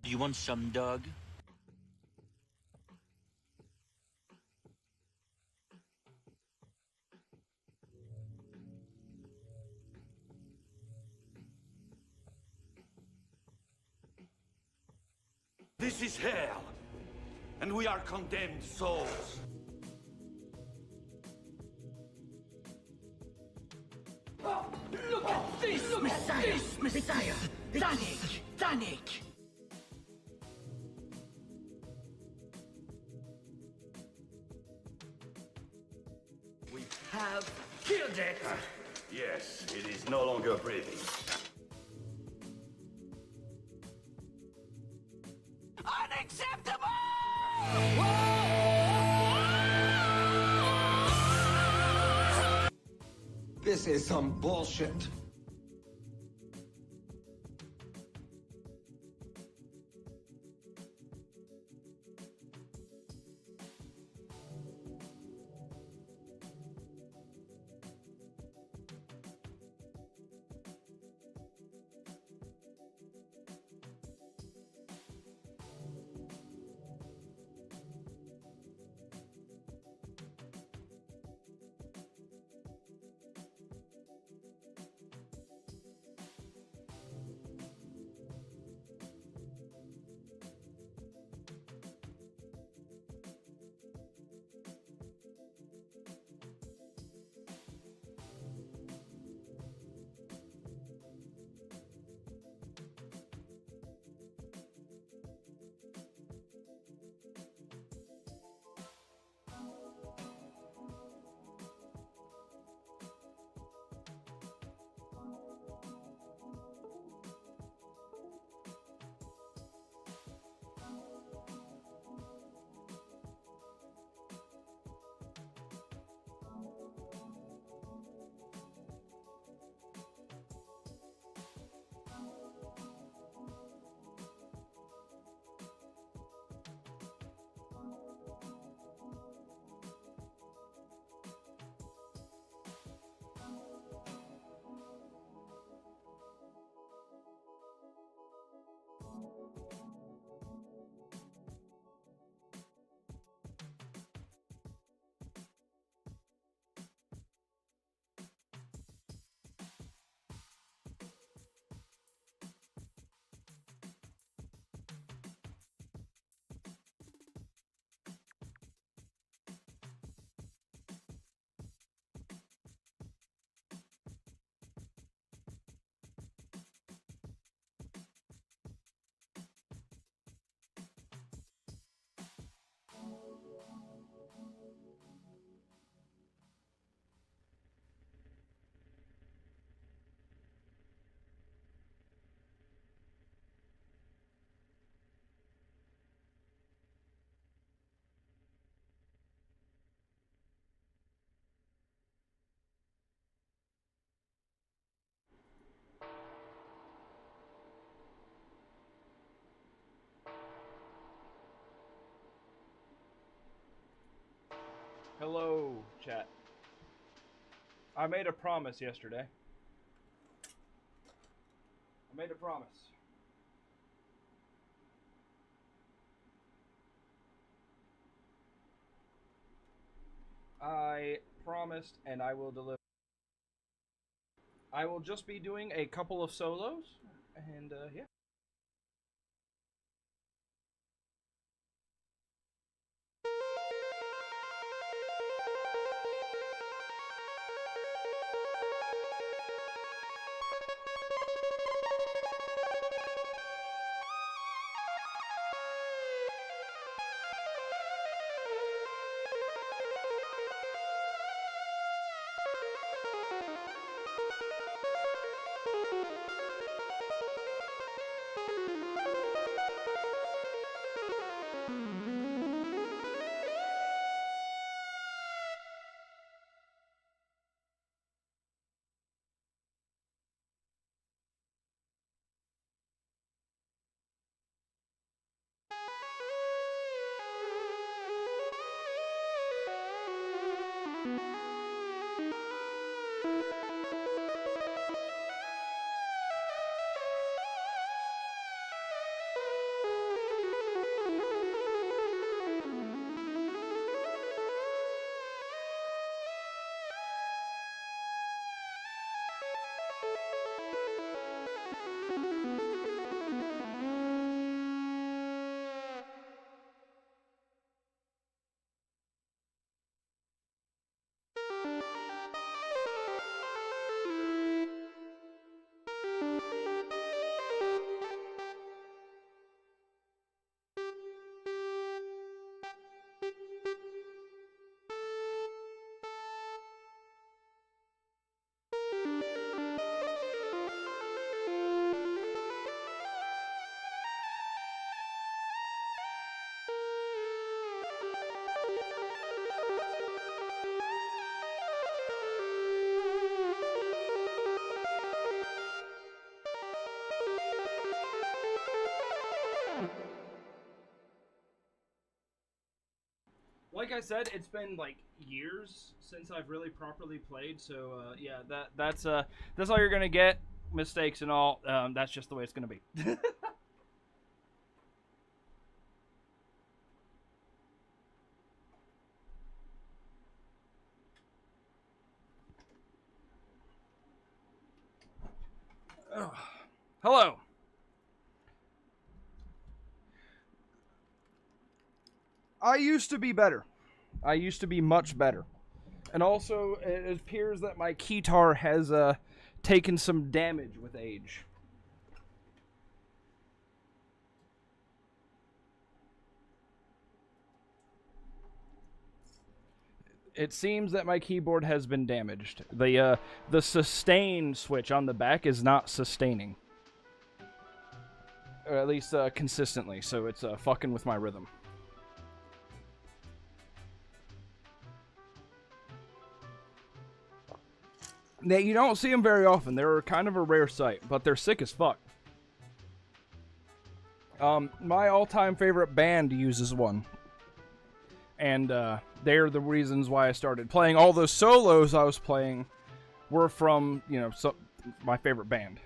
Do you want some, Doug? This is hell, and we are condemned souls. Look at this! Look Messiah! At this! Messiah! Danik! Danik! We have killed it! Yes, it is no longer breathing. Unacceptable! This is some bullshit. Hello, chat. I made a promise yesterday. I made a promise. I promised, and I will deliver. I will just be doing a couple of solos, and yeah. like I said, it's been like years since I've really properly played. So yeah, that's all you're gonna get. Mistakes and all. That's just the way it's gonna be. Hello. I used to be better. I used to be much better. And also, it appears that my keytar has taken some damage with age. It seems that my keyboard has been damaged. The sustain switch on the back is not sustaining. Or at least consistently, so it's fucking with my rhythm. Now, you don't see them very often. They're kind of a rare sight, but they're sick as fuck. My all-time favorite band uses one. And they're the reasons why I started playing. All those solos I was playing were from, my favorite band.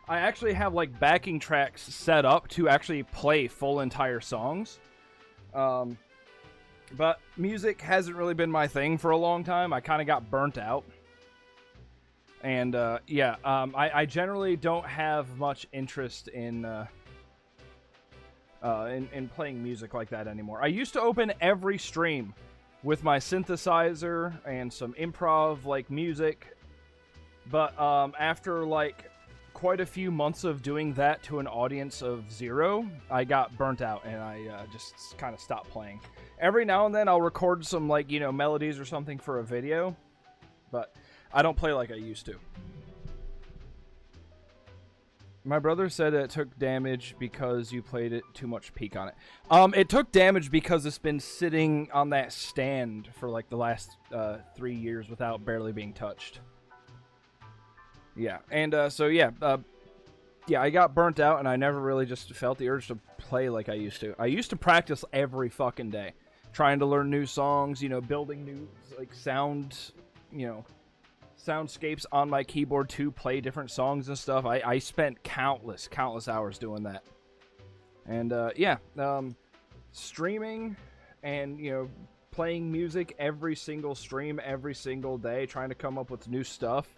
I actually have, like, backing tracks set up to actually play full entire songs. But music hasn't really been my thing for a long time. I kind of got burnt out. And, I generally don't have much interest in playing music like that anymore. I used to open every stream with my synthesizer and some improv, like, music. But, after, like, quite a few months of doing that to an audience of 0, I got burnt out and I just kind of stopped playing. Every now and then I'll record some, like, melodies or something for a video. But I don't play like I used to. My brother said it took damage because you played it too much peak on it. It took damage because it's been sitting on that stand for like the last 3 years without barely being touched. Yeah, and I got burnt out and I never really just felt the urge to play like I used to. I used to practice every fucking day, trying to learn new songs, building new like soundscapes on my keyboard to play different songs and stuff. I spent countless hours doing that. And streaming and playing music every single stream every single day, trying to come up with new stuff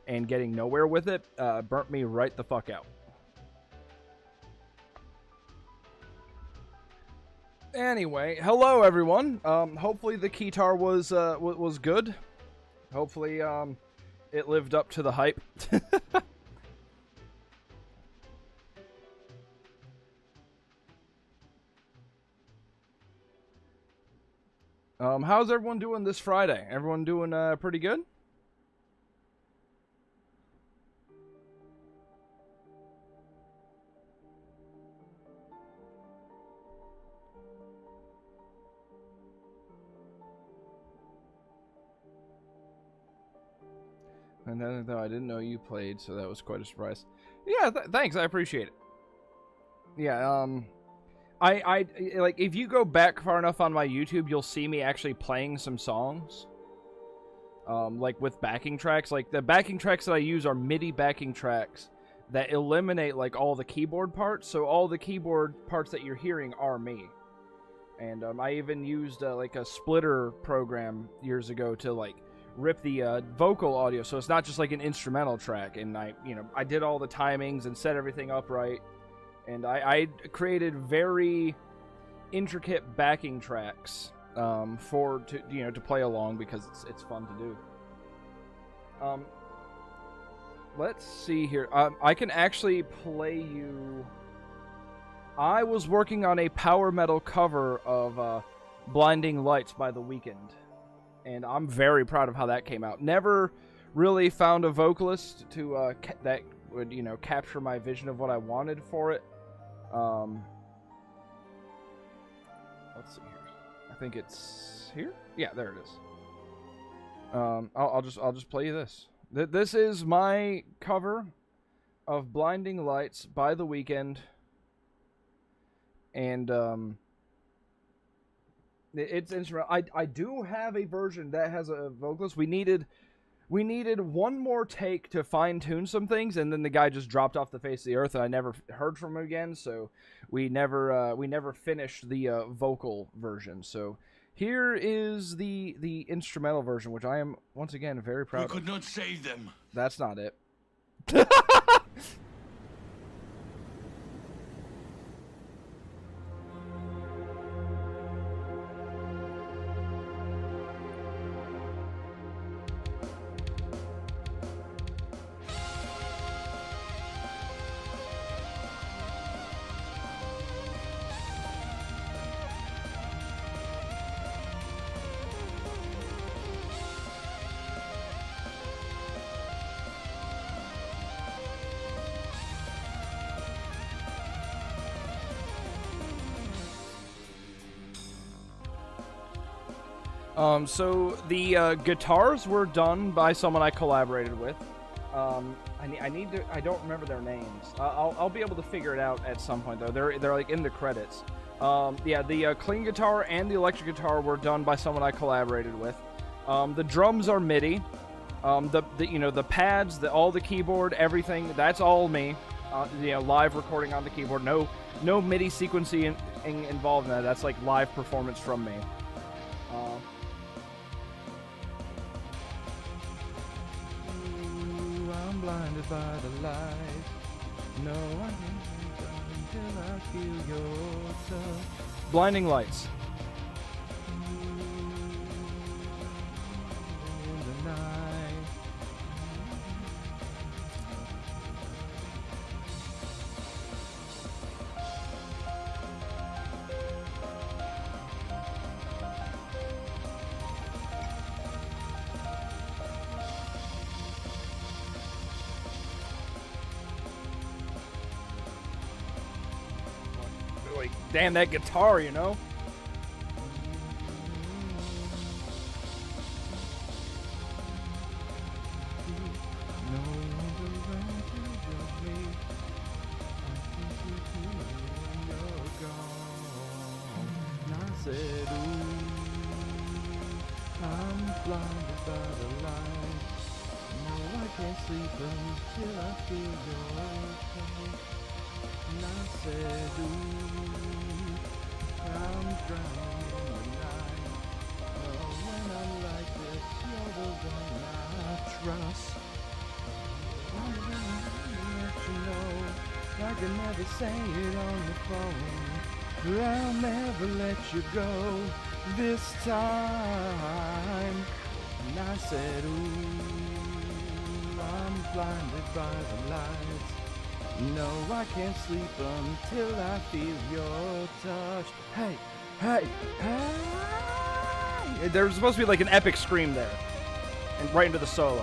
and getting nowhere with it burnt me right the fuck out. Anyway, hello everyone. Hopefully the keytar was good. Hopefully, it lived up to the hype. How's everyone doing this Friday? Everyone doing pretty good? And then, though, I didn't know you played, so that was quite a surprise. Yeah, thanks, I appreciate it. Yeah, I like, if you go back far enough on my YouTube, you'll see me actually playing some songs. Like, with backing tracks. Like, the backing tracks that I use are MIDI backing tracks that eliminate, like, all the keyboard parts, so all the keyboard parts that you're hearing are me. And, I even used, like, a splitter program years ago to, like, rip the vocal audio, so it's not just like an instrumental track. And I did all the timings and set everything up right, and I created very intricate backing tracks to play along, because it's fun to do. Let's see here. I can actually play you. I was working on a power metal cover of Blinding Lights by The Weeknd. And I'm very proud of how that came out. Never really found a vocalist to that would capture my vision of what I wanted for it. Let's see here. I think it's here. Yeah, there it is. I'll just play you this. This is my cover of Blinding Lights by The Weeknd. And It's instrumental. I do have a version that has a vocalist. We needed one more take to fine tune some things, and then the guy just dropped off the face of the earth, and I never heard from him again. So we never finished the vocal version. So here is the instrumental version, which I am once again very proud of. We could not save them. That's not it. So the guitars were done by someone I collaborated with. I don't remember their names. I'll be able to figure it out at some point though. They're like in the credits. Yeah, the clean guitar and the electric guitar were done by someone I collaborated with. The drums are MIDI. The pads, all the keyboard, everything, that's all me. Live recording on the keyboard. No MIDI sequencing involved in that. That's like live performance from me. I'm blinded by the light. No, I can't until I feel your touch. Blinding lights. In the night. Like, damn, that guitar, you know? I'm blinded by the light. No, I can't sleep until I feel your touch. And I said, ooh, I'm drowning in the night. Oh, when I'm like this, you're the one I trust. I'm gonna let you know I can never say it on the phone, but I'll never let you go this time. And I said, ooh, I'm blinded by the lights. No, I can't sleep until I feel your touch. Hey, hey, hey! There was supposed to be like an epic scream there, and right into the solo.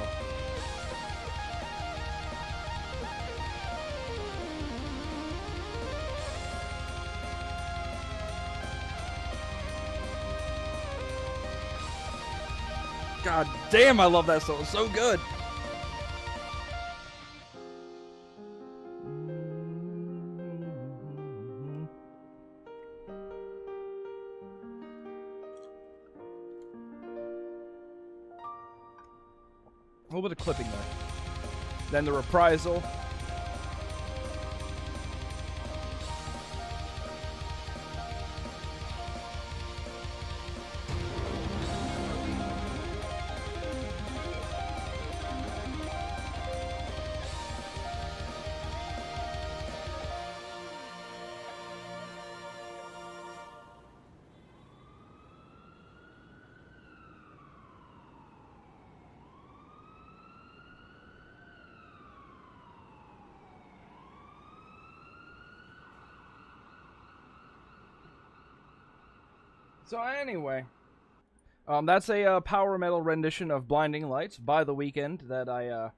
God damn, I love that solo. It's so good. A little bit of clipping there. Then the reprisal. So anyway, that's a power metal rendition of "Blinding Lights" by The Weeknd that I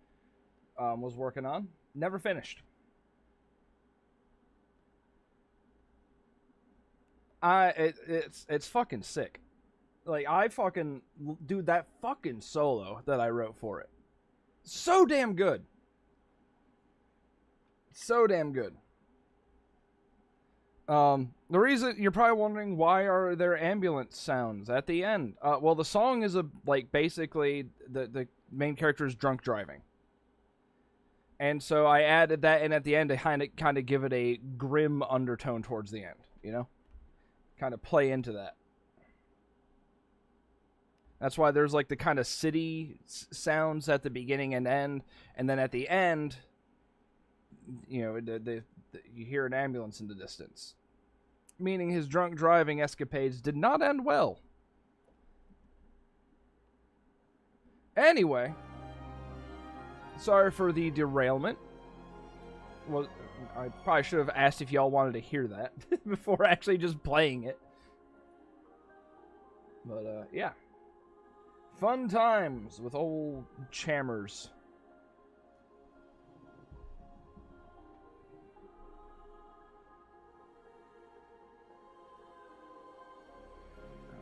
was working on. Never finished. It's fucking sick. Like, I fucking dude, that fucking solo that I wrote for it, so damn good. So damn good. The reason you're probably wondering, why are there ambulance sounds at the end? Well, the song is basically the main character is drunk driving, and so I added that in at the end to kind of give it a grim undertone towards the end. You know, kind of play into that. That's why there's like the kind of city sounds at the beginning and end, and then at the end, you know, you hear an ambulance in the distance. Meaning his drunk driving escapades did not end well. Anyway, sorry for the derailment. Well, I probably should have asked if y'all wanted to hear that before actually just playing it. But, yeah. Fun times with old Chammers.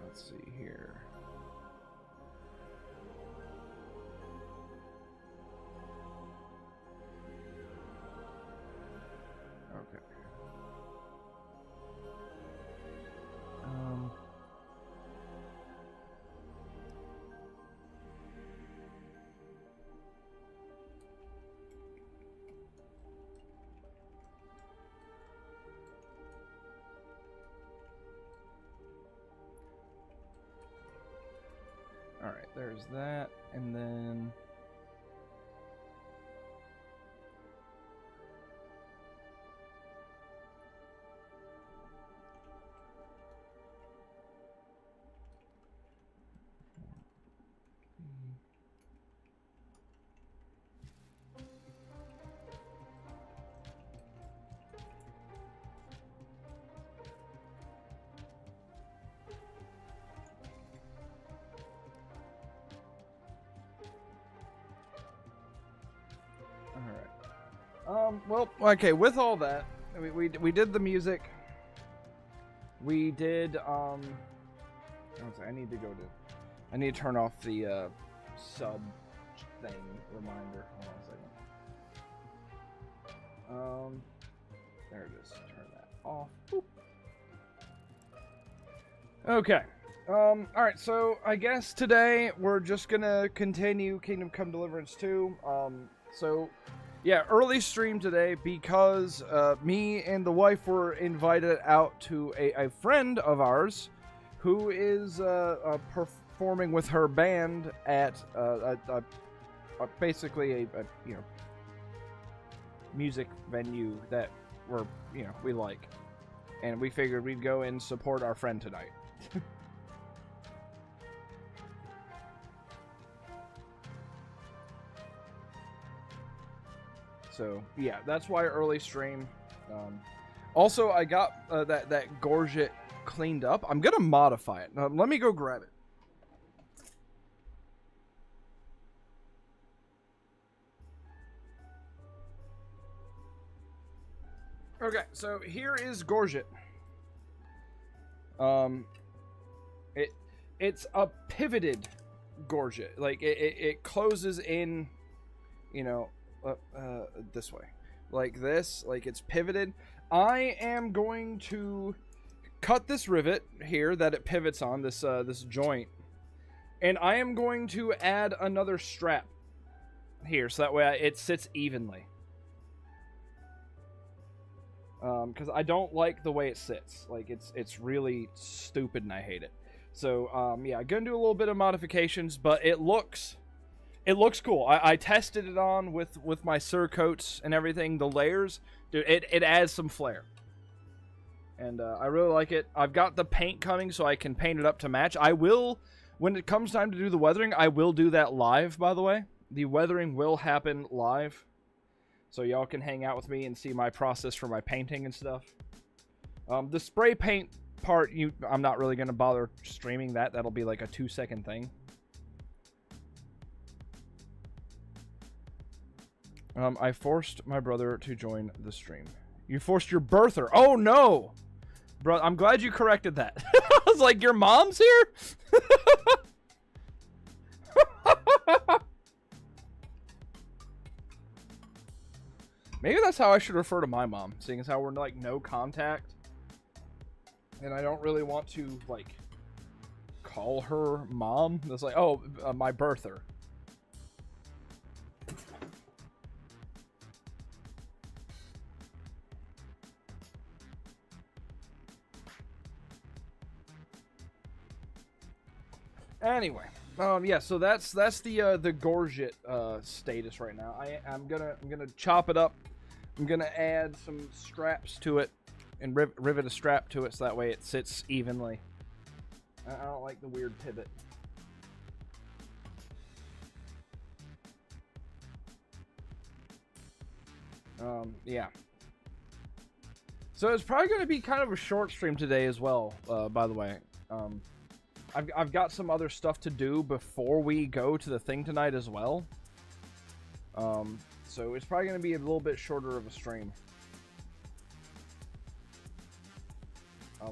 Let's see here. Okay. Alright, there's that, and then... well, okay, with all that, we did the music. We did, I need to turn off the, sub thing reminder. Hold on a second. There it is. Turn that off. Boop. Okay. Alright, so I guess today we're just gonna continue Kingdom Come Deliverance 2. Yeah, early stream today because me and the wife were invited out to a friend of ours who is performing with her band at basically a music venue that we like, and we figured we'd go and support our friend tonight. So, yeah, that's why early stream. Also, I got that gorget cleaned up. I'm going to modify it. Let me go grab it. Okay, so here is gorget. It's a pivoted gorget. Like, it closes in, this way, like this, like it's pivoted. I am going to cut this rivet here that it pivots on, this joint, and I am going to add another strap here so that way it sits evenly, because I don't like the way it sits. Like it's really stupid and I hate it. So yeah, I'm gonna do a little bit of modifications, but it looks cool. I tested it on with my surcoats and everything, the layers. Dude, it adds some flair. And I really like it. I've got the paint coming so I can paint it up to match. I will, when it comes time to do the weathering, I will do that live, by the way. The weathering will happen live. So y'all can hang out with me and see my process for my painting and stuff. The spray paint part, I'm not really going to bother streaming that. That'll be like a 2-second thing. I forced my brother to join the stream. You forced your birther. Oh, no! Bro, I'm glad you corrected that. I was like, your mom's here? Maybe that's how I should refer to my mom, seeing as how we're like no contact. And I don't really want to, like, call her mom. It's like, oh, my birther. Anyway, yeah, so that's the Gorget status right now. I'm gonna chop it up. I'm gonna add some straps to it and rivet a strap to it so that way it sits evenly. I don't like the weird pivot. Yeah. So it's probably going to be kind of a short stream today as well, by the way. I've got some other stuff to do before we go to the thing tonight as well. So it's probably going to be a little bit shorter of a stream.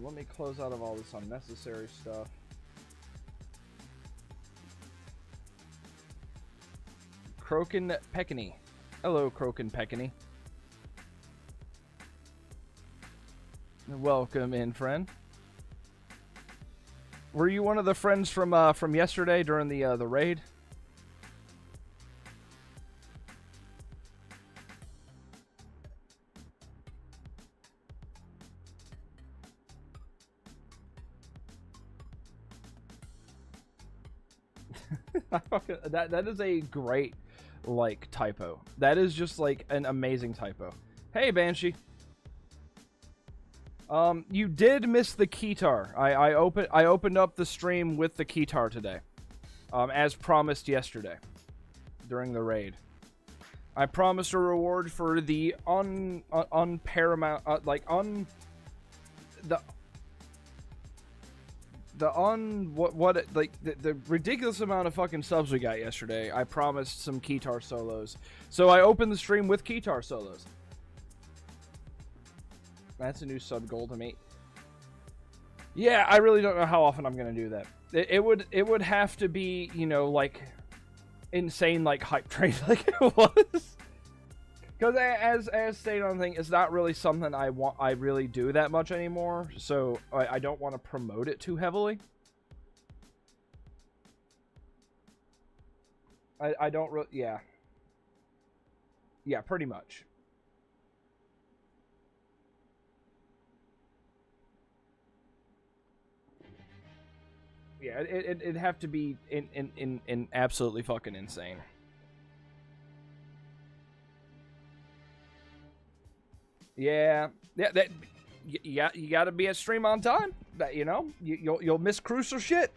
Let me close out of all this unnecessary stuff. Croakin Peckany. Hello, Croakin Peckany. Welcome in, friend. Were you one of the friends from yesterday during the raid? That is a great, like, typo. That is just like an amazing typo. Hey, Banshee. You did miss the keytar. I opened up the stream with the keytar today, as promised yesterday during the raid. I promised a reward for the unparamount, the ridiculous amount of fucking subs we got yesterday. I promised some keytar solos, so I opened the stream with keytar solos. That's a new sub goal to me. Yeah, I really don't know how often I'm gonna do that. It would have to be, you know, like insane, like hype train, like it was. Because as stated on the thing, it's not really something I really do that much anymore. So I don't want to promote it too heavily. I don't really, yeah. Yeah, pretty much. Yeah, it'd have to be in absolutely fucking insane. Yeah, you gotta be at stream on time. That, you know, you'll miss crucial shit.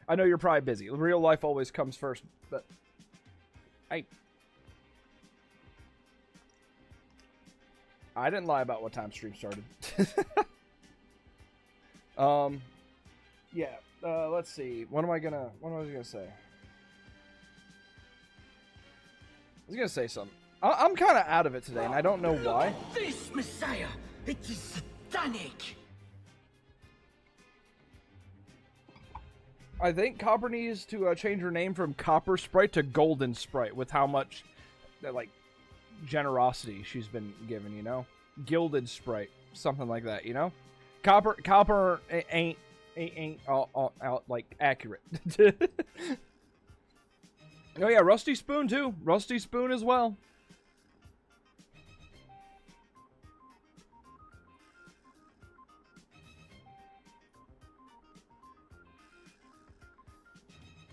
I know you're probably busy. Real life always comes first, but I didn't lie about what time stream started. Yeah. Let's see. What was I gonna say? I was gonna say something. I'm kind of out of it today, and I don't know why. This Messiah, it is satanic. I think Copper needs to change her name from Copper Sprite to Golden Sprite with how much, like, generosity she's been given, you know? Gilded Sprite, something like that, you know? Copper ain't all like accurate. Oh yeah, Rusty Spoon too. Rusty Spoon as well.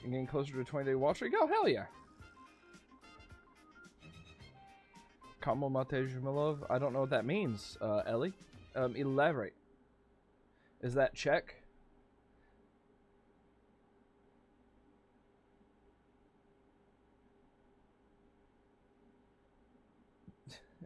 You're getting closer to a 20-day watch streak. Oh hell yeah. Comment mate, je me love. I don't know what that means, Ellie. Elaborate. Is that Czech?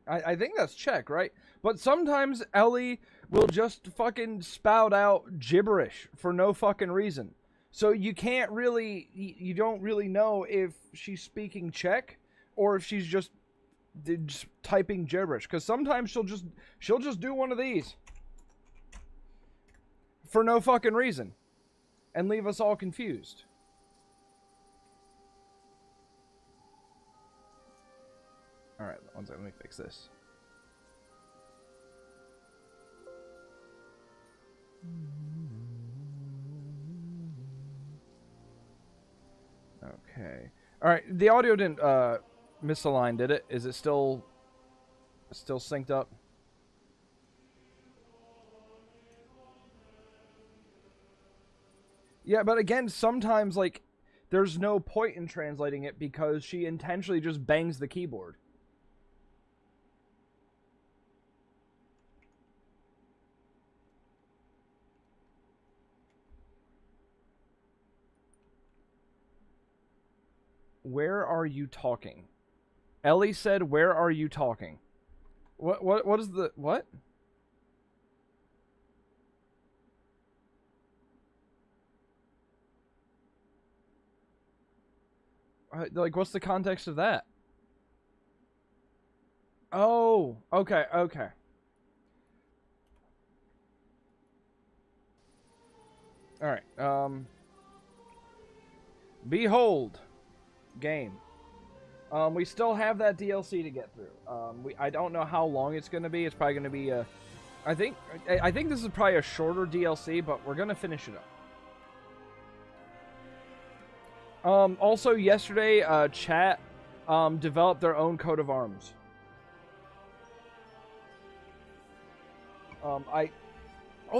I think that's Czech, right? But sometimes Ellie will just fucking spout out gibberish for no fucking reason. So you can't really, you don't really know if she's speaking Czech or if she's just typing gibberish. Because sometimes she'll just do one of these for no fucking reason and leave us all confused. Alright, one second, let me fix this. Okay. All right. The audio didn't misalign, did it? Is it still synced up? Yeah, but again, sometimes like there's no point in translating it because she intentionally just bangs the keyboard. Where are you talking? Ellie said, "Where are you talking?" What is the what? Like, what's the context of that? Oh, okay, okay. All right. Behold, game. We still have that DLC to get through. I don't know how long it's going to be. It's probably going to be I think this is probably a shorter DLC, but we're going to finish it up. Also yesterday, chat developed their own coat of arms. Oh,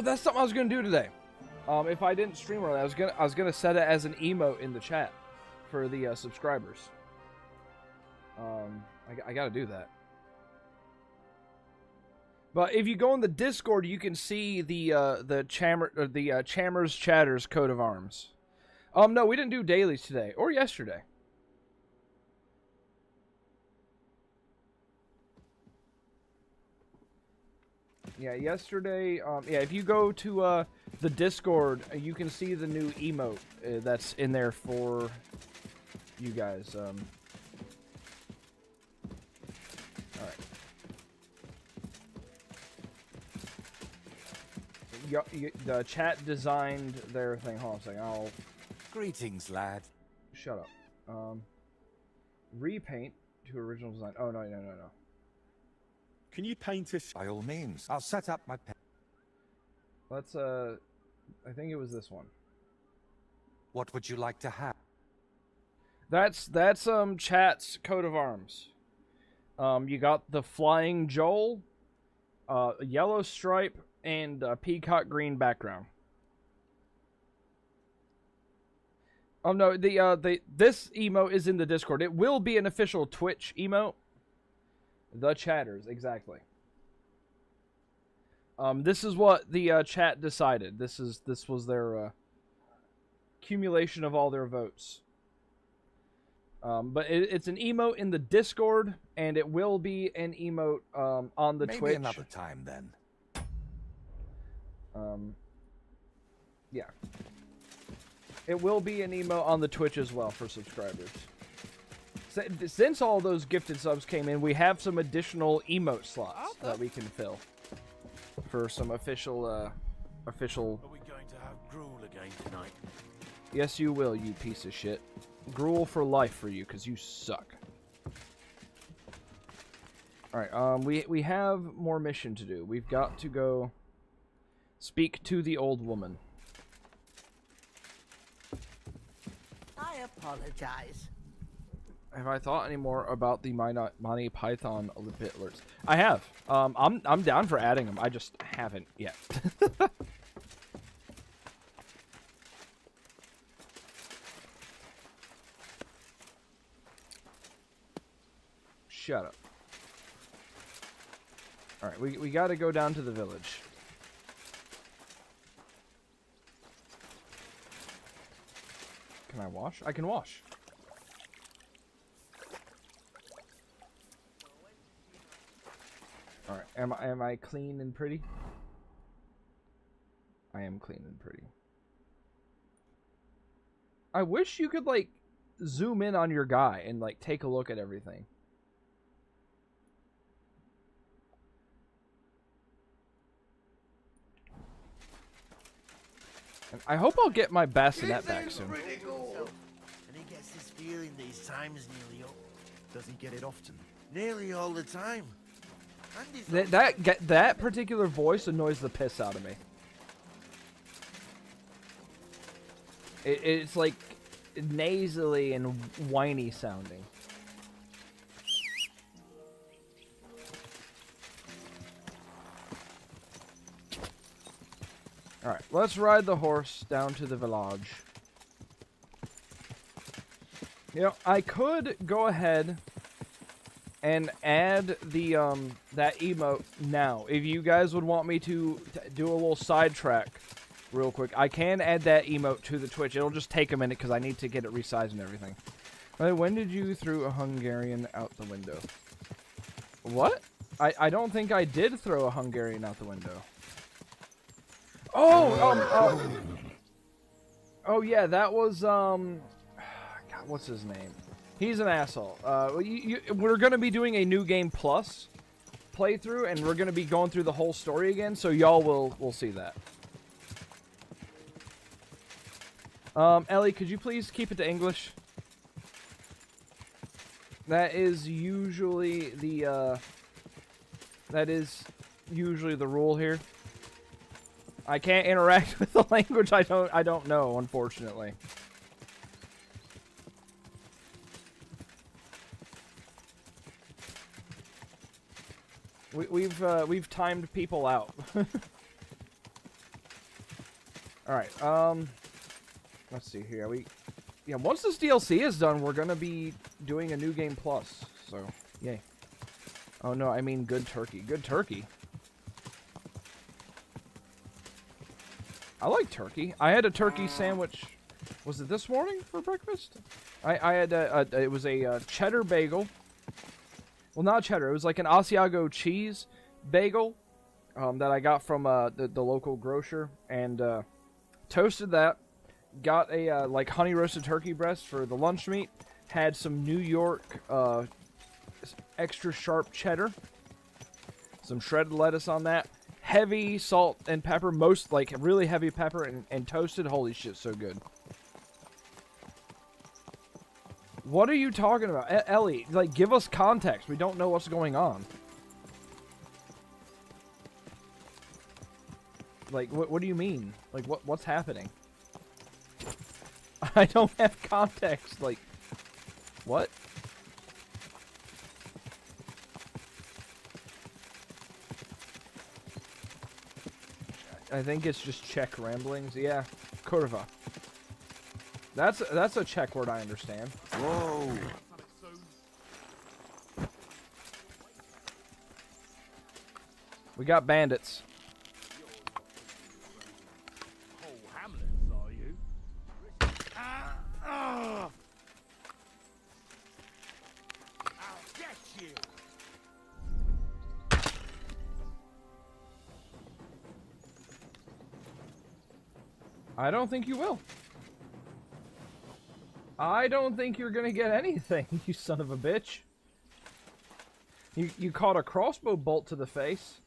that's something I was gonna do today. If I didn't stream earlier, I was gonna set it as an emote in the chat for the subscribers. I gotta do that. But if you go in the Discord, you can see the Chammers Chatters coat of arms. No, we didn't do dailies today or yesterday. Yeah, yesterday. Yeah, if you go to the Discord, you can see the new emote that's in there for you guys. All right. The chat designed their thing. Hold on a second. I'll. Greetings, lad. Shut up. Repaint to original design. Oh no. Can you paint us? By all means. I'll set up my pen. Let's I think it was this one. What would you like to have? That's chat's coat of arms. You got the flying Joel, a yellow stripe, and a peacock green background. Oh no, this emote is in the Discord. It will be an official Twitch emote. The chatters, exactly. This is what the chat decided. This was their accumulation of all their votes. But it's an emote in the Discord, and it will be an emote on the Twitch. Maybe another time then. Yeah. It will be an emote on the Twitch as well for subscribers. Since all those gifted subs came in, we have some additional emote slots that we can fill for some official. Are we going to have gruel again tonight? Yes, you will, you piece of shit. Gruel for life for you, because you suck. Alright, we have more mission to do. We've got to go speak to the old woman. I apologize. Have I thought any more about the Monty Python bit alerts? I have. I'm down for adding them. I just haven't yet. Shut up. Alright, we gotta go down to the village. Can I wash? I can wash. Alright, am I clean and pretty? I am clean and pretty. I wish you could, like, zoom in on your guy and, like, take a look at everything. And I hope I'll get my bassinet back soon. And he gets this feeling that his time is nearly up. Does he get it often? Nearly all the time. And he's That particular voice annoys the piss out of me. It's like nasally and whiny sounding. Alright, let's ride the horse down to the village. You know, I could go ahead and add the that emote now. If you guys would want me to do a little sidetrack real quick, I can add that emote to the Twitch. It'll just take a minute because I need to get it resized and everything. When did you throw a Hungarian out the window? What? I don't think I did throw a Hungarian out the window. Oh, oh yeah, that was, God, what's his name? He's an asshole. We're going to be doing a New Game Plus playthrough, and we're going to be going through the whole story again, so y'all will see that. Ellie, could you please keep it to English? That is usually the rule here. I can't interact with the language I don't know, unfortunately. We've timed people out. All right. Let's see here. Once this DLC is done, we're gonna be doing a New Game Plus. So, yay. Oh no, I mean good turkey. Good turkey. I like turkey. I had a turkey sandwich. Was it this morning for breakfast? I had it was a cheddar bagel. Well, not cheddar. It was like an Asiago cheese bagel that I got from the local grocer, and toasted that. Got a like honey roasted turkey breast for the lunch meat. Had some New York extra sharp cheddar. Some shredded lettuce on that. Heavy salt and pepper, really heavy pepper and toasted. Holy shit, so good. What are you talking about? Ellie, like, give us context. We don't know what's going on. Like, what do you mean? Like, what's happening? I don't have context. Like, what? I think it's just Czech ramblings. Yeah, kurva. That's a Czech word I understand. Whoa. We got bandits. Whole hamlets, are you? I'll get you. I don't think you will. I don't think you're gonna get anything, you son of a bitch. You caught a crossbow bolt to the face.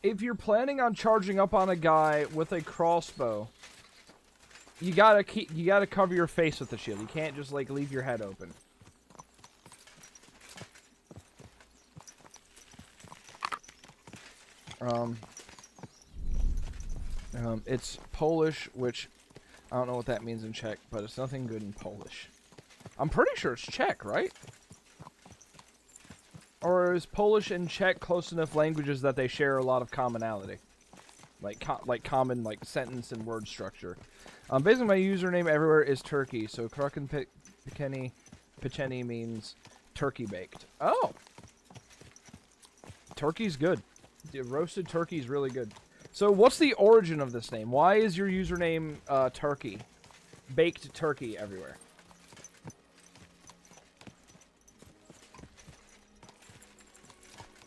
If you're planning on charging up on a guy with a crossbow, you gotta cover your face with the shield. You can't just like leave your head open. It's Polish, which I don't know what that means in Czech, but it's nothing good in Polish. I'm pretty sure it's Czech, right? Or is Polish and Czech close enough languages that they share a lot of commonality? Like common sentence and word structure. Basically my username everywhere is turkey, so Kraken Picheni means turkey baked. Oh! Turkey's good. The roasted turkey is really good. So what's the origin of this name? Why is your username turkey? Baked turkey everywhere.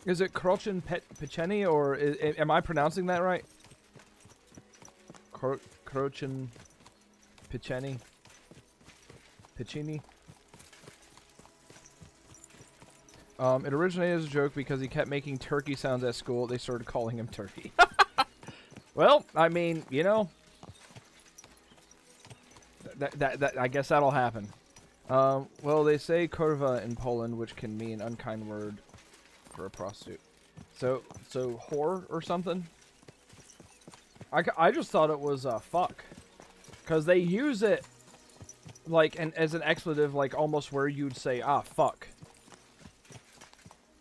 Is it Krochin Picheni, or am I pronouncing that right? Krochin Picheni? Piccini? It originated as a joke because he kept making turkey sounds at school. They started calling him Turkey. Well, I mean, you know, I guess that'll happen. Well, they say kurwa in Poland, which can mean unkind word for a prostitute. So whore or something? I just thought it was fuck, because they use it like as an expletive, like almost where you'd say fuck.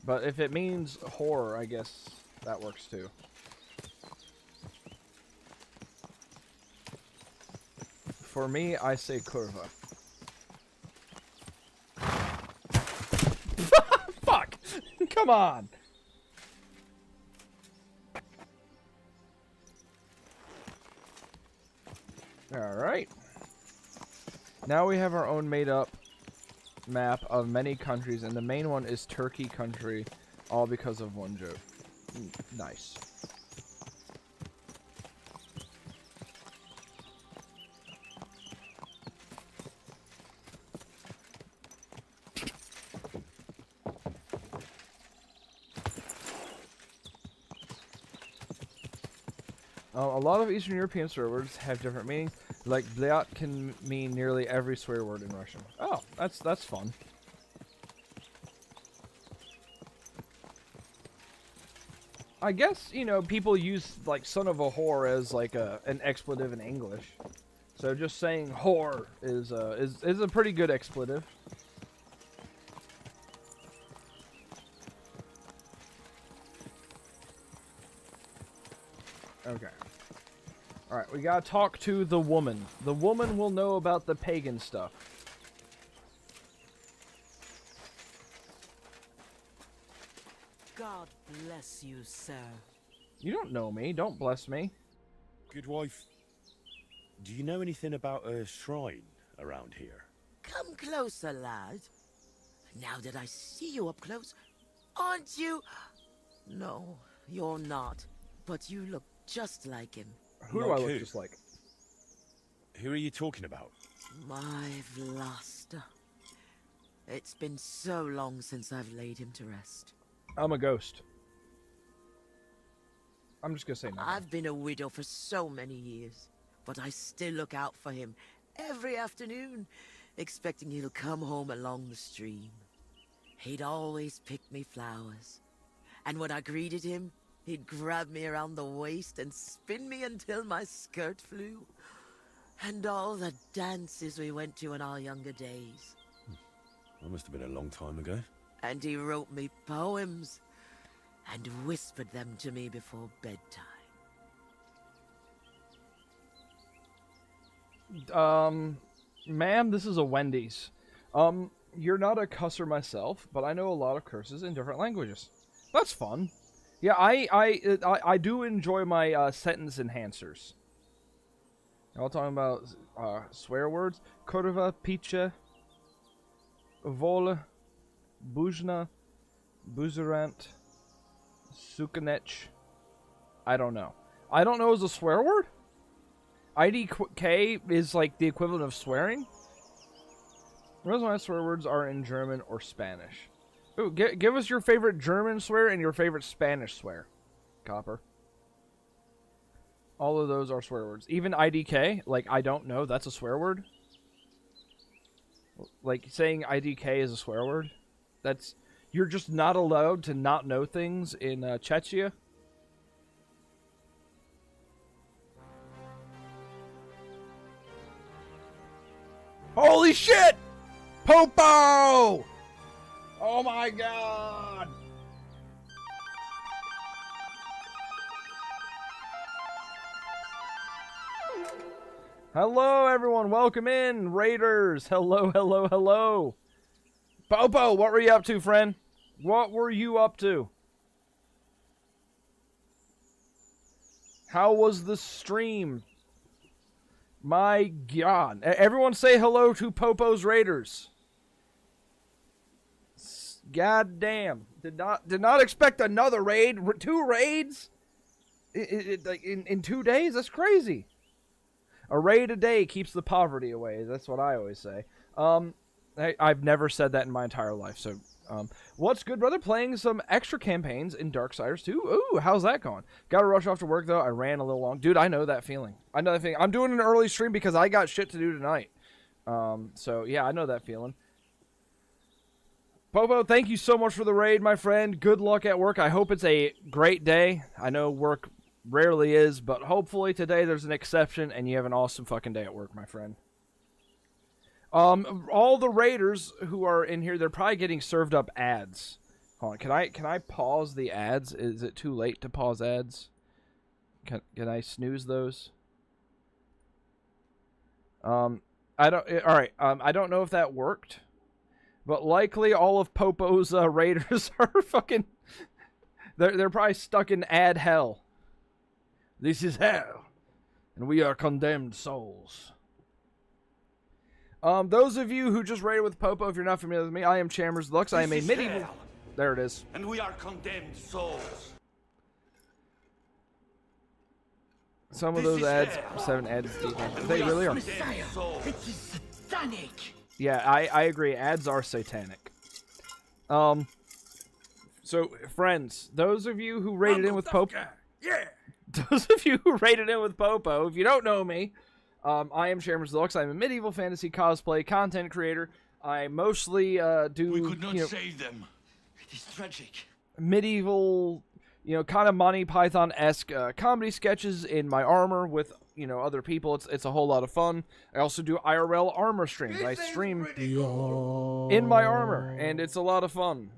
But if it means whore, I guess that works too. For me, I say kurva. Fuck! Come on! Alright. Now we have our own made-up map of many countries, and the main one is Turkey country, all because of one joke. Nice. A lot of Eastern European swear words have different meanings. Like blyat can mean nearly every swear word in Russian. Oh, that's fun. I guess, you know, people use like son of a whore as like an expletive in English. So just saying whore is a pretty good expletive. Okay. Alright, we gotta talk to the woman. The woman will know about the pagan stuff. God bless you, sir. You don't know me. Don't bless me. Good wife, do you know anything about a shrine around here? Come closer, lad. Now that I see you up close, aren't you? No, you're not. But you look just like him. Who do I look just like? Who are you talking about? My Vlasta. It's been so long since I've laid him to rest. I'm a ghost. I'm just gonna say no. I've been a widow for so many years, but I still look out for him every afternoon, expecting he'll come home along the stream. He'd always pick me flowers, and when I greeted him, he'd grab me around the waist and spin me until my skirt flew. And all the dances we went to in our younger days. That must have been a long time ago. And he wrote me poems and whispered them to me before bedtime. Ma'am, this is a Wendy's. You're not a cusser myself, but I know a lot of curses in different languages. That's fun. Yeah, I do enjoy my sentence enhancers. Y'all talking about swear words? Kurva, picha, vol, bujna, buzerant, sukanech. I don't know. I don't know is a swear word? IDK is like the equivalent of swearing? Most of my swear words are in German or Spanish. Ooh, give us your favorite German swear and your favorite Spanish swear. Copper. All of those are swear words. Even IDK, like I don't know, that's a swear word. Like saying IDK is a swear word. That's you're just not allowed to not know things in Czechia. Holy shit! Popo! Oh my god! Hello everyone, welcome in, Raiders! Hello, hello, hello! Popo, what were you up to, friend? What were you up to? How was the stream? My god. Everyone say hello to Popo's Raiders. God damn. Did not expect another raid. 2 raids? In 2 days? That's crazy. A raid a day keeps the poverty away. That's what I always say. I've never said that in my entire life. So, what's good, brother? Playing some extra campaigns in Darksiders 2. Ooh, how's that going? Got to rush off to work, though. I ran a little long. Dude, I know that feeling. I know that feeling. I'm doing an early stream because I got shit to do tonight. So, yeah, I know that feeling. Popo, thank you so much for the raid, my friend. Good luck at work. I hope it's a great day. I know work rarely is, but hopefully today there's an exception and you have an awesome fucking day at work, my friend. All the raiders who are in here, they're probably getting served up ads. Hold on, can I pause the ads? Is it too late to pause ads? Can I snooze those? I don't know if that worked, but likely all of Popo's raiders are fucking. They're probably stuck in ad hell. This is hell, and we are condemned souls. Those of you who just raided with Popo, if you're not familiar with me, I am Chambers Lux. I am a medieval. Hell, There it is. and we are condemned souls. Some of This those is ads, hell. 7 ads deep. And They we really are. Messiah, souls. it is satanic. Yeah, I agree. Ads are satanic. So, friends, those of you who rated in with Popo... Yeah. Those of you who rated in with Popo, if you don't know me, I am Chambers Deluxe. I'm a medieval fantasy cosplay content creator. I mostly do, We could not you know, save them. It is tragic. medieval, you know, kind of Monty Python-esque comedy sketches in my armor with, you know, other people. It's a whole lot of fun. I also do IRL armor streams. I stream in my armor, and it's a lot of fun.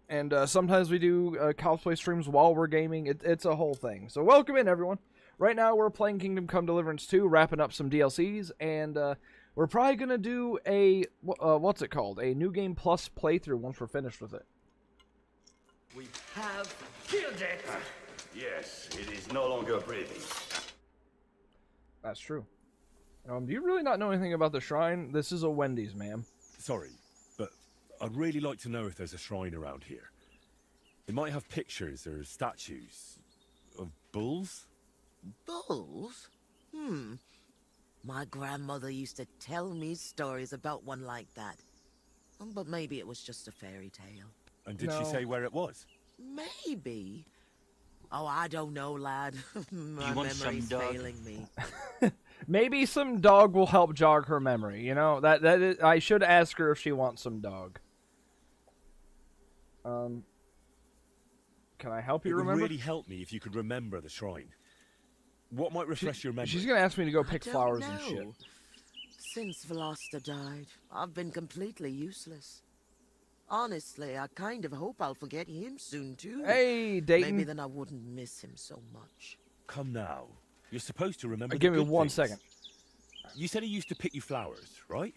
And sometimes we do cosplay streams while we're gaming. It's a whole thing. So welcome in, everyone. Right now we're playing Kingdom Come Deliverance 2, wrapping up some DLCs, and we're probably going to do a, what's it called? A New Game Plus playthrough once we're finished with it. We have killed it. Yes, it is no longer breathing. That's true. Do you really not know anything about the shrine? This is a Wendy's, ma'am. Sorry, but I'd really like to know if there's a shrine around here. It might have pictures or statues of bulls. Bulls? My grandmother used to tell me stories about one like that. But maybe it was just a fairy tale. And did No. she say where it was? Maybe. Oh, I don't know, lad. My want some memory's dog? failing me. Maybe some dog will help jog her memory. You know, that is, I should ask her if she wants some dog. Can I help It you would remember? really help me if you could remember the shrine. What might refresh your memory? She's gonna ask me to go pick I don't flowers and know. shit. Since Veloster died, I've been completely useless. Honestly, I kind of hope I'll forget him soon, too. Hey, Dayton. Maybe then I wouldn't miss him so much. Come now. You're supposed to remember the Give me good 1 things. second. You said he used to pick you flowers, right?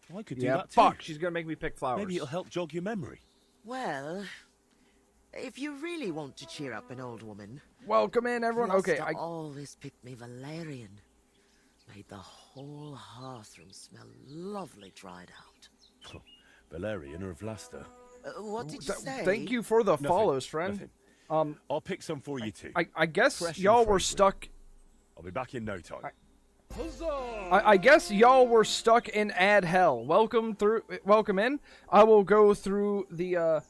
Well, I could do Yeah, that too. fuck. She's gonna make me pick flowers. Maybe it'll help jog your memory. Well, if you really want to cheer up an old woman, Welcome in, everyone. Okay, Veloster I always picked me valerian. Made the whole hearthroom smell lovely dried out. Valerian or Vlasta. What did you say? thank you for the Nothing, follows, friend. nothing. I'll pick some for you too. I guess Fresh and y'all were fragrant. stuck. I'll be back in no time. I guess y'all were stuck in ad hell. Welcome in. I will go through the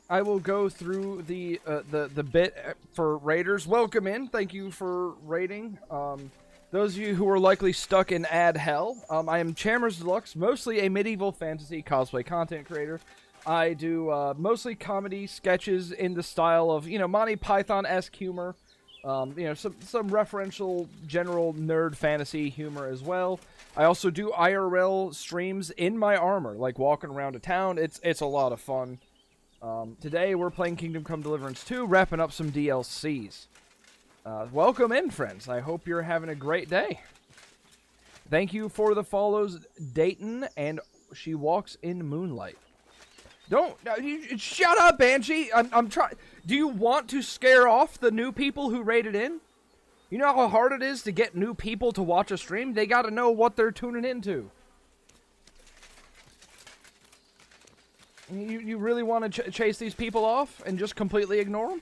the bit for raiders. Welcome in. Thank you for raiding. Those of you who are likely stuck in ad hell, I am Chambers Deluxe, mostly a medieval fantasy cosplay content creator. I do mostly comedy sketches in the style of, you know, Monty Python-esque humor. You know, some referential general nerd fantasy humor as well. I also do IRL streams in my armor, like walking around a town. It's a lot of fun. Today we're playing Kingdom Come Deliverance 2, wrapping up some DLCs. Welcome in, friends. I hope you're having a great day. Thank you for the follows, Dayton, and She Walks in Moonlight. Shut up, Banshee. I'm trying. Do you want to scare off the new people who raided in? You know how hard it is to get new people to watch a stream? They gotta know what they're tuning into. You really want to chase these people off and just completely ignore them?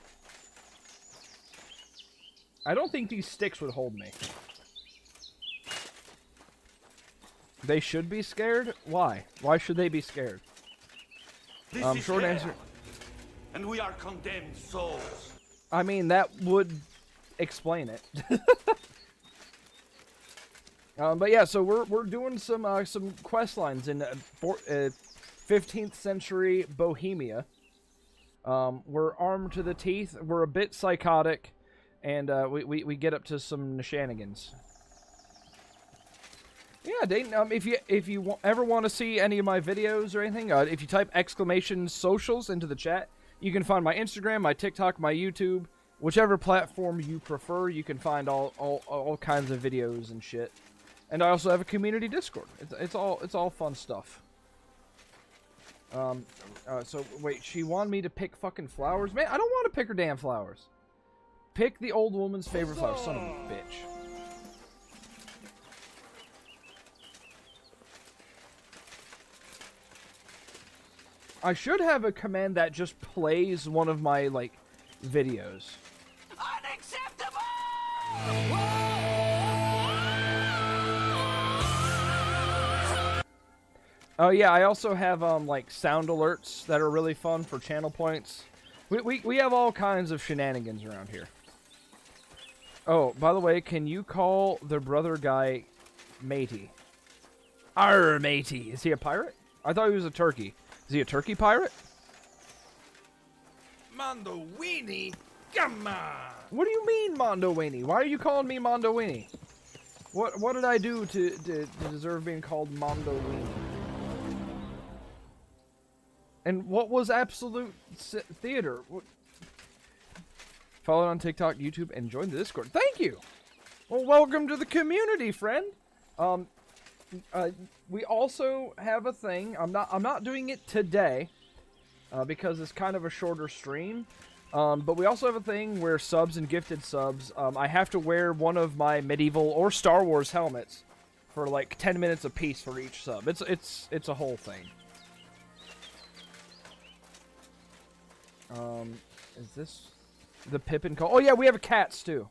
I don't think these sticks would hold me. They should be scared? Why? Why should they be scared? This is Short hell, answer. and we are condemned souls. I mean, that would explain it. But yeah, so we're doing some quest lines in 15th century Bohemia. We're armed to the teeth. We're a bit psychotic, and we get up to some shenanigans. Yeah, Dayton. If you ever want to see any of my videos or anything, if you type !socials into the chat, you can find my Instagram, my TikTok, my YouTube, whichever platform you prefer. You can find all kinds of videos and shit. And I also have a community Discord. It's all fun stuff. So wait, she wanted me to pick fucking flowers, man. I don't want to pick her damn flowers. Pick the old woman's favorite flower, son of a bitch. I should have a command that just plays one of my, like, videos. Unacceptable! Oh yeah, I also have, like, sound alerts that are really fun for channel points. We have all kinds of shenanigans around here. Oh, by the way, can you call the brother guy matey? Arr, matey. Is he a pirate? I thought he was a turkey. Is he a turkey pirate? Mondo Weenie? Come on! What do you mean, Mondo Weenie? Why are you calling me Mondo Weenie? What did I do to deserve being called Mondo Weenie? And what was Absolute Theater? Follow it on TikTok, YouTube, and join the Discord. Thank you! Well, welcome to the community, friend! We also have a thing. I'm not doing it today because it's kind of a shorter stream. But we also have a thing where subs and gifted subs. I have to wear one of my medieval or Star Wars helmets for like 10 minutes apiece for each sub. It's a whole thing. Is this the Pippin call? Oh yeah, we have cats too.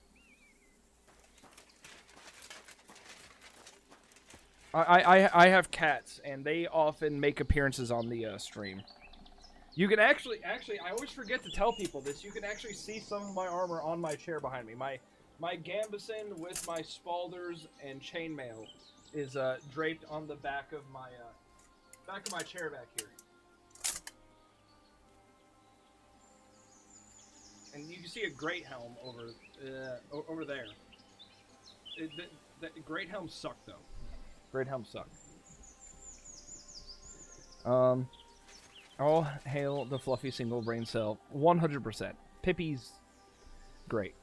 I have cats, and they often make appearances on the stream. You can actually, I always forget to tell people this. You can actually see some of my armor on my chair behind me. My gambeson with my spalders and chainmail is draped on the back of my chair back here. And you can see a great helm over there. The great helms suck though. Great helms suck. All hail the fluffy single brain cell. 100%. Pippi's great.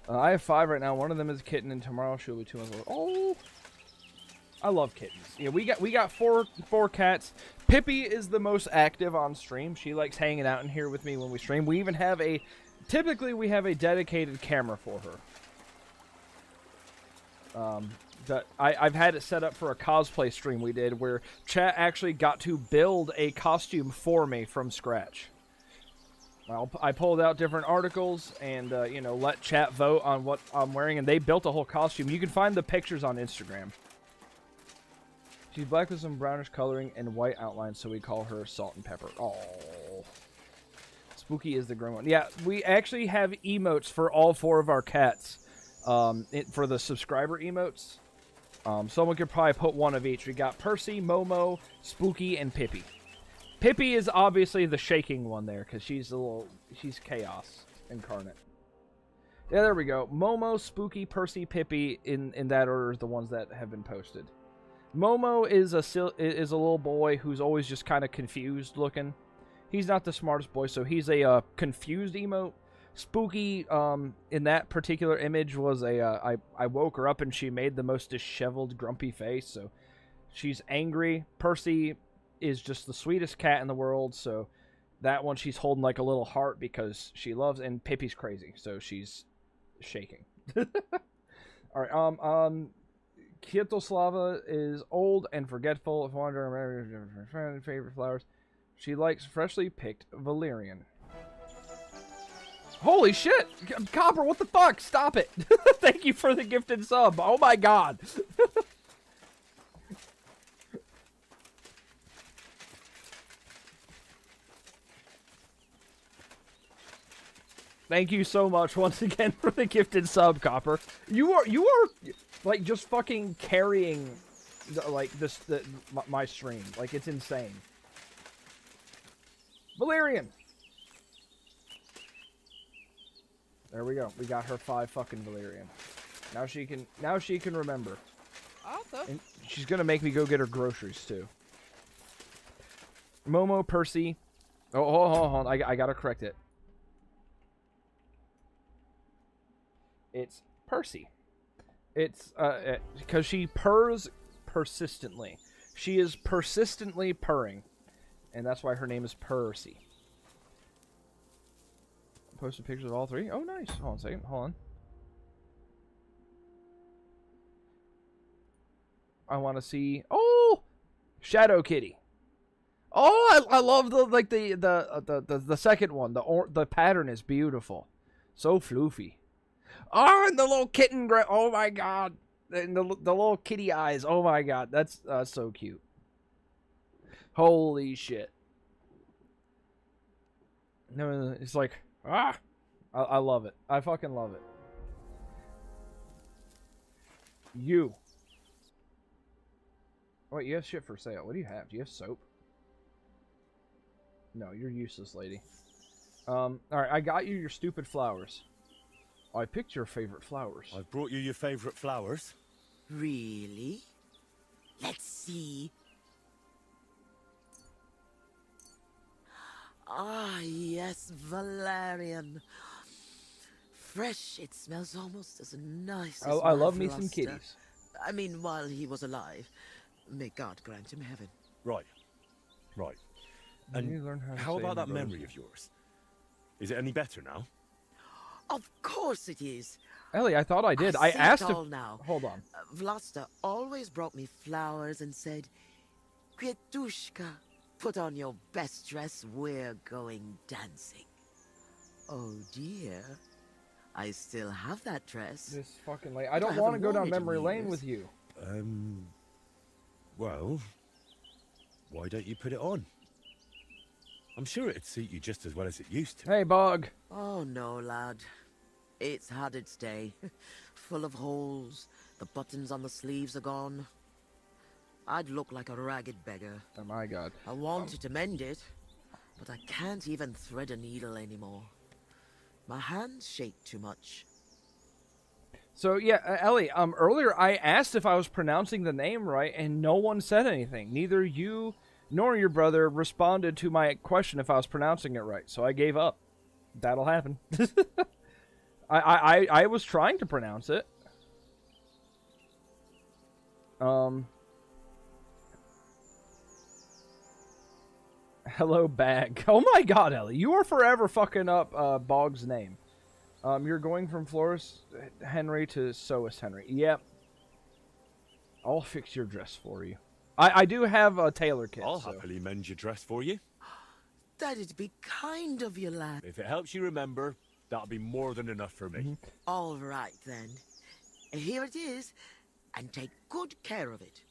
I have 5 right now. One of them is a kitten, and tomorrow she'll be 2 months old. Oh, I love kittens. Yeah, we got four cats. Pippi is the most active on stream. She likes hanging out in here with me when we stream. We even have typically we have a dedicated camera for her. I've had it set up for a cosplay stream we did where chat actually got to build a costume for me from scratch. I pulled out different articles and, let chat vote on what I'm wearing, and they built a whole costume. You can find the pictures on Instagram. She's black with some brownish coloring and white outlines, so we call her Salt and Pepper. Oh, Spooky is the grim one. Yeah, we actually have emotes for all 4 of our cats. For the subscriber emotes. Someone could probably put one of each. We got Percy, Momo, Spooky, and Pippi. Pippi is obviously the shaking one there, because she's chaos incarnate. Yeah, there we go. Momo, Spooky, Percy, Pippi, in that order is the ones that have been posted. Momo is a little boy who's always just kind of confused looking. He's not the smartest boy, so he's a confused emote. Spooky, in that particular image, was I woke her up and she made the most disheveled, grumpy face, so she's angry. Percy is just the sweetest cat in the world, so that one she's holding like a little heart because she loves, and Pippi's crazy, so she's shaking. Alright, Kietoslava is old and forgetful. If wondering her favorite flowers, she likes freshly picked valerian. Holy shit! Copper, what the fuck? Stop it! Thank you for the gifted sub. Oh my god. Thank you so much once again for the gifted sub, Copper. You are like just fucking carrying my stream. Like, it's insane. Valerian. There we go. We got her 5 fucking Valyrian. Now she can remember. Arthur? And she's gonna make me go get her groceries too. Momo, Percy. Oh, hold on. I gotta correct it. It's Percy. It's because she purrs persistently. She is persistently purring, and that's why her name is Percy. Posted pictures of all 3. Oh, nice. Hold on a second. Hold on. I want to see. Oh, Shadow Kitty. Oh, I love the second one. The pattern is beautiful, so floofy. Oh, and the little kitten. Oh my god, and the little kitty eyes. Oh my god, that's so cute. Holy shit. No, it's like I love it. I fucking love it. You. Wait, you have shit for sale. What do you have? Do you have soap? No, you're useless, lady. Alright, I got you your stupid flowers. Oh, I picked your favorite flowers. I brought you your favorite flowers. Really? Let's see. Ah, yes, Valerian. Fresh, it smells almost as nice as I my love me some Veloster. kitties. I mean, while he was alive. May God grant him heaven. Right. Right. When you And learn how to how say about that those- memory of yours? Is it any better now? Of course it is. Ellie, I thought I did. I see asked it if... all now. Hold on. Vlasta always brought me flowers and said, Kwiatushka, put on your best dress, we're going dancing. Oh dear. I still have that dress. This fucking lady. I don't I want to haven't go down worn it in memory lane years. with you. Well, why don't you put it on? I'm sure it'd suit you just as well as it used to. Hey, Bug. Oh no, lad. It's had its day. Full of holes. The buttons on the sleeves are gone. I'd look like a ragged beggar. Oh my god. I wanted to mend it, but I can't even thread a needle anymore. My hands shake too much. So yeah, Ellie. Earlier I asked if I was pronouncing the name right, and no one said anything. Neither you nor your brother responded to my question if I was pronouncing it right. So I gave up. That'll happen. I was trying to pronounce it. Hello, Bag. Oh my god, Ellie. You are forever fucking up Bog's name. You're going from Florist Henry to Sois Henry. Yep. I'll fix your dress for you. I do have a tailor kit. I'll so. happily mend your dress for you. That'd be kind of you, lad. If it helps you remember, that'll be more than enough for me. All right, then. Here it is, and take good care of it.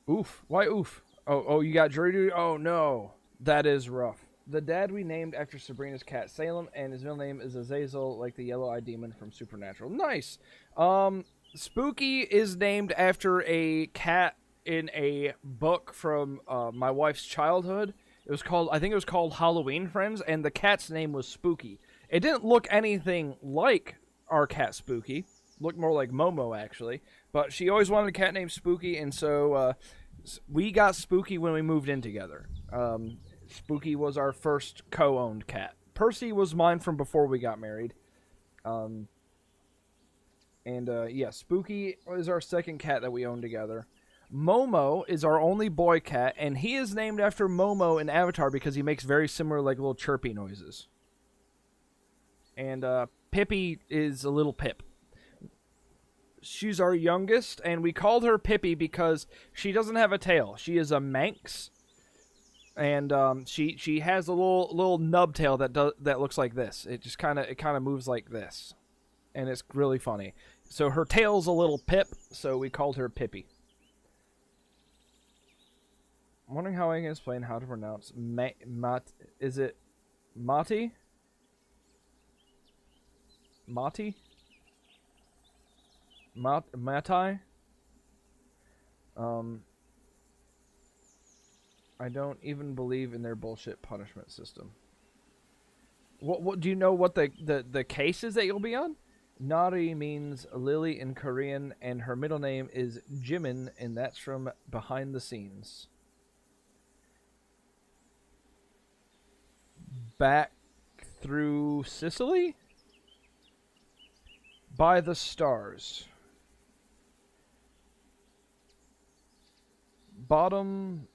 Oof. Why oof? Oh, you got jury duty? Oh, no. That is rough. The dad we named after Sabrina's cat, Salem, and his middle name is Azazel, like the yellow-eyed demon from Supernatural. Nice. Spooky is named after a cat in a book from my wife's childhood. I think it was called Halloween Friends, and the cat's name was Spooky. It didn't look anything like our cat Spooky. Looked more like Momo, actually. But she always wanted a cat named Spooky, and so we got Spooky when we moved in together. Spooky was our first co-owned cat. Percy was mine from before we got married. Yeah, Spooky is our second cat that we own together. Momo is our only boy cat, and he is named after Momo in Avatar because he makes very similar, like, little chirpy noises. And Pippi is a little Pip. She's our youngest, and we called her Pippi because she doesn't have a tail. She is a Manx, and she has a little nub tail that looks like this. It just kind of moves like this, and it's really funny. So her tail's a little Pip, so we called her Pippi. I'm wondering how I can explain how to pronounce is it Mati? Mati? Matai? I don't even believe in their bullshit punishment system. What do you know? What the case is that you'll be on? Nari means Lily in Korean, and her middle name is Jimin, and that's from behind the scenes. Back through Sicily? By the stars. Bottom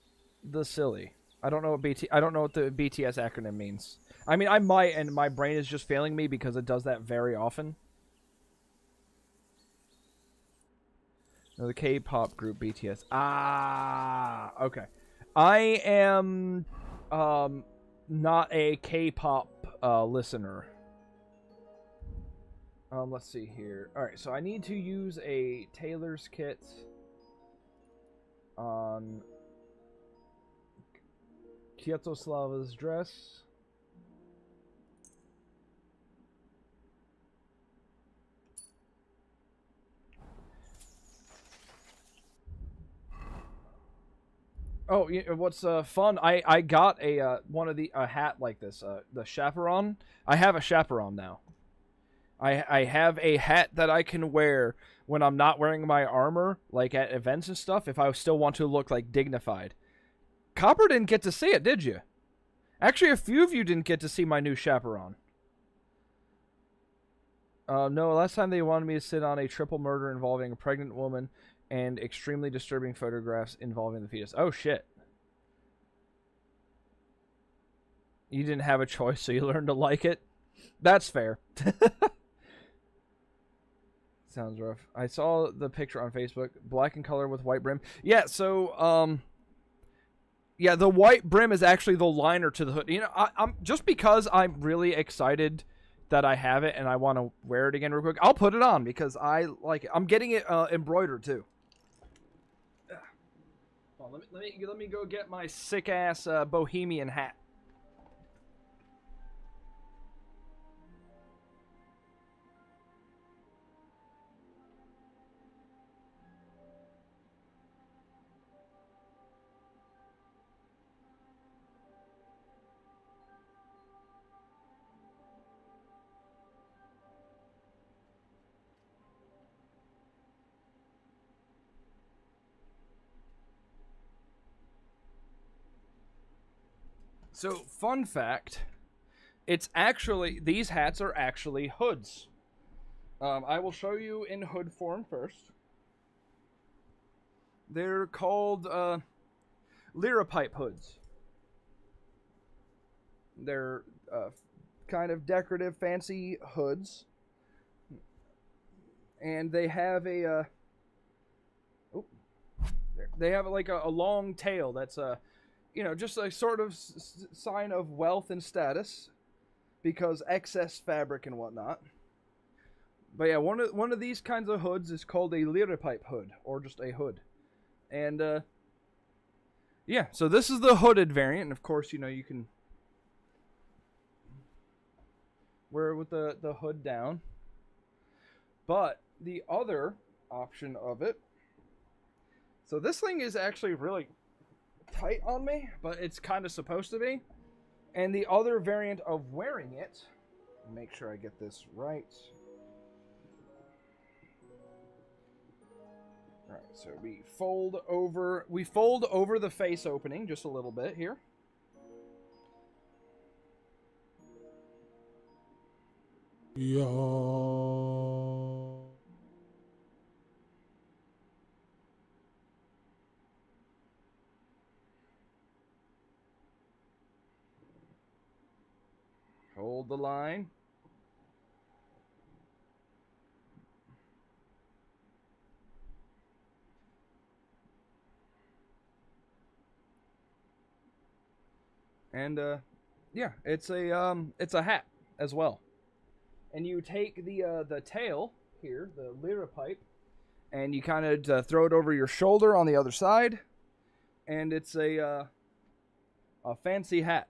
the silly. I don't know what the BTS acronym means. I mean, I might, and my brain is just failing me because it does that very often. No, the K-pop group BTS. Ah, okay. I am not a K-pop listener. Let's see here. All right, so I need to use a tailor's kit on Kwiatoslava's dress. Oh, what's fun? I got a one of a hat like this. The chaperone. I have a chaperone now. I have a hat that I can wear when I'm not wearing my armor, like at events and stuff. If I still want to look like dignified. Copper didn't get to see it, did you? Actually, a few of you didn't get to see my new chaperone. No, last time they wanted me to sit on a triple murder involving a pregnant woman and extremely disturbing photographs involving the fetus. Oh, shit. You didn't have a choice, so you learned to like it? That's fair. Sounds rough. I saw the picture on Facebook. Black in color with white brim. Yeah, so, yeah, the white brim is actually the liner to the hood. You know, I'm just because I'm really excited that I have it and I want to wear it again real quick, I'll put it on because I like it. I'm getting it embroidered, too. Oh, let me go get my sick-ass bohemian hat. So, fun fact, these hats are actually hoods. I will show you in hood form first. They're called lyra pipe hoods. They're kind of decorative, fancy hoods. And they have like a long tail that's you know, just a sort of sign of wealth and status, because excess fabric and whatnot. But yeah, one of these kinds of hoods is called a lyra pipe hood, or just a hood. And yeah, so this is the hooded variant, and of course, you know, you can wear it with the hood down. But the other option of it, so this thing is actually really tight on me, but it's kind of supposed to be. And the other variant of wearing it, make sure I get this right. Alright, so we fold over the face opening just a little bit here. Hold the line. And yeah, it's a hat as well. And you take the tail here, the lyra pipe, and you kind of throw it over your shoulder on the other side, and it's a fancy hat.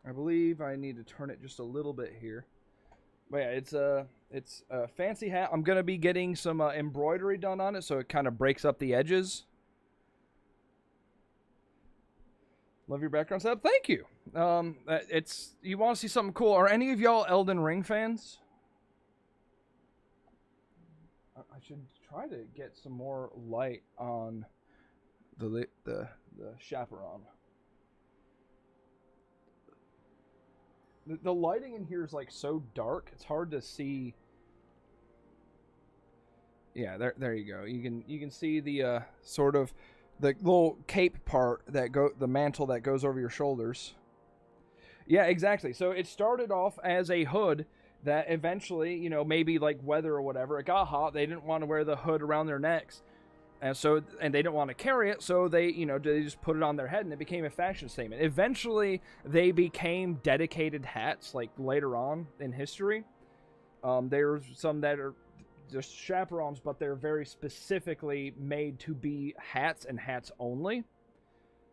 I believe I need to turn it just a little bit here. But yeah, it's a fancy hat. I'm going to be getting some embroidery done on it so it kind of breaks up the edges. Love your background setup. Thank you. It's you want to see something cool? Are any of y'all Elden Ring fans? I should try to get some more light on the chaperone. The lighting in here is like so dark; it's hard to see. Yeah, there you go. You can see the sort of the little cape part the mantle that goes over your shoulders. Yeah, exactly. So it started off as a hood that eventually, you know, maybe like weather or whatever, it got hot. They didn't want to wear the hood around their necks, and they didn't want to carry it, so they just put it on their head, and it became a fashion statement. Eventually, they became dedicated hats. Like later on in history, there's some that are just chaperones, but they're very specifically made to be hats and hats only.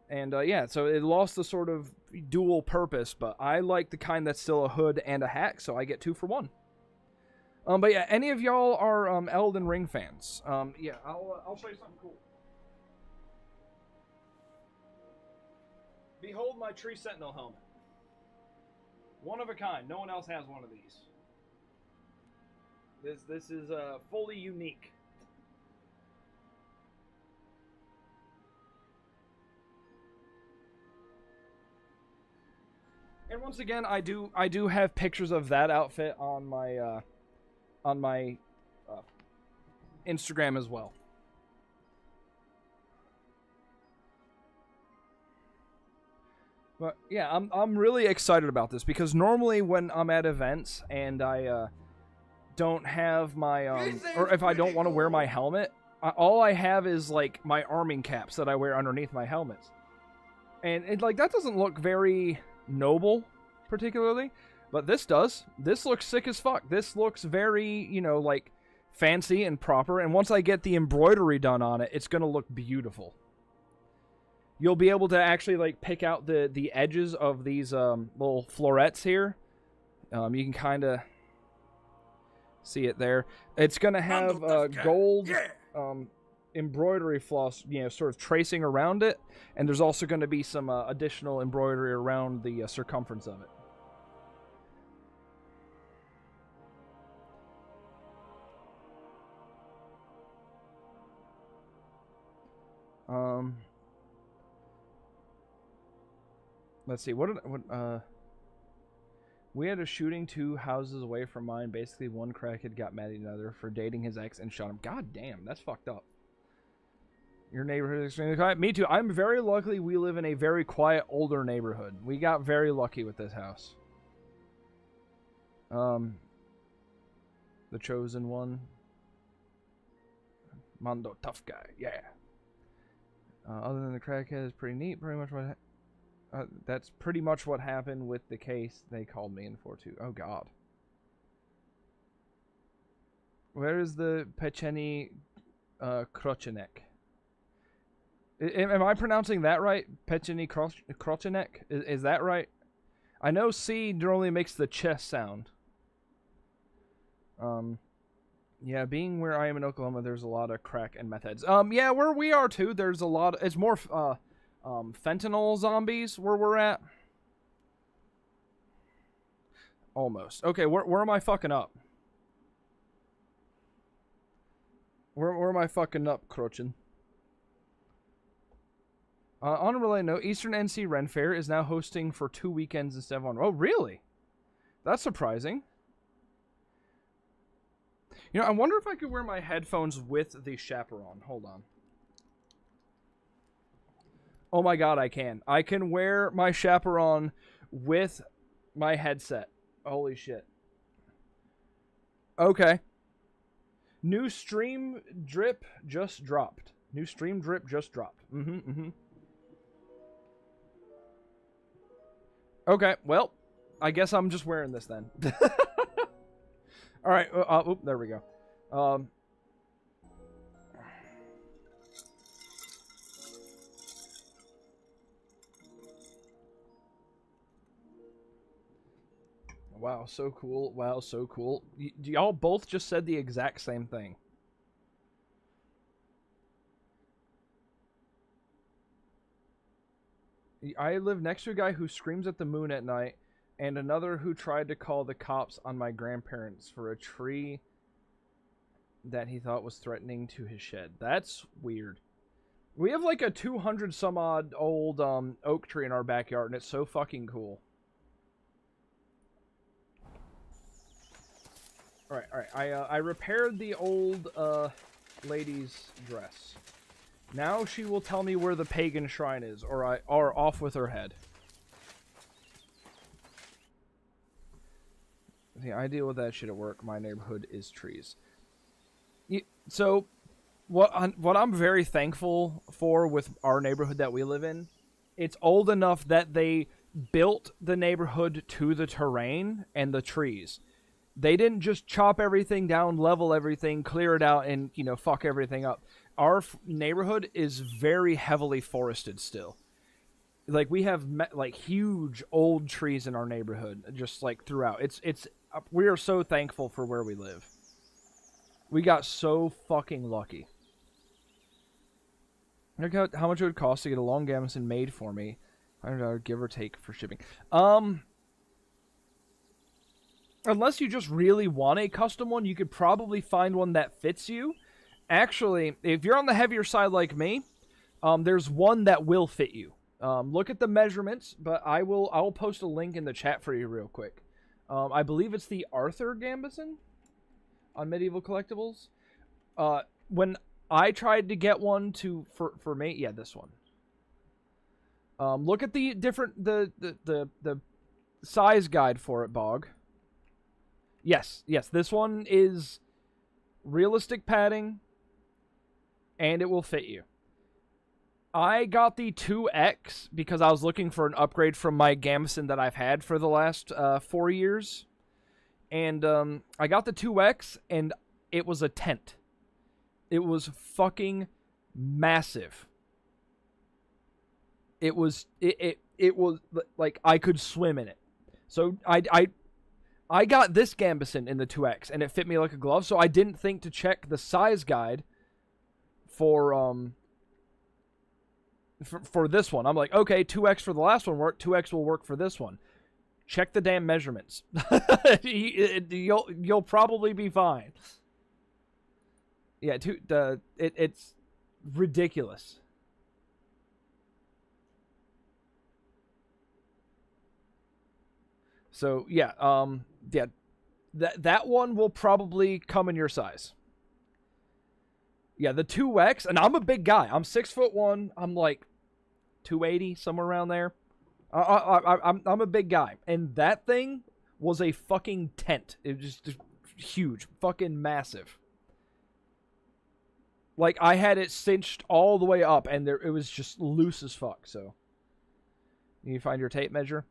And yeah, so it lost the sort of dual purpose, but I like the kind that's still a hood and a hat, so I get 2 for 1. But yeah, any of y'all are Elden Ring fans? Yeah, I'll show you something cool. Behold my Tree Sentinel helmet. One of a kind. No one else has one of these. This is fully unique. And once again, I do have pictures of that outfit on my Instagram as well. But yeah, I'm really excited about this because normally when I'm at events and I don't have my or if I don't want to wear my helmet, all I have is like my arming caps that I wear underneath my helmets, and like that doesn't look very noble particularly, but this does. This looks sick as fuck. This looks very, you know, like fancy and proper, and once I get the embroidery done on it, it's gonna look beautiful. You'll be able to actually like pick out the edges of these little florets here. You can kind of see it there. It's gonna have gold embroidery floss, you know, sort of tracing around it, and there's also going to be some additional embroidery around the circumference of it. Let's see. We had a shooting 2 houses away from mine. Basically, one crackhead got mad at another for dating his ex and shot him. God damn, that's fucked up. Your neighborhood is extremely quiet. Me too. I'm very lucky we live in a very quiet, older neighborhood. We got very lucky with this house. The chosen one. Mondo, tough guy. Yeah. Other than the crackhead is pretty neat. Pretty much what... that's pretty much what happened with the case they called me in for too. Oh god. Where is the Pecheni Krochenek? Am I pronouncing that right? Pecheni Krochenek? Is that right? I know C normally makes the ch sound. Yeah, being where I am in Oklahoma, there's a lot of crack and meth heads. Yeah, where we are too, there's a lot. It's more fentanyl zombies where we're at. Almost. Okay, where am I fucking up? Where am I fucking up, Crochin? On a related note, Eastern NC Ren Fair is now hosting for 2 weekends instead of 1. Oh, really? That's surprising. You know, I wonder if I could wear my headphones with the chaperone. Hold on. Oh my god, I can. I can wear my chaperone with my headset. Holy shit. Okay. New stream drip just dropped. New stream drip just dropped. Okay, well, I guess I'm just wearing this then. Alright, there we go. Wow, so cool. Wow, so cool. Y'all both just said the exact same thing. I live next to a guy who screams at the moon at night, and another who tried to call the cops on my grandparents for a tree that he thought was threatening to his shed. That's weird. We have like a 200 some odd old oak tree in our backyard, and it's so fucking cool. Alright, I repaired the old lady's dress. Now she will tell me where the pagan shrine is, or off with her head. See, I deal with that shit at work. My neighborhood is trees. So, what I'm very thankful for with our neighborhood that we live in, it's old enough that they built the neighborhood to the terrain and the trees. They didn't just chop everything down, level everything, clear it out, and, you know, fuck everything up. Our neighborhood is very heavily forested still. Like, we have, like, huge old trees in our neighborhood, just, like, throughout. We are so thankful for where we live. We got so fucking lucky. Look how much it would cost to get a long gambeson made for me. $100 give or take for shipping. Unless you just really want a custom one, you could probably find one that fits you. Actually, if you're on the heavier side like me, there's one that will fit you. Look at the measurements, but I will post a link in the chat for you real quick. I believe it's the Arthur Gambison on Medieval Collectibles. When I tried to get one for me, yeah, this one. Look at the different the size guide for it, Bog. Yes, this one is realistic padding, and it will fit you. I got the 2X because I was looking for an upgrade from my Gambeson that I've had for the last 4 years. And I got the 2X, and it was a tent. It was fucking massive. It was like I could swim in it. So I got this Gambeson in the 2X, and it fit me like a glove, so I didn't think to check the size guide for this one. I'm like, okay, 2X for the last one worked, 2X will work for this one. Check the damn measurements. You'll probably be fine. Yeah, it's ridiculous. So yeah, that one will probably come in your size. Yeah, the 2X, and I'm a big guy. I'm 6'1". I'm like 280, somewhere around there. I'm a big guy, and that thing was a fucking tent. It was just huge, fucking massive. Like, I had it cinched all the way up, and it was just loose as fuck. So, you find your tape measure.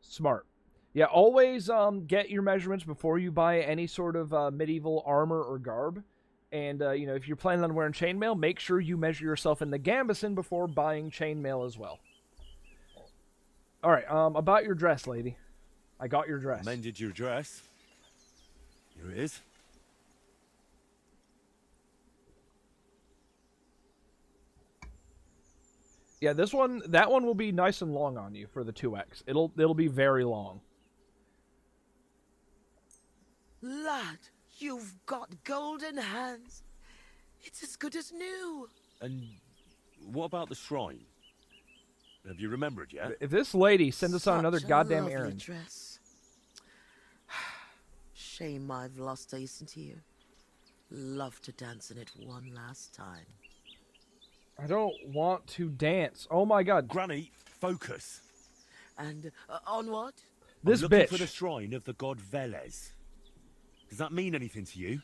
Smart. Yeah, always get your measurements before you buy any sort of medieval armor or garb. And, you know, if you're planning on wearing chainmail, make sure you measure yourself in the Gambeson before buying chainmail as well. Alright, about your dress, lady. I got your dress. Mended your dress. Here it is. Yeah, that one will be nice and long on you for the 2X. It'll be very long. Lad, you've got golden hands. It's as good as new. And what about the shrine? Have you remembered yet? If this lady sends us on another Such a goddamn lovely errand. Dress. Shame I've lost Ace here. Love to dance in it one last time. I don't want to dance. Oh my god. Granny, focus. And on what? This I'm looking bitch. for the shrine of the god Velez. Does that mean anything to you?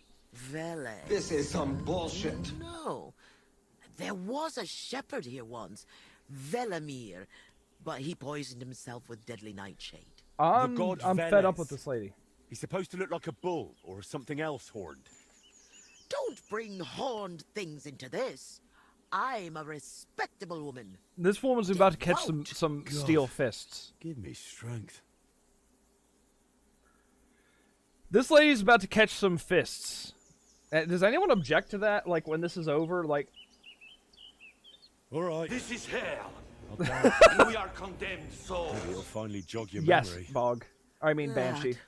Velez. This is some bullshit. No. There was a shepherd here once, Velamir, but he poisoned himself with deadly nightshade. I'm god fed up Velez. with this lady. He's supposed to look like a bull or something else horned. Don't bring horned things into this. I'm a respectable woman. This woman's about to catch out. some steel fists. Give me strength. This lady's about to catch some fists. Does anyone object to that? Like, when this is over, like... All right. This is hell. We are condemned souls. Maybe it'll finally jog your Yes, memory. Bog. I mean Banshee. Lad,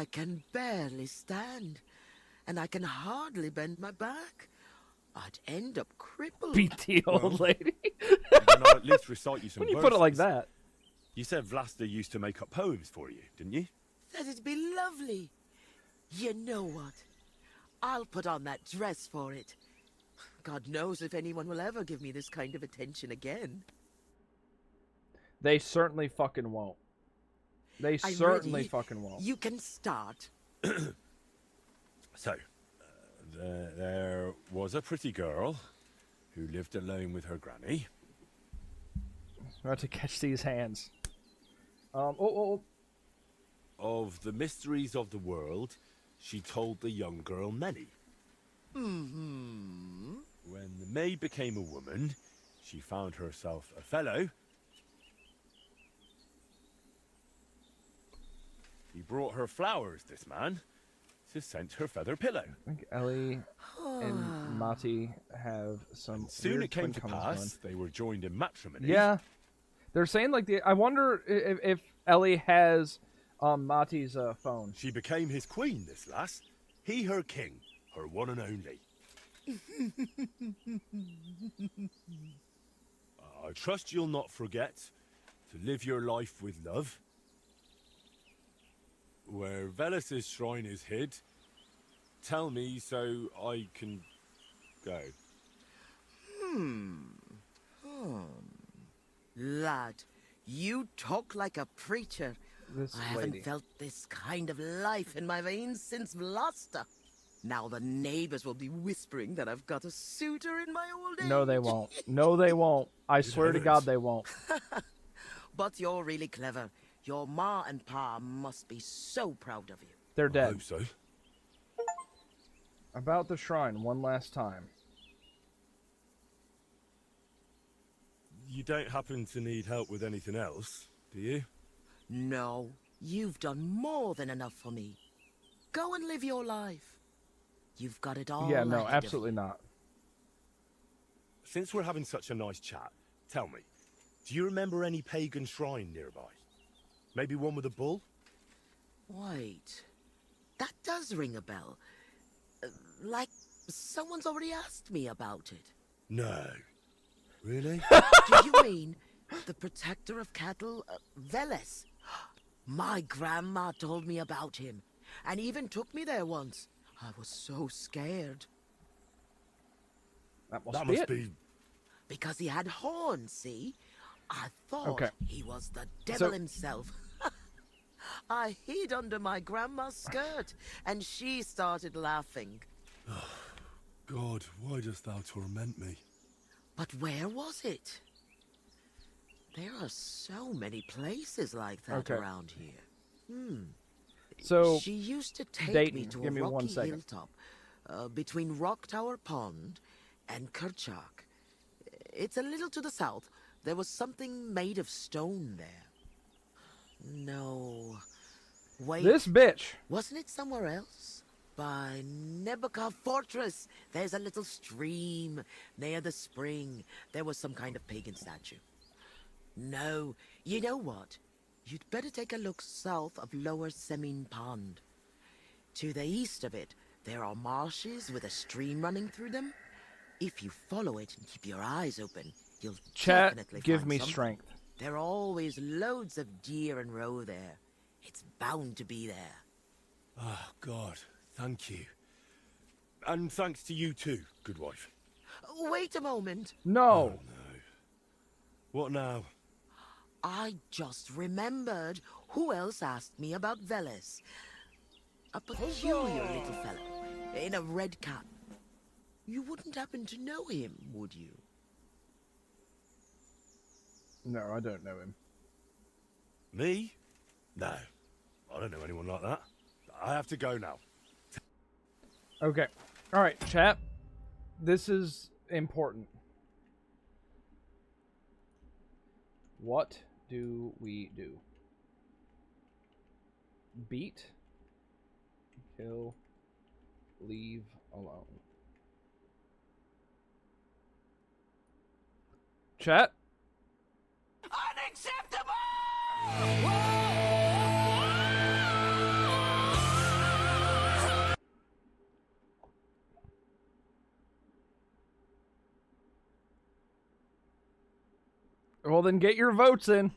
I can barely stand, and I can hardly bend my back. I'd end up crippled. Beat the old lady. Then I'll at least recite you some When you put it like verses. that. You said Vlasta used to make up poems for you, didn't you? That'd be lovely. You know what? I'll put on that dress for it. God knows if anyone will ever give me this kind of attention again. They certainly fucking won't. They I'm certainly ready. fucking won't. You can start. So, there was a pretty girl who lived alone with her granny. I'm about to catch these hands. Oh. Of the mysteries of the world, she told the young girl many. Mm-hmm. When the maid became a woman, she found herself a fellow. He brought her flowers, this man, to scent her feather pillow. I think Ellie and Mati have some. Soon weird it came to twin comments pass they were joined in matrimony. going. Yeah, they're saying like I wonder if Ellie has Mati's phone. She became his queen, this lass. He her king, her one and only. I trust you'll not forget to live your life with love. Where Velus's shrine is hid, tell me so I can go. Lad, you talk like a preacher. This I haven't lady. felt this kind of life in my veins since Vlasta. Now the neighbors will be whispering that I've got a suitor in my old age. No, they won't. No, they won't. I swear to God, haven't. they won't. But you're really clever. Your ma and pa must be so proud of you. They're I dead. hope so. About the shrine, one last time. You don't happen to need help with anything else, do you? No, you've done more than enough for me. Go and live your life. You've got it all. Yeah, no, ahead of absolutely you. not. Since we're having such a nice chat, tell me, do you remember any pagan shrine nearby? Maybe one with a bull? Wait, that does ring a bell. Like someone's already asked me about it. No. Really? Do you mean the protector of cattle, Veles? My grandma told me about him, and even took me there once. I was so scared. That That be must it. be... Because he had horns, see? I thought Okay. he was the devil So- himself. I hid under my grandma's skirt, and she started laughing. God, why dost thou torment me? But where was it? There are so many places like that Okay. around here. So, She used to take me Dayton, to give a me 1 rocky second. hilltop between Rock Tower Pond and Kerchak. It's a little to the south. There was something made of stone there. No. Wait, this bitch. wasn't it somewhere else? By Nebuchadnezzar Fortress. There's a little stream near the spring. There was some kind of pagan statue. No, you know what? You'd better take a look south of Lower Semin Pond. To the east of it, there are marshes with a stream running through them. If you follow it and keep your eyes open, you'll Chat, definitely give find me something. strength. There are always loads of deer and roe there. It's bound to be there. Oh, God, thank you. And thanks to you too, good wife. Wait a moment. No. What now? I just remembered who else asked me about Veles. A peculiar little fellow in a red cap. You wouldn't happen to know him, would you? No, I don't know him. Me? No, I don't know anyone like that. I have to go now. Okay. All right, chat. This is important. What do we do? Beat, kill, leave alone. Chat, Well, then get your votes in.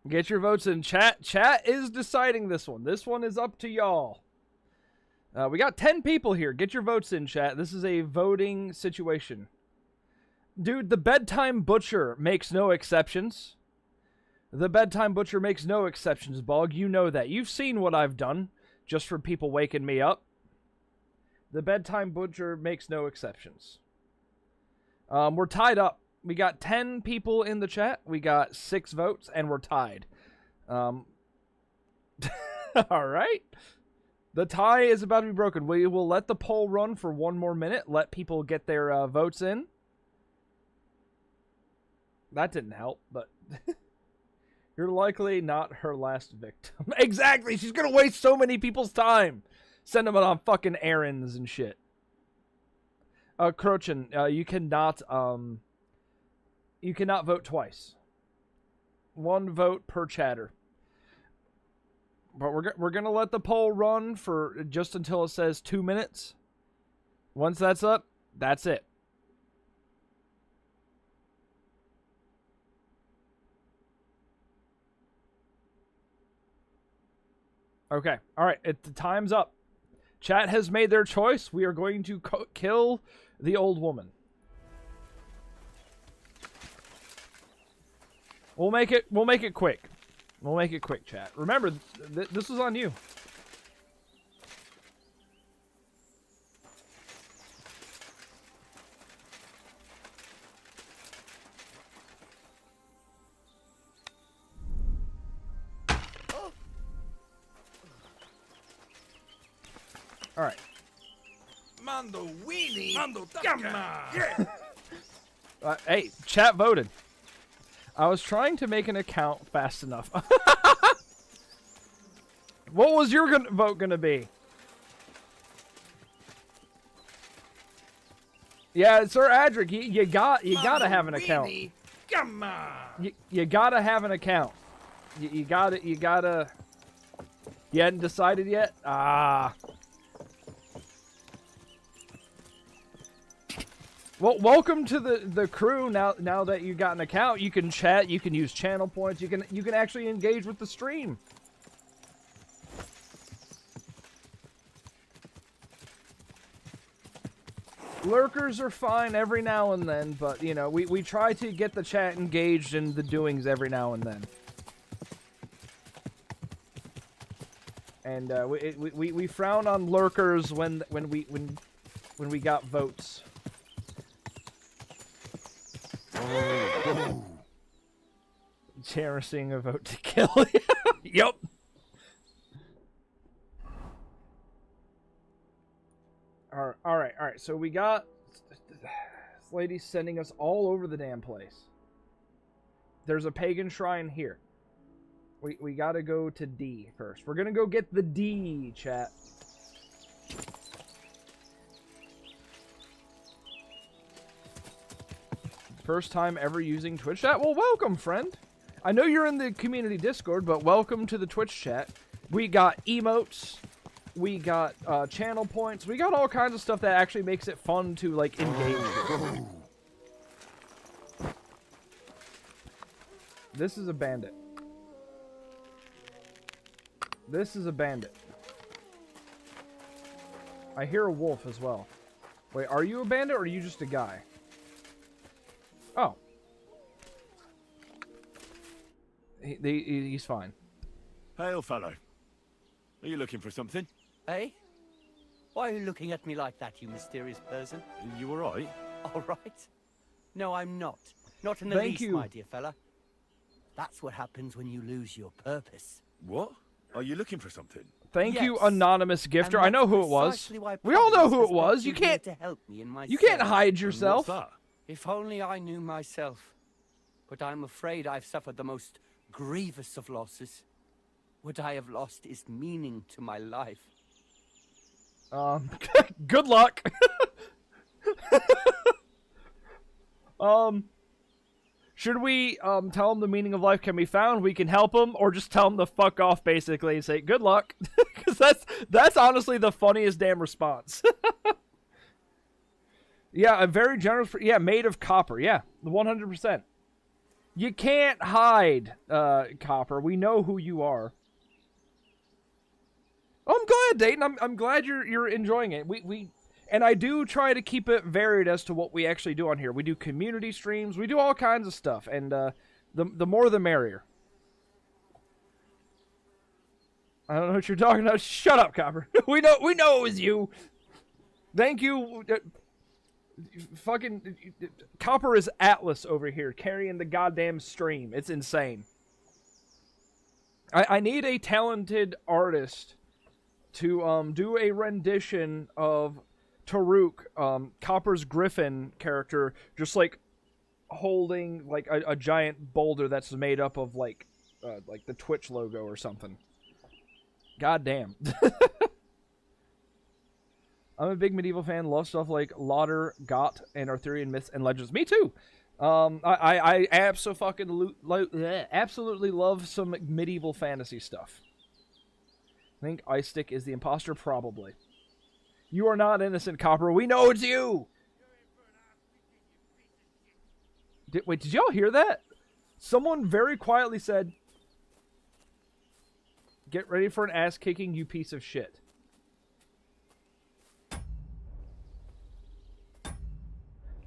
Get your votes in. Chat is deciding this one. This one is up to y'all. We got 10 people here. Get your votes in, chat. This is a voting situation. Dude, the bedtime butcher makes no exceptions. The bedtime butcher makes no exceptions, Bog. You know that. You've seen what I've done just for people waking me up. The bedtime butcher makes no exceptions. We're tied up. We got 10 people in the chat. We got 6 votes, and we're tied. All right. The tie is about to be broken. We will let the poll run for 1 more minute. Let people get their votes in. That didn't help, but... You're likely not her last victim. Exactly! She's gonna waste so many people's time! Send them on fucking errands and shit. Crochin, you cannot vote twice. 1 vote per chatter. But we're gonna let the poll run for just until it says 2 minutes. Once that's up, that's it. Okay, all right. The time's up. Chat has made their choice. We are going to kill the old woman. We'll make it quick. We'll make it quick, chat. Remember, this is on you. All right. Mando weenie. Mando gamma. Yeah. Hey, chat voted. I was trying to make an account fast enough. What was your vote gonna be? Yeah, Sir Adric, you gotta have an account. Gamma. You gotta have an account. You gotta. You hadn't decided yet? Ah. Well, welcome to the crew. Now that you got an account, you can chat, you can use channel points, you can actually engage with the stream. Lurkers are fine every now and then, but you know, we try to get the chat engaged in the doings every now and then. And we frown on lurkers when we got votes. Cherishing a vote to kill. Yup. All right. So we got this lady sending us all over the damn place. There's a pagan shrine here. We gotta go to D first. We're gonna go get the D, chat. First time ever using Twitch chat? Well, welcome, friend. I know you're in the community Discord, but welcome to the Twitch chat. We got emotes. We got channel points. We got all kinds of stuff that actually makes it fun to, like, engage with. This is a bandit. This is a bandit. I hear a wolf as well. Wait, are you a bandit or are you just a guy? Oh. He's fine. Hail, fellow. Are you looking for something? Eh? Why are you looking at me like that, you mysterious person? You alright? All right. No, I'm not. Not in the least, my dear fella. That's what happens when you lose your purpose. What? Are you looking for something? Thank you, anonymous gifter. I know who it was. We all know who it was. You can't. You can't hide yourself. What's that? If only I knew myself. But I'm afraid I've suffered the most grievous of losses. What I have lost is meaning to my life. Good luck. Should we tell them the meaning of life can be found, we can help them, or just tell them to fuck off basically and say good luck? Because that's honestly the funniest damn response. Yeah, a very generous. Yeah, made of copper. Yeah, 100%. You can't hide, Copper. We know who you are. Oh, I'm glad, Dayton. I'm glad you're enjoying it. And I do try to keep it varied as to what we actually do on here. We do community streams. We do all kinds of stuff, and the more the merrier. I don't know what you're talking about. Shut up, Copper. we know it was you. Thank you. Fucking Copper is Atlas over here carrying the goddamn stream. It's insane. I need a talented artist to do a rendition of Taruk, Copper's Griffin character, just like holding like a giant boulder that's made up of like the Twitch logo or something. God damn. I'm a big medieval fan. Love stuff like Lauder, Got, and Arthurian myths and legends. Me too. I absolutely love some medieval fantasy stuff. I think Ice Stick is the imposter, probably. You are not innocent, Copper. We know it's you. Wait, did y'all hear that? Someone very quietly said, "Get ready for an ass kicking, you piece of shit."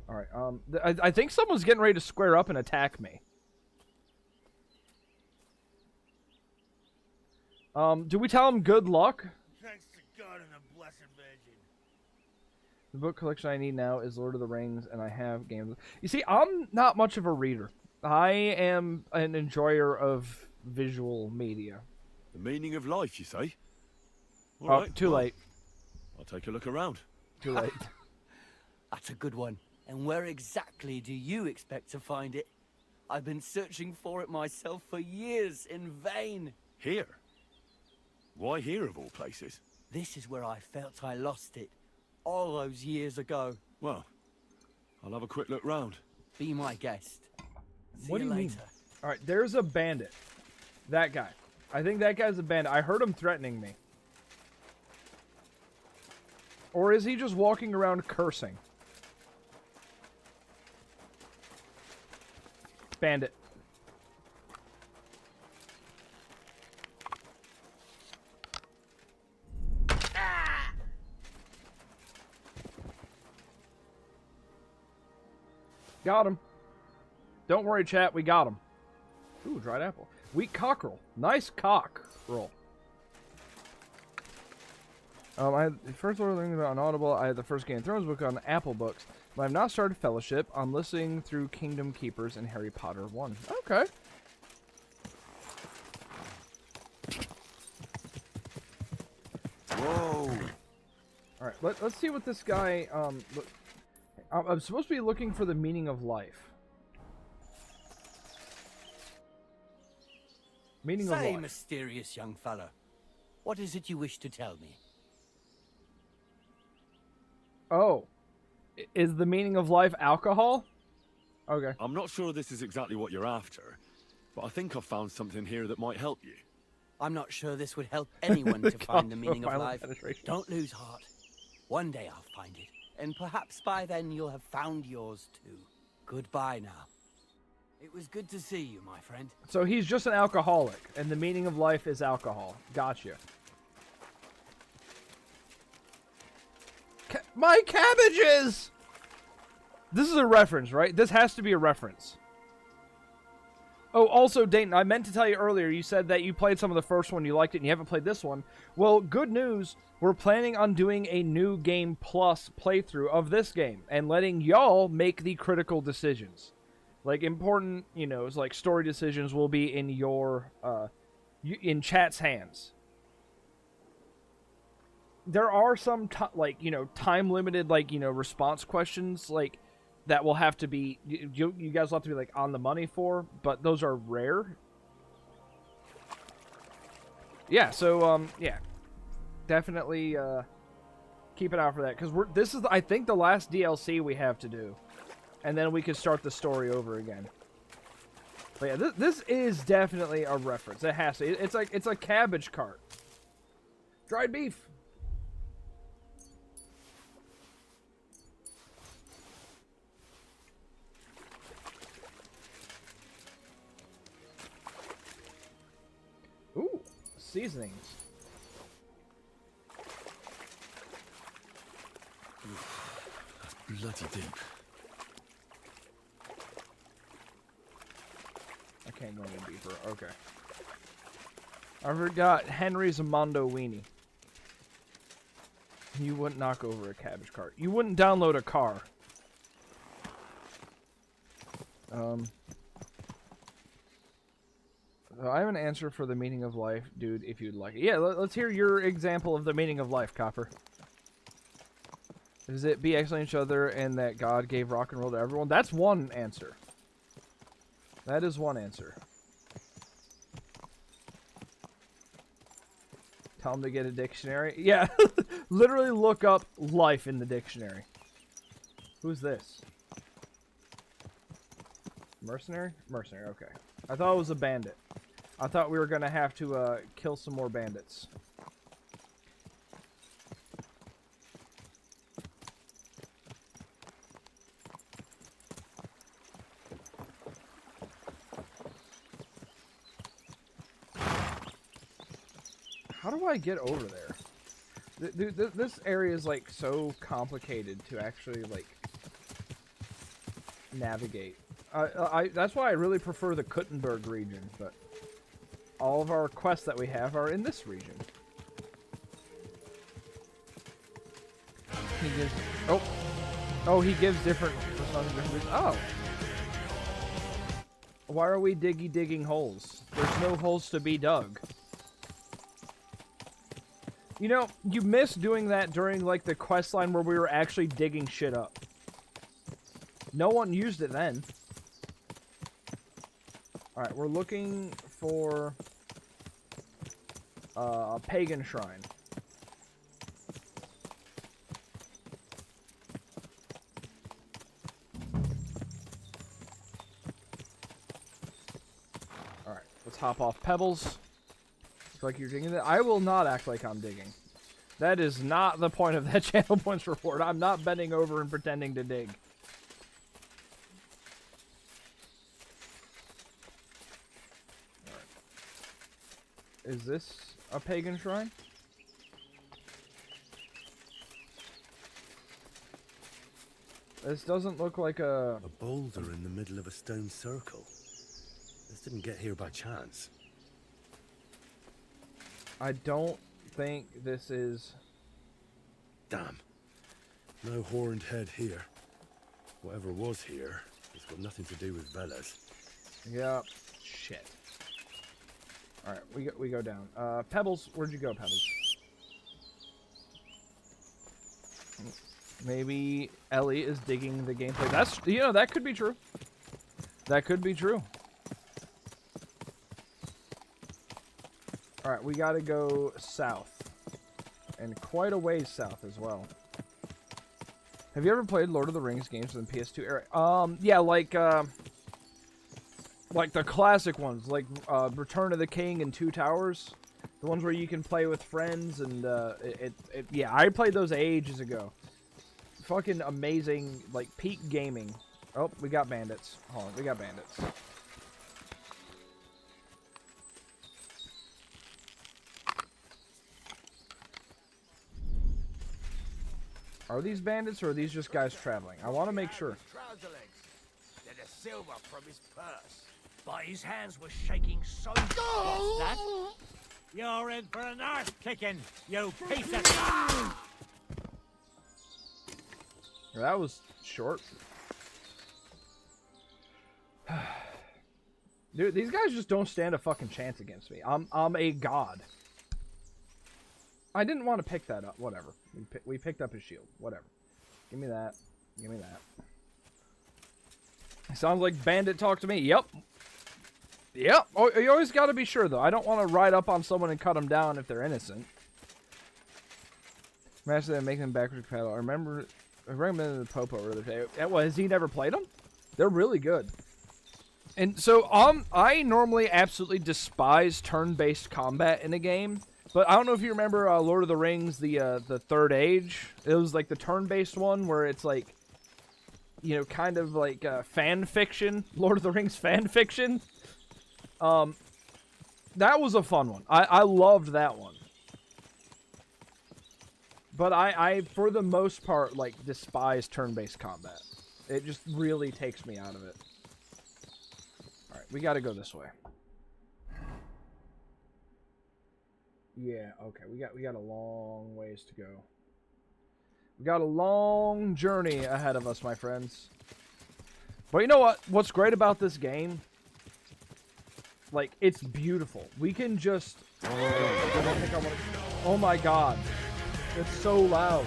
Alright, I think someone's getting ready to square up and attack me. Do we tell him good luck? Thanks to God and the Blessed Virgin. The book collection I need now is Lord of the Rings, and I have games. You see, I'm not much of a reader. I am an enjoyer of visual media. The meaning of life, you say? All Oh, right, too well, late. I'll take a look around. Too late. That's a good one. And where exactly do you expect to find it? I've been searching for it myself for years in vain. Here? Why here of all places? This is where I felt I lost it, all those years ago. Well, I'll have a quick look round. Be my guest. See What do you mean? later. Alright, there's a bandit. That guy. I think that guy's a bandit. I heard him threatening me. Or is he just walking around cursing? Bandit. Got him. Don't worry, chat. We got him. Ooh, dried apple. Wheat cockerel. Nice cock roll. I had the first order learning about on Audible. I had the first Game of Thrones book on Apple Books. But I've not started Fellowship. I'm listening through Kingdom Keepers and Harry Potter 1. Okay. Whoa! Alright, let's see what this guy, I'm supposed to be looking for the meaning of life. Meaning of Say, life. mysterious young fellow, what is it you wish to tell me? Oh. Is the meaning of life alcohol? Okay. I'm not sure this is exactly what you're after, but I think I've found something here that might help you. I'm not sure this would help anyone to find the meaning of Violent life. penetration. Don't lose heart. One day I'll find it, and perhaps by then you'll have found yours too. Goodbye now. It was good to see you, my friend. So he's just an alcoholic, and the meaning of life is alcohol. Gotcha. My cabbages! This is a reference, right? This has to be a reference. Oh, also, Dayton, I meant to tell you earlier, you said that you played some of the first one, you liked it, and you haven't played this one. Well, good news, we're planning on doing a new game plus playthrough of this game, and letting y'all make the critical decisions. Like, important, you know, it's like story decisions will be in your, in chat's hands. There are some, like, you know, time-limited, like, you know, response questions, like, that will have to be, you guys will have to be, like, on the money for, but those are rare. Yeah, so, yeah. Definitely, keep an eye out for that, because this is, I think, the last DLC we have to do. And then we can start the story over again. But yeah, this is definitely a reference. It has to. It's a cabbage cart. Dried beef. Ooh, seasonings. That's bloody deep. I can't go any deeper. Okay. I forgot Henry's Mondo Weenie. You wouldn't knock over a cabbage cart. You wouldn't download a car. I have an answer for the meaning of life, dude, if you'd like it. Yeah, let's hear your example of the meaning of life, Copper. Is it be excellent each other and that God gave rock and roll to everyone? That's one answer. That is one answer. Tell them to get a dictionary. Yeah, literally look up life in the dictionary. Who's this? Mercenary? Mercenary, okay. I thought it was a bandit. I thought we were gonna have to kill some more bandits. How do I get over there? Dude, this area is like so complicated to actually like navigate. That's why I really prefer the Kuttenberg region, but all of our quests that we have are in this region. He gives... Oh, he gives different... Oh! Why are we digging holes? There's no holes to be dug. You know, you missed doing that during, like, the quest line where we were actually digging shit up. No one used it then. Alright, we're looking for a pagan shrine. Alright, let's hop off pebbles. Looks like you're digging that. I will not act like I'm digging. That is not the point of that channel points reward. I'm not bending over and pretending to dig. Is this a pagan shrine? This doesn't look like a... A boulder in the middle of a stone circle. This didn't get here by chance. I don't think this is... Damn. No horned head here. Whatever was here, it's got nothing to do with Velas. Yep. Shit. Alright, we go down. Pebbles, where'd you go, Pebbles? Maybe Ellie is digging the gameplay. That's, you know, that could be true. That could be true. Alright, we gotta go south. And quite a ways south as well. Have you ever played Lord of the Rings games in the PS2 era? Yeah, like the classic ones, like Return of the King and Two Towers. The ones where you can play with friends and, yeah, I played those ages ago. Fucking amazing, like, peak gaming. Oh, we got bandits. Hold on, we got bandits. Are these bandits or are these just guys traveling? I want to make sure. Trouser legs. They're the silver from his purse. But his hands were shaking so... What's that? You're in for an arse kicking, you piece of... That was short. Dude, these guys just don't stand a fucking chance against me. I'm a god. I didn't want to pick that up. Whatever. We picked up his shield. Whatever. Give me that. Give me that. Sounds like bandit talk to me. Yep. Yep. Oh, you always got to be sure, though. I don't want to ride up on someone and cut them down if they're innocent. Master that make them backwards paddle. I recommended the Popo earlier today. Well, has he never played them? They're really good. And so, I normally absolutely despise turn-based combat in a game, but I don't know if you remember Lord of the Rings, the Third Age. It was like the turn-based one where it's like, you know, kind of like fan fiction, Lord of the Rings fan fiction. That was a fun one. I loved that one. But I, for the most part, like, despise turn-based combat. It just really takes me out of it. Alright, we gotta go this way. Yeah, okay, we got a long ways to go. We got a long journey ahead of us, my friends. But you know what? What's great about this game? Like, it's beautiful. We can just... Oh my god. It's so loud.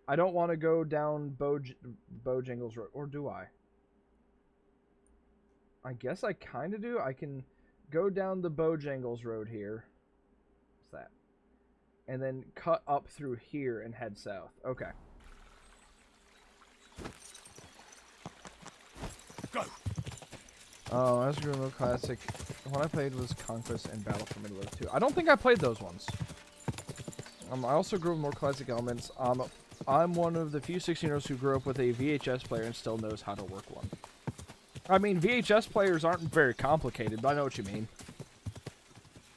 I don't want to go down Bojangles Road. Or do I? I guess I kind of do. I can go down the Bojangles Road here. What's that? And then cut up through here and head south. Okay. Go. Oh, that's a real classic. The one I played was Conquest and Battle for Middle-earth 2. I don't think I played those ones. I also grew up with more classic elements. I'm one of the few 16-year-olds who grew up with a VHS player and still knows how to work one. I mean, VHS players aren't very complicated, but I know what you mean.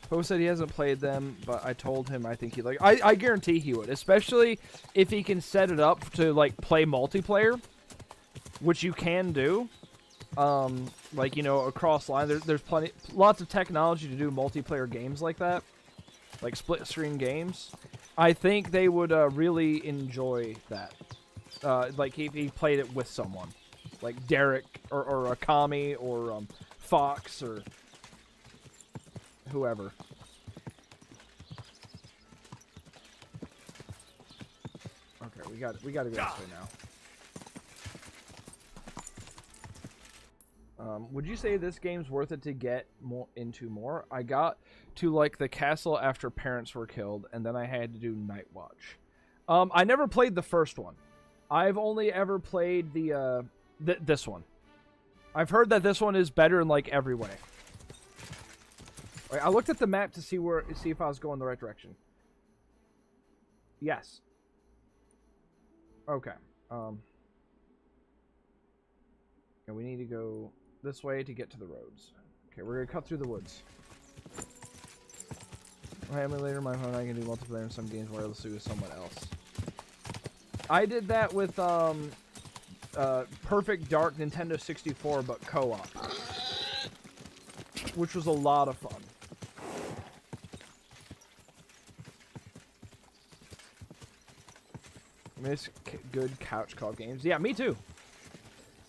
Poe said he hasn't played them, but I told him I think he'd like... I guarantee he would, especially if he can set it up to, like, play multiplayer, which you can do. Like, you know, across line, there's lots of technology to do multiplayer games like that, like split-screen games. I think they would really enjoy that. Like, if he played it with someone. Like Derek, or Akami, or Fox, or whoever. Okay, we got to go this way now. Would you say this game's worth it to get into more? I got to, like, the castle after parents were killed, and then I had to do Night Watch. I never played the first one. I've only ever played the, this one. I've heard that this one is better in, like, every way. Right, I looked at the map to see if I was going the right direction. Yes. Okay. And we need to go this way to get to the roads. Okay, we're gonna cut through the woods. Later, my phone I can do multiplayer in some games wirelessly with someone else. I did that with Perfect Dark Nintendo 64, but co-op, which was a lot of fun. Miss good couch co-op games. Yeah, me too.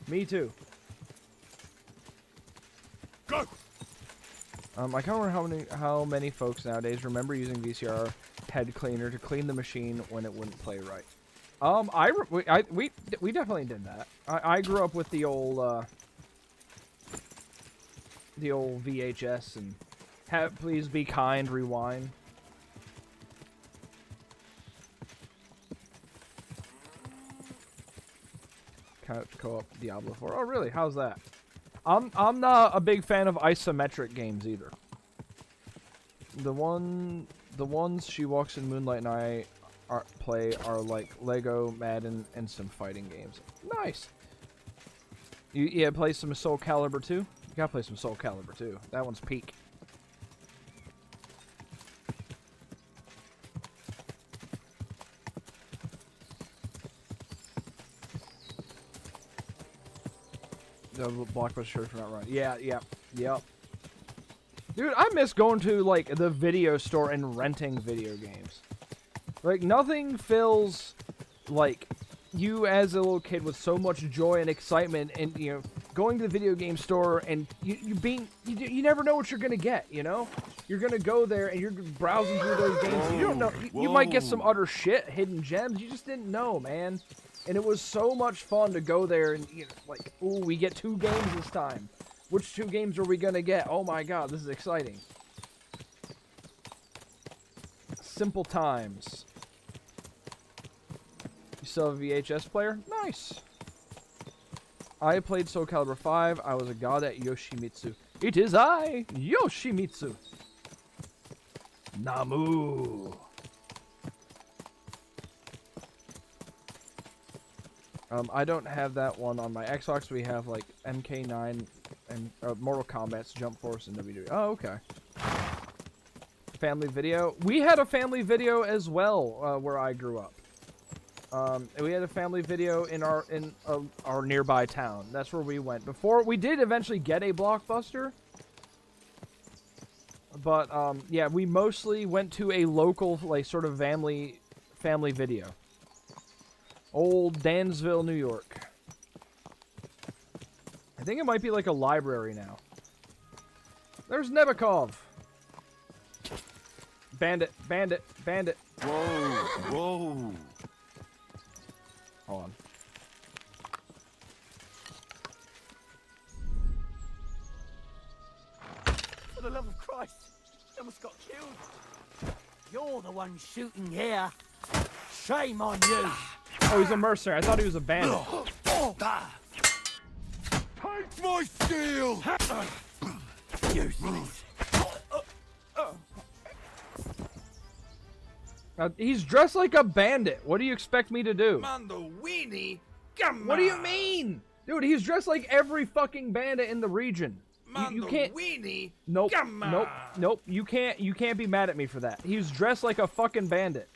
Me too. Go. I can't remember how many folks nowadays remember using VCR head cleaner to clean the machine when it wouldn't play right. We definitely did that. I grew up with the old VHS and Please Be Kind rewind. Couch co-op Diablo 4. Oh, really? How's that? I'm not a big fan of isometric games either. The ones She Walks in Moonlight and I play are like Lego, Madden, and some fighting games. Nice. You play some Soul Calibur 2? You gotta play some Soul Calibur 2. That one's peak. The Blockbuster shirts are not right. Yeah, yep. Dude, I miss going to, like, the video store and renting video games. Like, nothing fills, like, you as a little kid with so much joy and excitement, and, you know, going to the video game store and you never know what you're gonna get, you know? You're gonna go there and you're browsing through those games. You don't know. You might get some utter shit, hidden gems. You just didn't know, man. And it was so much fun to go there and, you know, like, ooh, we get 2 games this time. Which 2 games are we gonna get? Oh my god, this is exciting. Simple times. You still have a VHS player? Nice. I played Soul Calibur 5. I was a god at Yoshimitsu. It is I, Yoshimitsu. Namu. I don't have that one on my Xbox. We have like MK9 and Mortal Kombat's Jump Force and WWE. Oh, okay. Family video. We had a family video as well where I grew up. We had a family video in our nearby town. That's where we went. Before we did eventually get a Blockbuster, but yeah, we mostly went to a local like sort of family video. Old Dansville, New York. I think it might be like a library now. There's Nebakov. Bandit, bandit, bandit. Whoa, whoa. Hold on. For the love of Christ, he almost got killed. You're the one shooting here. Shame on you. Oh, he's a mercenary. I thought he was a bandit. Take my steel! Useless. He's dressed like a bandit. What do you expect me to do? Mando weenie, come What do you mean? Dude, he's dressed like every fucking bandit in the region. You can't. weenie, Nope. Nope. Nope. You can't be mad at me for that. He's dressed like a fucking bandit.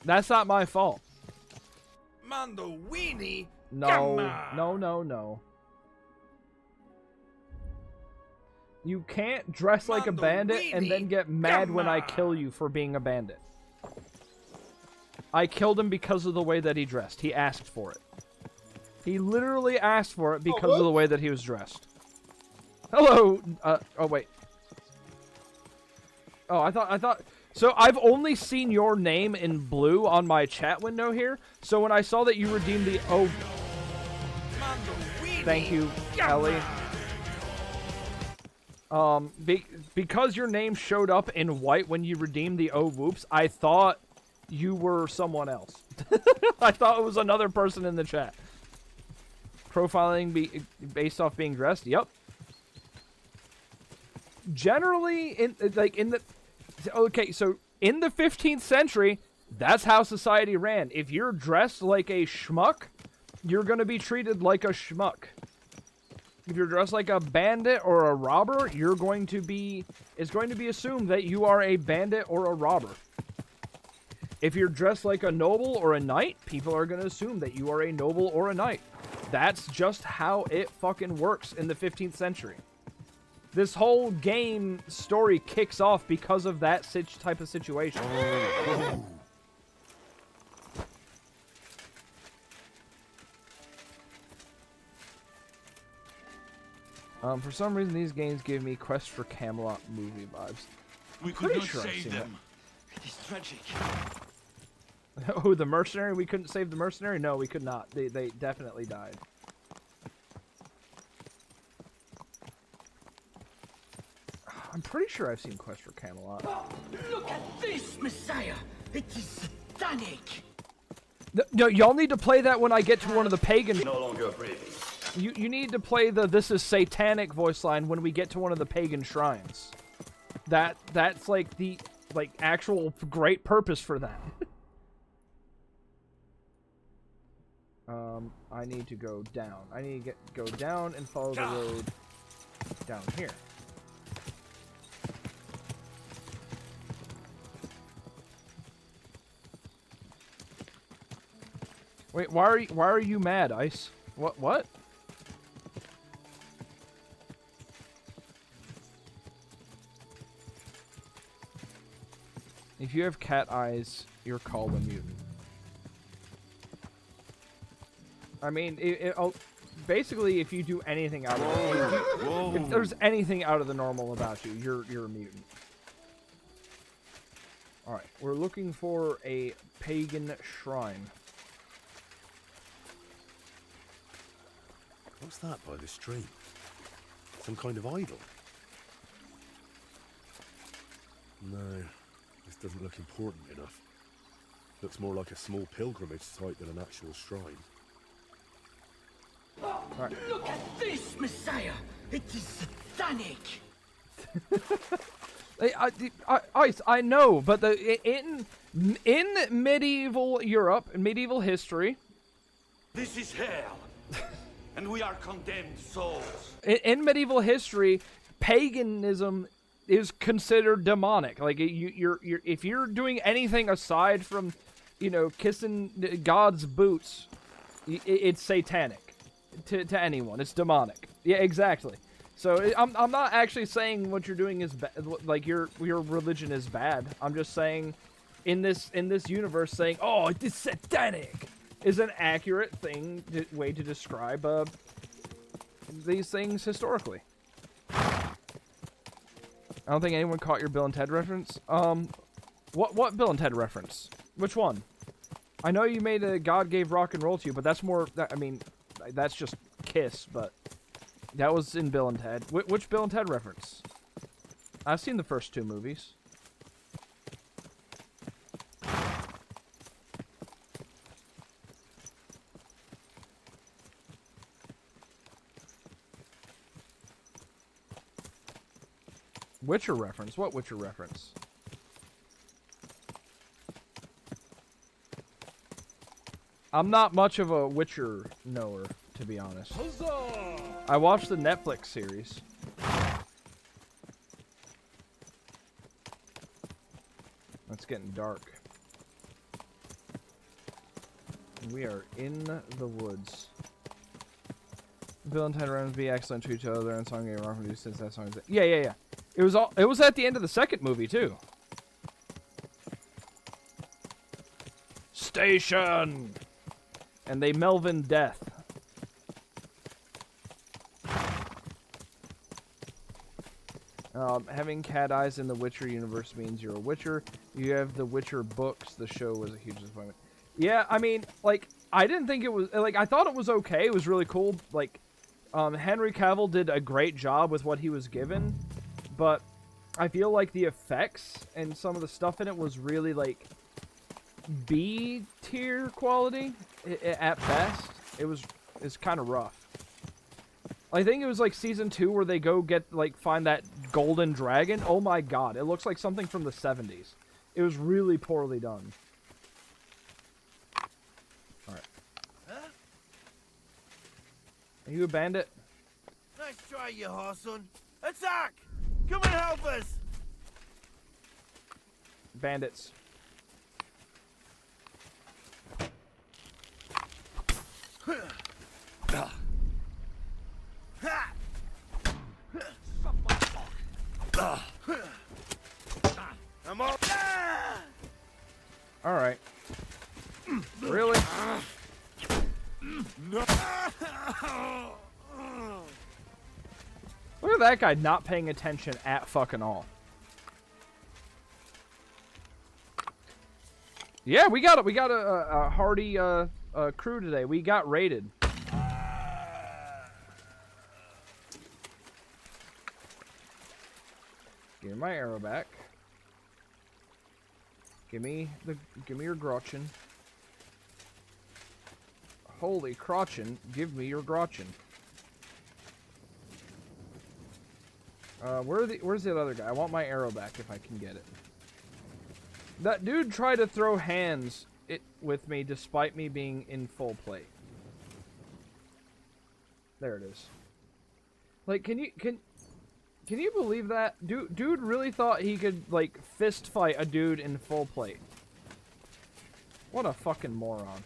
That's not my fault. Mando weenie, No. No, no, no. You can't dress like a bandit and then get mad when I kill you for being a bandit. I killed him because of the way that he dressed. He asked for it. He literally asked for it because of the way that he was dressed. Hello. Oh wait. Oh, I thought. So I've only seen your name in blue on my chat window here. So when I saw that you redeemed the thank you, Ellie. Because your name showed up in white when you redeemed the oh whoops, I thought you were someone else. I thought it was another person in the chat. Profiling based off being dressed. Yep. Generally, in the 15th century, that's how society ran. If you're dressed like a schmuck, you're gonna be treated like a schmuck. If you're dressed like a bandit or a robber, it's going to be assumed that you are a bandit or a robber. If you're dressed like a noble or a knight, people are going to assume that you are a noble or a knight. That's just how it fucking works in the 15th century. This whole game story kicks off because of that type of situation. For some reason, these games give me Quest for Camelot movie vibes. We could not save them. It is tragic. Oh, the mercenary? We couldn't save the mercenary? No, we could not. They definitely died. I'm pretty sure I've seen Quest for Camelot. Oh, look at this, Messiah! It is satanic! No, y'all need to play that when I get to one of the pagan... No longer breathing. You need to play the "This is satanic" voice line when we get to one of the pagan shrines. That's like the actual great purpose for that. I need to go down. I need to go down and follow the road down here. Wait, why are you mad, Ice? What? If you have cat eyes, you're called a mutant. I mean, basically, if you do anything out of if there's anything out of the normal about you, you're a mutant. All right, we're looking for a pagan shrine. What's that by the stream? Some kind of idol? No, this doesn't look important enough. Looks more like a small pilgrimage site than an actual shrine. Right. Look at this, Messiah! It is satanic! I know, but in medieval Europe, in medieval history, This is hell, and we are condemned souls. in medieval history, paganism is considered demonic. Like you're if you're doing anything aside from, you know, kissing God's boots, it's satanic to anyone. It's demonic. Yeah, exactly. So I'm not actually saying what you're doing is like your religion is bad. I'm just saying, in this universe, saying oh it's satanic is an accurate way to describe these things historically. I don't think anyone caught your Bill and Ted reference. What Bill and Ted reference? Which one? I know you made a God Gave Rock and Roll to You, but that's more. I mean, that's just Kiss, but. That was in Bill and Ted. Which Bill and Ted reference? I've seen the first two movies. Witcher reference? What Witcher reference? I'm not much of a Witcher knower, to be honest. I watched the Netflix series. It's getting dark. We are in the woods. Bill and Ted Rams be excellent to each other, and song game wrong from since that song is. Yeah. It was at the end of the second movie too. Station. And they Melvin death. Having cat eyes in the Witcher universe means you're a Witcher. You have the Witcher books. The show was a huge disappointment. Yeah, I mean, like, I didn't think it was, like, I thought it was okay. It was really cool. Like, Henry Cavill did a great job with what he was given, but I feel like the effects and some of the stuff in it was really, like, B-tier quality at best. It's kind of rough. I think it was like season 2 where they go find that golden dragon. Oh my god, it looks like something from the 70s. It was really poorly done. Alright. Huh? Are you a bandit? Nice try, you Horson. Attack! Come and help us! Bandits. I'm all. Alright. Really? No. Look at that guy not paying attention at fucking all. Yeah, we got a hearty crew today. We got raided. Give me my arrow back. Give me your grotchen. Holy crotchin, give me your grotchen. Where's the other guy? I want my arrow back if I can get it. That dude tried to throw hands with me despite me being in full plate. There it is. Like, can you believe that? Dude really thought he could, like, fist fight a dude in full plate. What a fucking moron.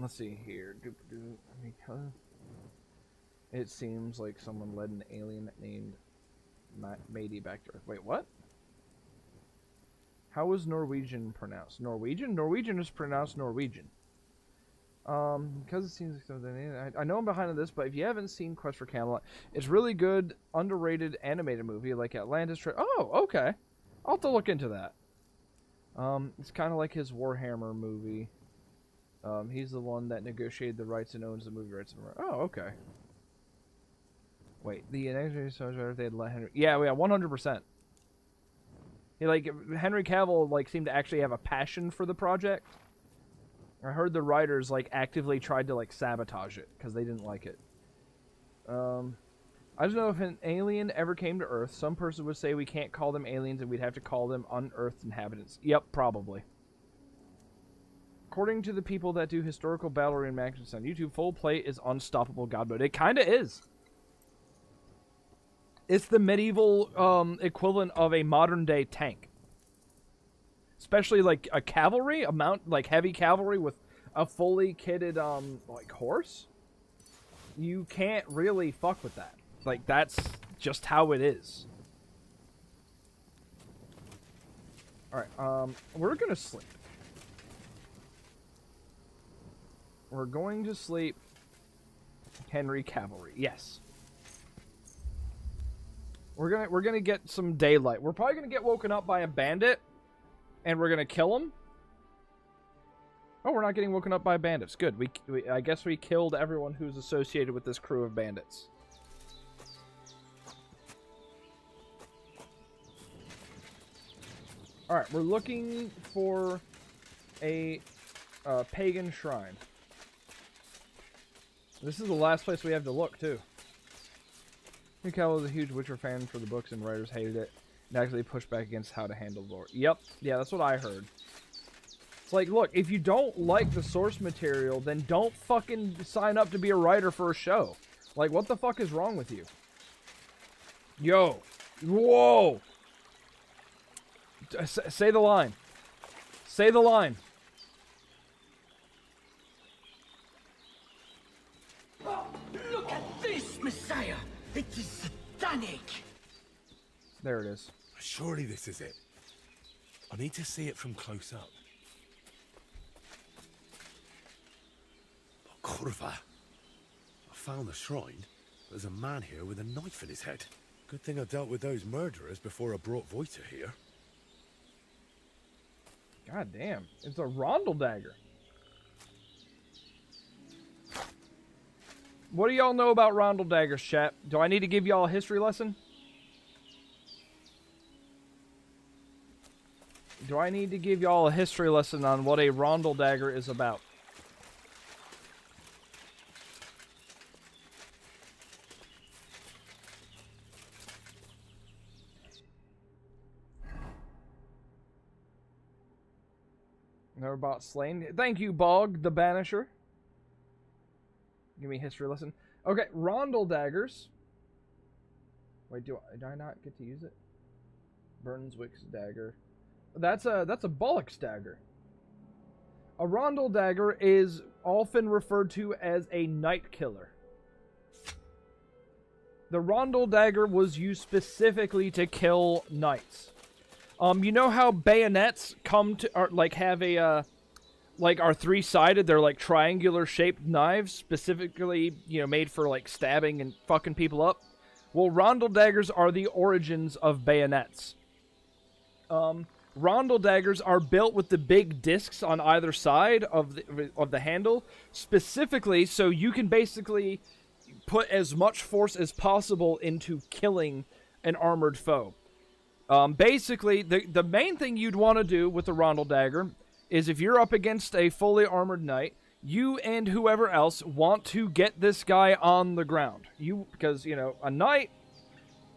Let's see here. Because it seems like someone led an alien named Matey back to Earth. Wait, what? How is Norwegian pronounced? Norwegian? Norwegian is pronounced Norwegian. Because it seems like something. I know I'm behind on this, but if you haven't seen Quest for Camelot, it's really good, underrated animated movie like Atlantis. Oh, okay. I'll have to look into that. It's kind of like his Warhammer movie. He's the one that negotiated the rights and owns the movie rights. Oh, okay. Wait, the next so better if they had let Henry. Yeah, 100%. He, like, Henry Cavill, like, seemed to actually have a passion for the project. I heard the writers, like, actively tried to, like, sabotage it because they didn't like it. I don't know if an alien ever came to Earth. Some person would say we can't call them aliens and we'd have to call them unearthed inhabitants. Yep, probably. According to the people that do historical battle reenactments on YouTube, full play is unstoppable god mode. It kind of is. It's the medieval equivalent of a modern day tank. Especially like a cavalry, a mount, like heavy cavalry with a fully kitted like horse. You can't really fuck with that. Like, that's just how it is. Alright, we're gonna sleep. We're going to sleep Henry Cavalry. Yes. We're gonna get some daylight. We're probably gonna get woken up by a bandit, and we're gonna kill him. Oh, we're not getting woken up by bandits. Good. I guess we killed everyone who's associated with this crew of bandits. Alright, we're looking for a pagan shrine. This is the last place we have to look, too. Mikhail was a huge Witcher fan for the books, and writers hated it, and actually pushed back against how to handle lore. Yep, yeah, that's what I heard. It's like, look, if you don't like the source material, then don't fucking sign up to be a writer for a show. Like, what the fuck is wrong with you? Yo. Whoa! Say the line. Say the line. Oh, look at this, Messiah! It is satanic! There it is. Surely this is it. I need to see it from close up. Oh, Kurva. I found the shrine. There's a man here with a knife in his head. Good thing I dealt with those murderers before I brought Voiter here. God damn. It's a rondel dagger. What do y'all know about rondel daggers, chat? Do I need to give y'all a history lesson? Do I need to give y'all a history lesson on what a rondel dagger is about? Never bought Slain. Thank you, Bog, the Banisher. Give me a history lesson. Okay, rondel daggers. Wait, do I not get to use it? Burnswick's dagger. That's a Bullock's dagger. A rondel dagger is often referred to as a night killer. The rondel dagger was used specifically to kill knights. You know how bayonets come to, or like have a, like are three-sided? They're like triangular-shaped knives, specifically, you know, made for like stabbing and fucking people up. Well, rondel daggers are the origins of bayonets. Rondel daggers are built with the big discs on either side of the handle, specifically so you can basically put as much force as possible into killing an armored foe. Basically, the main thing you'd want to do with the rondel dagger is if you're up against a fully armored knight, you and whoever else want to get this guy on the ground. Because, you know, a knight,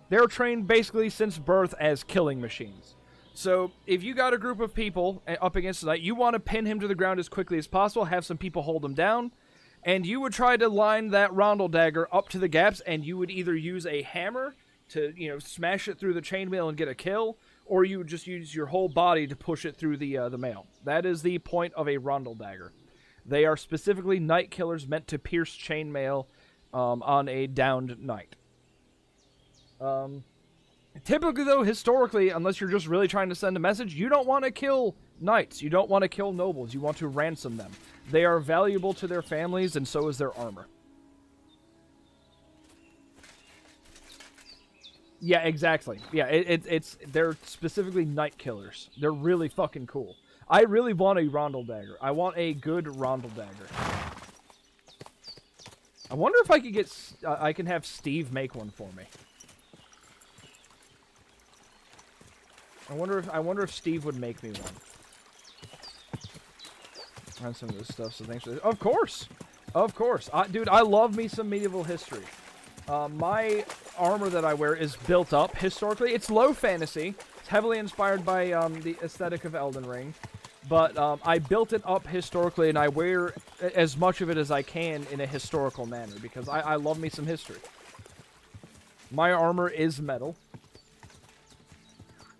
they're trained basically since birth as killing machines. So, if you got a group of people up against a knight, you want to pin him to the ground as quickly as possible, have some people hold him down, and you would try to line that rondel dagger up to the gaps, and you would either use a hammer to, you know, smash it through the chainmail and get a kill, or you would just use your whole body to push it through the mail. That is the point of a rondel dagger. They are specifically night killers meant to pierce chainmail on a downed knight. Typically, though, historically, unless you're just really trying to send a message, you don't want to kill knights. You don't want to kill nobles. You want to ransom them. They are valuable to their families, and so is their armor. Yeah, exactly. Yeah, they're specifically night killers. They're really fucking cool. I really want a rondel dagger. I want a good rondel dagger. I wonder if I could get... I can have Steve make one for me. I wonder if Steve would make me one. On some of this stuff, so thanks for this. Of course! Of course. Dude, I love me some medieval history. My armor that I wear is built up historically. It's low fantasy. It's heavily inspired by the aesthetic of Elden Ring. But I built it up historically, and I wear as much of it as I can in a historical manner, because I love me some history. My armor is metal.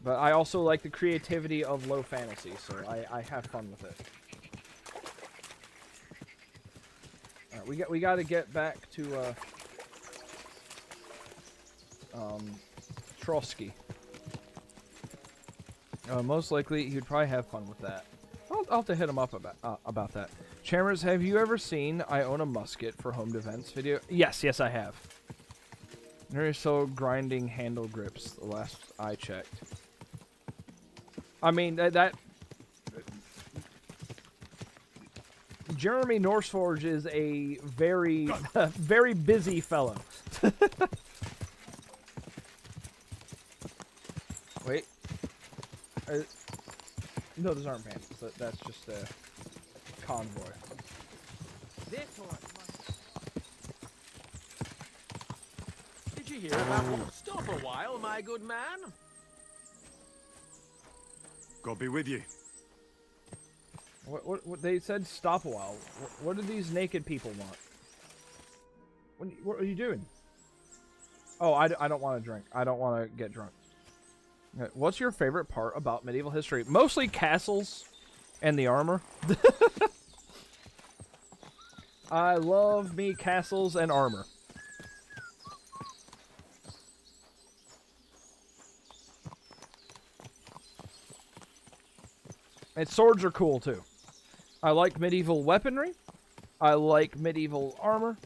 But I also like the creativity of low fantasy, so I have fun with it. Alright, we gotta get back to Trotsky. Most likely, he'd probably have fun with that. I'll have to hit him up about that. Chammers, have you ever seen I Own a Musket for Home Defense video? Yes, I have. They're so grinding handle grips the last I checked. I mean, that Jeremy Norseforge is a very, very busy fellow. Wait. No, those aren't pants. That's just a convoy. This one. Did you hear about what? Stop a while, my good man. God be with you. What they said stop a while. What do these naked people want? What are you doing? Oh, I don't want to drink. I don't want to get drunk. What's your favorite part about medieval history? Mostly castles and the armor. I love me castles and armor. And swords are cool too. I like medieval weaponry. I like medieval armor.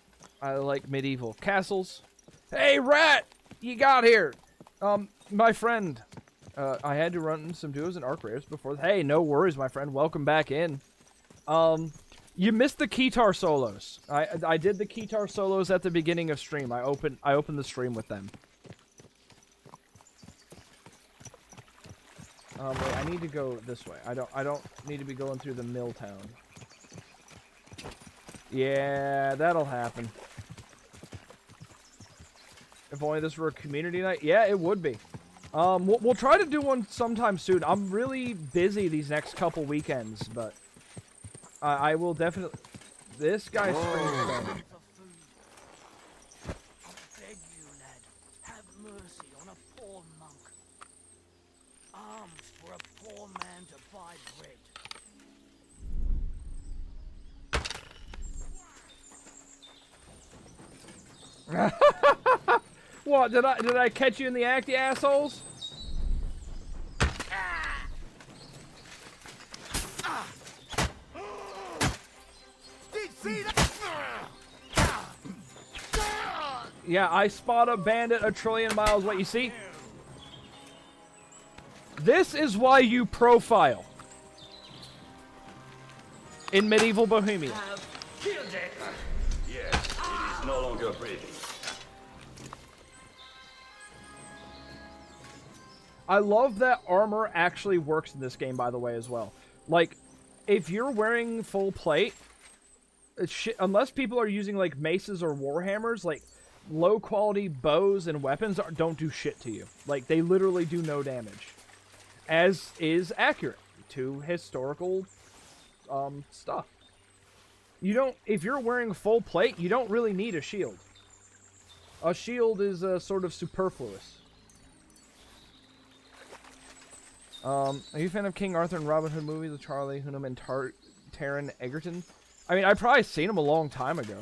I like medieval castles. Hey, rat! You got here! My friend. I had to run some duos and arc raiders before. Hey, no worries, my friend. Welcome back in. You missed the keytar solos. I did the keytar solos at the beginning of stream. I opened the stream with them. Wait, I need to go this way. I don't need to be going through the mill town. Yeah, that'll happen. If only this were a community night. Yeah, it would be. We'll try to do one sometime soon. I'm really busy these next couple weekends, but I will definitely. This guy's screaming. What, did I catch you in the act, you assholes? Yeah, I spot a bandit a trillion miles away. You see? This is why you profile in medieval Bohemia. Yes, it is no longer breathing. I love that armor actually works in this game, by the way, as well. Like, if you're wearing full plate, unless people are using, like, maces or warhammers, like, low-quality bows and weapons don't do shit to you. Like, they literally do no damage. As is accurate to historical stuff. If you're wearing full plate, you don't really need a shield. A shield is sort of superfluous. Are you a fan of King Arthur and Robin Hood movies with Charlie Hunnam and Taron Egerton? I mean, I've probably seen them a long time ago.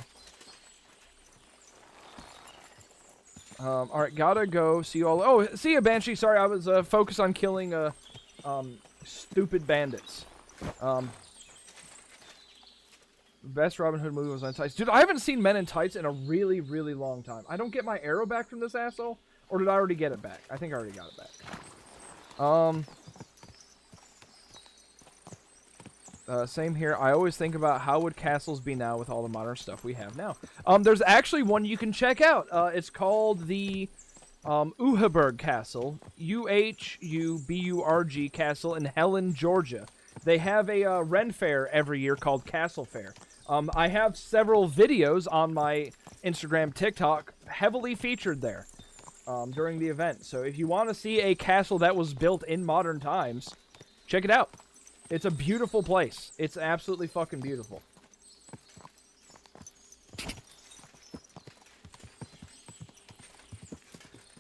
Alright, gotta go see you all. Oh, see ya, Banshee. Sorry, I was focused on killing stupid bandits. Best Robin Hood movie was Men in Tights. Dude, I haven't seen Men in Tights in a really, really long time. I don't get my arrow back from this asshole? Or did I already get it back? I think I already got it back. Same here. I always think about how would castles be now with all the modern stuff we have now. There's actually one you can check out. It's called the Uhaburg Castle, Uhuburg Castle in Helen, Georgia. They have a Ren Fair every year called Castle Fair. I have several videos on my Instagram, TikTok, heavily featured there during the event. So if you want to see a castle that was built in modern times, check it out. It's a beautiful place. It's absolutely fucking beautiful.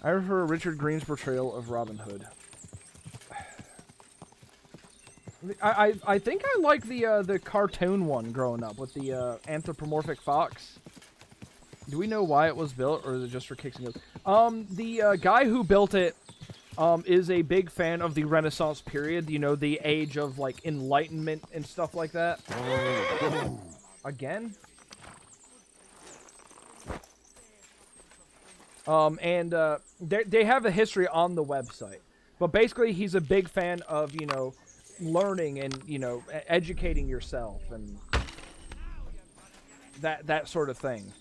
I prefer Richard Green's portrayal of Robin Hood. I think I like the cartoon one growing up with the anthropomorphic fox. Do we know why it was built, or is it just for kicks and giggles? The guy who built it is a big fan of the Renaissance period. You know, the age of like Enlightenment and stuff like that. Again. They have a history on the website, but basically he's a big fan of, you know, learning and, you know, educating yourself and that sort of thing.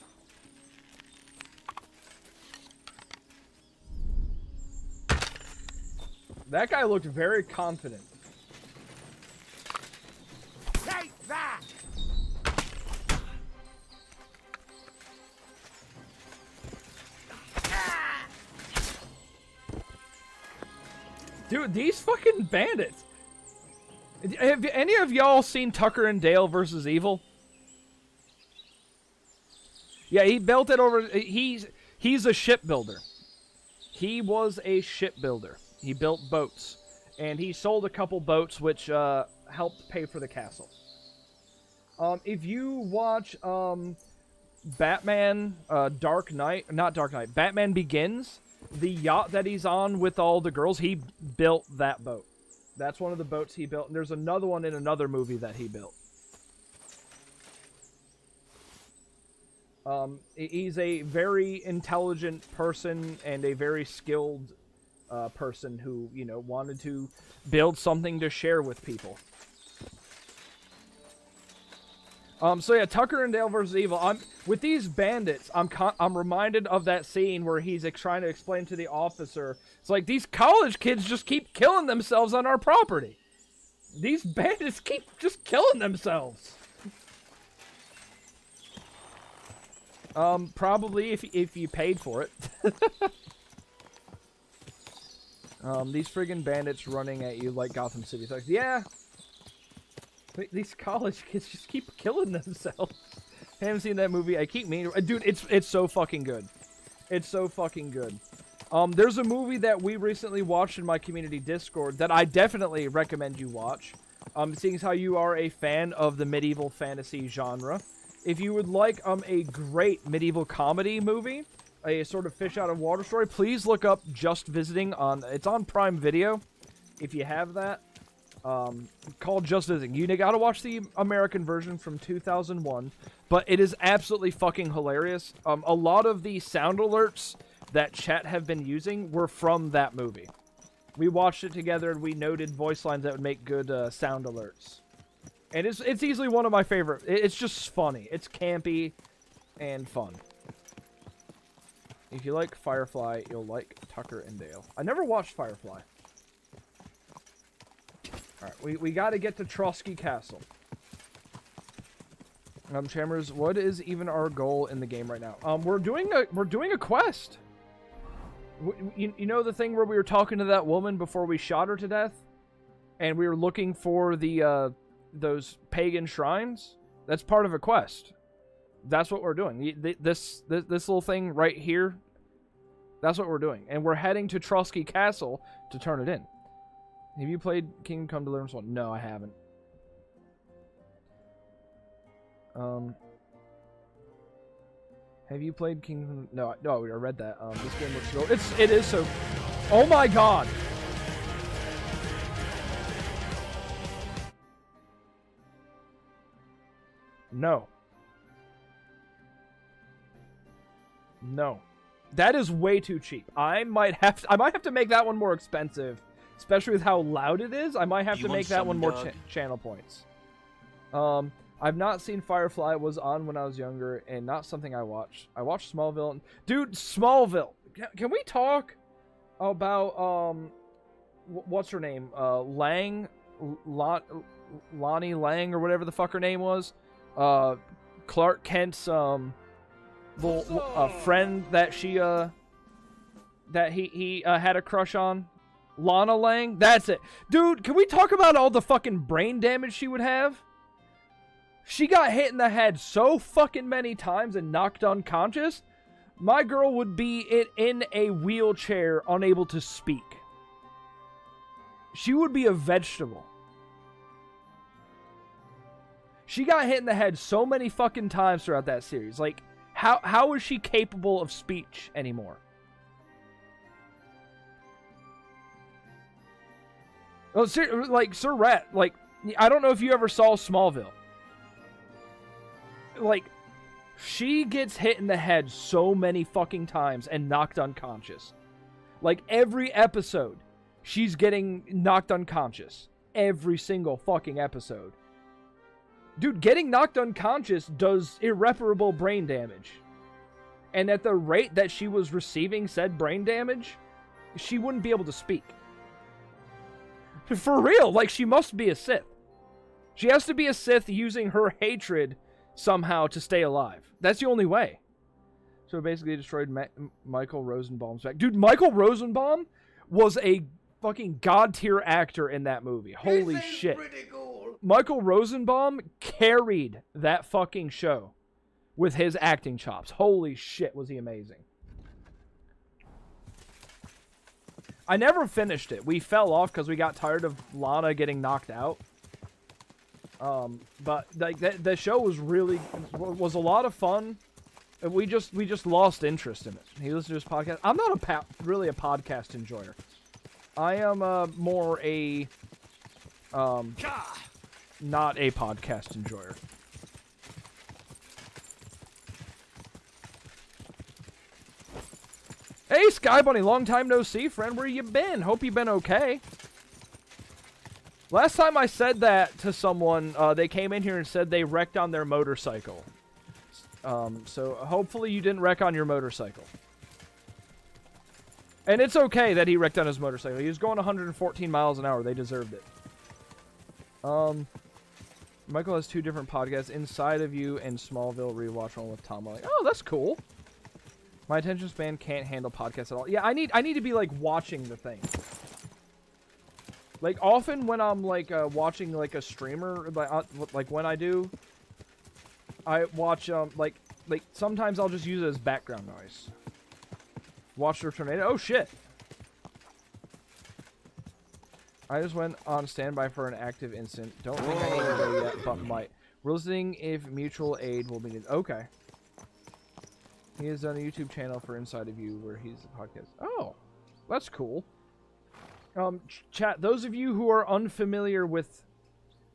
That guy looked very confident. Take that! Dude, these fucking bandits. Have any of y'all seen Tucker and Dale versus Evil? Yeah, he built it over... He's a shipbuilder. He was a shipbuilder. He built boats. And he sold a couple boats, which helped pay for the castle. If you watch Batman Dark Knight... Not Dark Knight. Batman Begins, the yacht that he's on with all the girls, he built that boat. That's one of the boats he built. And there's another one in another movie that he built. He's a very intelligent person and a very skilled person who, you know, wanted to build something to share with people. So yeah, Tucker and Dale versus Evil. With these bandits, I'm reminded of that scene where he's trying to explain to the officer. It's like, these college kids just keep killing themselves on our property. These bandits keep just killing themselves. Probably if you paid for it. These friggin' bandits running at you like Gotham City thugs. Yeah. These college kids just keep killing themselves. I haven't seen that movie. I keep meaning... Dude, it's so fucking good. It's so fucking good. There's a movie that we recently watched in my community Discord that I definitely recommend you watch. Seeing as how you are a fan of the medieval fantasy genre. If you would like a great medieval comedy movie, a sort of fish out of water story, please look up Just Visiting on... It's on Prime Video, if you have that. Called Just Visiting. You gotta watch the American version from 2001, but it is absolutely fucking hilarious. A lot of the sound alerts that chat have been using were from that movie. We watched it together and we noted voice lines that would make good sound alerts. And it's easily one of my favorite. It's just funny. It's campy and fun. If you like Firefly, you'll like Tucker and Dale. I never watched Firefly. Alright, we gotta get to Trotsky Castle. Chammers, what is even our goal in the game right now? We're doing a quest. You know the thing where we were talking to that woman before we shot her to death? And we were looking for the, those pagan shrines? That's part of a quest. That's what we're doing. This little thing right here, that's what we're doing. And we're heading to Trotsky Castle to turn it in. Have you played Kingdom Come Deliverance 1? No, I haven't. Have you played Kingdom... No, I read that. This game looks so... It is so... Oh my god! No. No. That is way too cheap. I might have to make that one more expensive. Especially with how loud it is, I might have to make that one more channel points. I've not seen Firefly. It was on when I was younger, and not something I watched. I watched Smallville. Dude, Smallville. Can we talk about, what's her name? Lonnie Lang, or whatever the fuck her name was? Clark Kent's, friend that she, that he had a crush on. Lana Lang? That's it. Dude, can we talk about all the fucking brain damage she would have? She got hit in the head so fucking many times and knocked unconscious. My girl would be in a wheelchair, unable to speak. She would be a vegetable. She got hit in the head so many fucking times throughout that series. Like, how is she capable of speech anymore? Oh, like, Sir Rat, like, I don't know if you ever saw Smallville. Like, she gets hit in the head so many fucking times and knocked unconscious. Like, every episode, she's getting knocked unconscious. Every single fucking episode. Dude, getting knocked unconscious does irreparable brain damage. And at the rate that she was receiving said brain damage, she wouldn't be able to speak. For real, like, she must be a Sith. She has to be a Sith using her hatred somehow to stay alive. That's the only way. So basically destroyed Michael Rosenbaum's back. Dude, Michael Rosenbaum was a fucking god-tier actor in that movie. Holy shit. Cool. Michael Rosenbaum carried that fucking show with his acting chops. Holy shit, was he amazing. I never finished it. We fell off because we got tired of Lana getting knocked out. But like the show was was a lot of fun. We just lost interest in it. He listened to his podcast. I'm not really a podcast enjoyer. I am more a not a podcast enjoyer. Hey, Sky Bunny, long time no see, friend. Where you been? Hope you've been okay. Last time I said that to someone, they came in here and said they wrecked on their motorcycle. So hopefully you didn't wreck on your motorcycle. And it's okay that he wrecked on his motorcycle. He was going 114 miles an hour. They deserved it. Michael has 2 different podcasts, Inside of You and Smallville Rewatch, one with Tom Welling. Oh, that's cool. My attention span can't handle podcasts at all. Yeah, I need to be like watching the thing. Like often when I'm like watching like a streamer, like when I do, I watch like sometimes I'll just use it as background noise. Watch the tornado. Oh shit! I just went on standby for an active incident. Don't think I need to go yet, but might. We're listening if mutual aid will be needed. Okay. He has done a YouTube channel for Inside of You where he's a podcast. Oh, that's cool. Chat, those of you who are unfamiliar with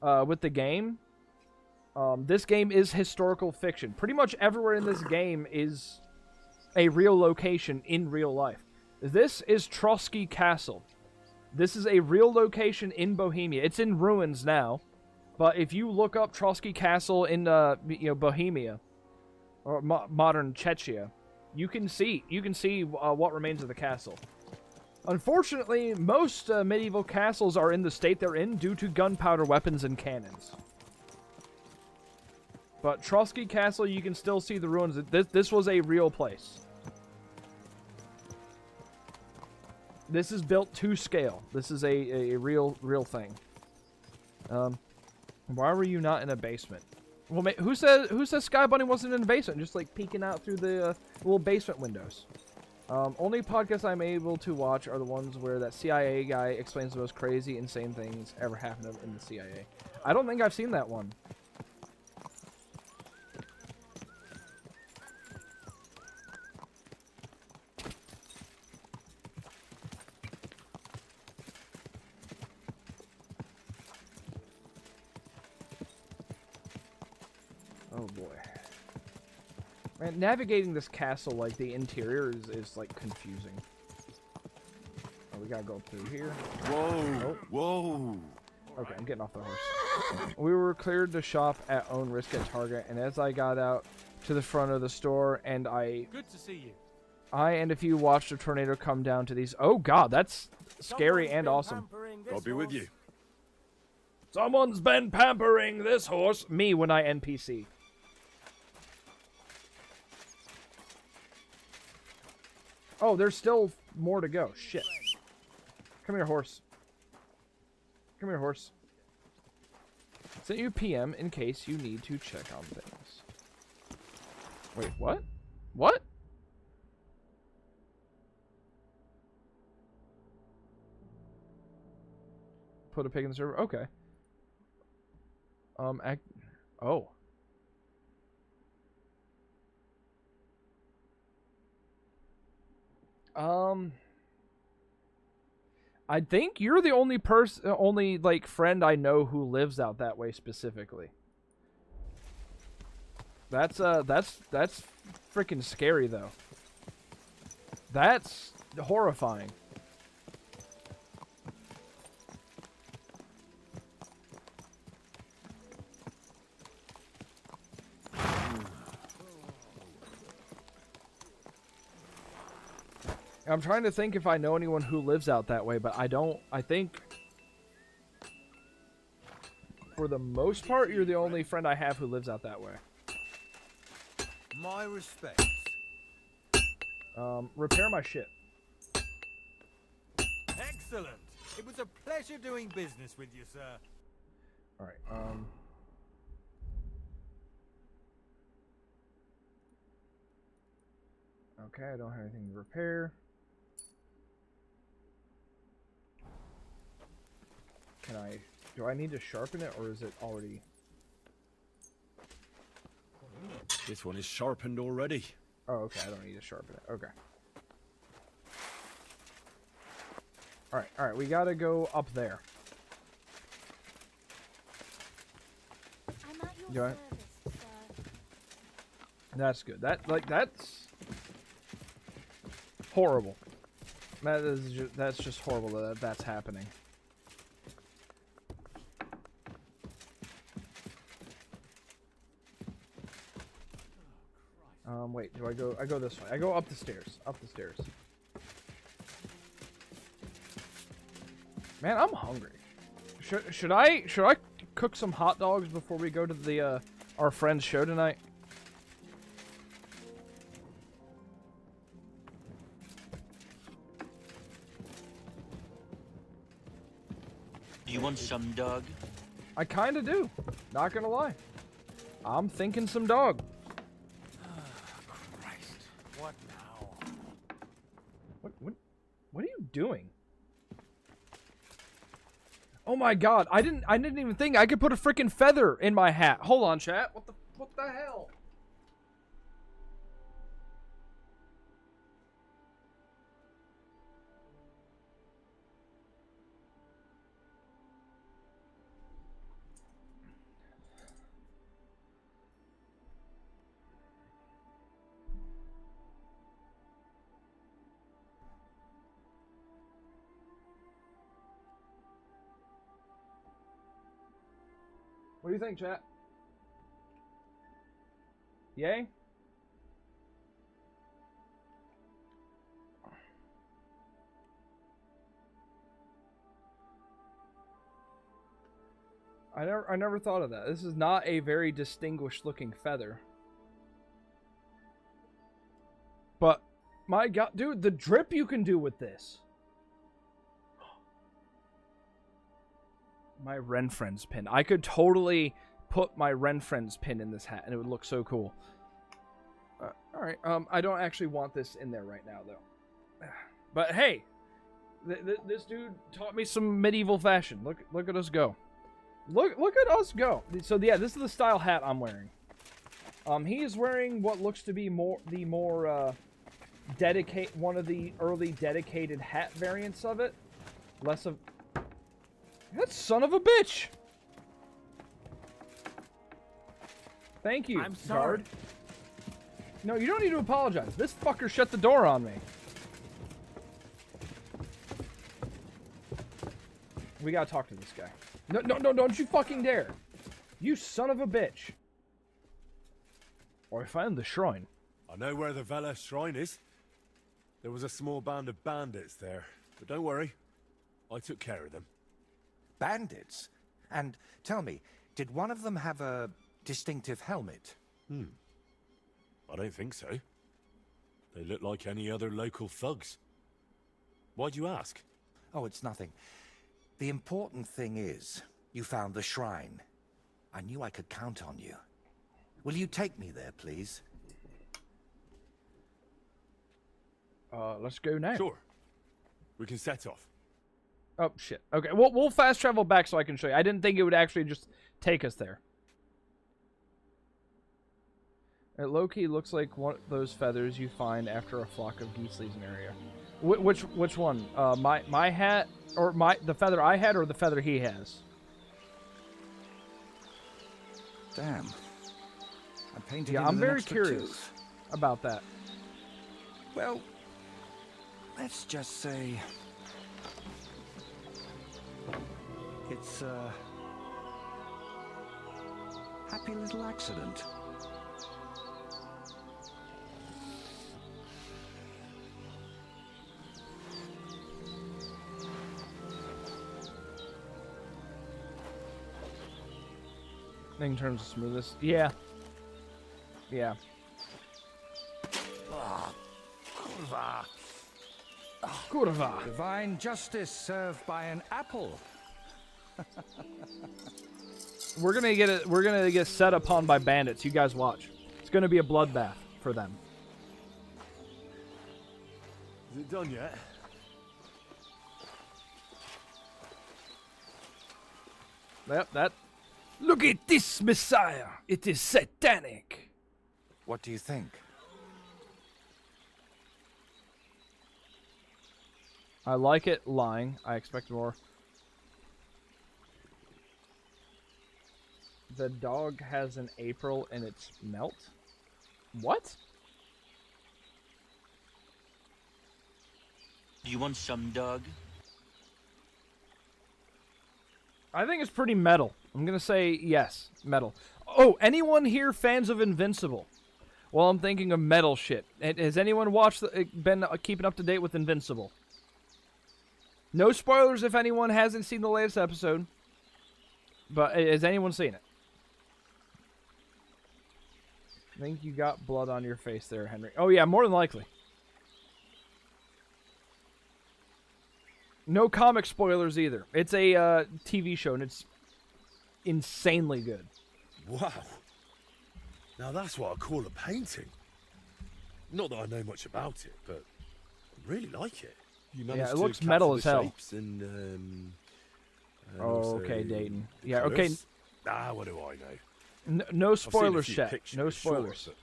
the game, this game is historical fiction. Pretty much everywhere in this game is a real location in real life. This is Trotsky Castle. This is a real location in Bohemia. It's in ruins now, but if you look up Trotsky Castle in Bohemia or modern Czechia, you can see what remains of the castle. Unfortunately, most medieval castles are in the state they're in due to gunpowder weapons and cannons. But Trotsky Castle, you can still see the ruins. This was a real place. This is built to scale. This is a real thing. Why were you not in a basement? Well, who says Sky Bunny wasn't in the basement? Just like peeking out through the little basement windows. Only podcasts I'm able to watch are the ones where that CIA guy explains the most crazy, insane things ever happened in the CIA. I don't think I've seen that one. Oh boy. Man, navigating this castle, like the interior is like confusing. Oh, we gotta go through here. Whoa! Oh. Whoa! Okay, I'm getting off the horse. We were cleared to shop at own risk at Target, and as I got out to the front of the store, and Good to see you. I and a few watched a tornado come down to these. Oh God, that's scary and awesome. I'll be with you. Someone's been pampering this horse. Me when I NPC. Oh, there's still more to go. Shit. Come here, horse. Come here, horse. Send you PM in case you need to check on things. Wait, what? What? Put a pig in the server? Okay. Oh. I think you're the only like friend I know who lives out that way specifically. That's freaking scary though. That's horrifying. I'm trying to think if I know anyone who lives out that way, but I don't. I think, for the most part, you're the only friend I have who lives out that way. My respects. Repair my shit. Excellent. It was a pleasure doing business with you, sir. Alright, okay, I don't have anything to repair. Do I need to sharpen it, or is it already... This one is sharpened already. Oh, okay, I don't need to sharpen it. Okay. Alright, we gotta go up there. I'm at your Yeah. service, sir. That's good. That's horrible. That's just horrible that that's happening. Wait, I go this way. I go up the stairs. Up the stairs. Man, I'm hungry. Should I cook some hot dogs before we go to the our friend's show tonight? Do you want some dog? I kinda do. Not gonna lie. I'm thinking some dog. Christ. What now? What are you doing? Oh my god, I didn't even think I could put a freaking feather in my hat. Hold on, chat. What the hell? What do you think, chat? Yay? I never thought of that. This is not a very distinguished looking feather. But my god, dude, the drip you can do with this. My Ren Friends pin. I could totally put my Ren Friends pin in this hat, and it would look so cool. Alright, I don't actually want this in there right now, though. But hey, this dude taught me some medieval fashion. Look at us go. Look at us go. So yeah, this is the style hat I'm wearing. He is wearing what looks to be one of the early dedicated hat variants of it. Less of... That son of a bitch! Thank you, I'm sorry. guard. No, you don't need to apologize. This fucker shut the door on me. We gotta talk to this guy. No, don't you fucking dare. You son of a bitch. Or I found the shrine. I know where the Vela shrine is. There was a small band of bandits there. But don't worry, I took care of them. Bandits? And tell me, did one of them have a distinctive helmet? I don't think so. They look like any other local thugs. Why'd you ask? Oh, it's nothing. The important thing is, you found the shrine. I knew I could count on you. Will you take me there, please? Let's go now. Sure. We can set off. Oh, shit. Okay, we'll fast travel back so I can show you. I didn't think it would actually just take us there. It low-key looks like one of those feathers you find after a flock of geese leaves an area. Which one? My hat, or the feather I had, or the feather he has? Damn. I'm painting. Yeah, I'm very curious about that. Well, let's just say it's a happy little accident. In terms of smoothest, yeah. Kurva. Divine justice served by an apple. We're gonna get set upon by bandits. You guys watch. It's gonna be a bloodbath for them. Is it done yet? Yep, that. Look at this, Messiah. It is satanic. What do you think? I like it lying. I expect more. The dog has an April in its melt? What? Do you want some, dog? I think it's pretty metal. I'm gonna say yes, metal. Oh, anyone here fans of Invincible? Well, I'm thinking of metal shit. Has anyone been keeping up to date with Invincible? No spoilers if anyone hasn't seen the latest episode. But has anyone seen it? I think you got blood on your face there, Henry. Oh yeah, more than likely. No comic spoilers either. It's a TV show, and it's insanely good. Wow. Now that's what I call a painting. Not that I know much about it, but I really like it. You managed it to looks capture metal the as hell. shapes and Oh, okay, also Dayton. the Yeah, okay. colours. What do I know? No I've seen a spoilers, few chat. pictures, No sure, spoilers. but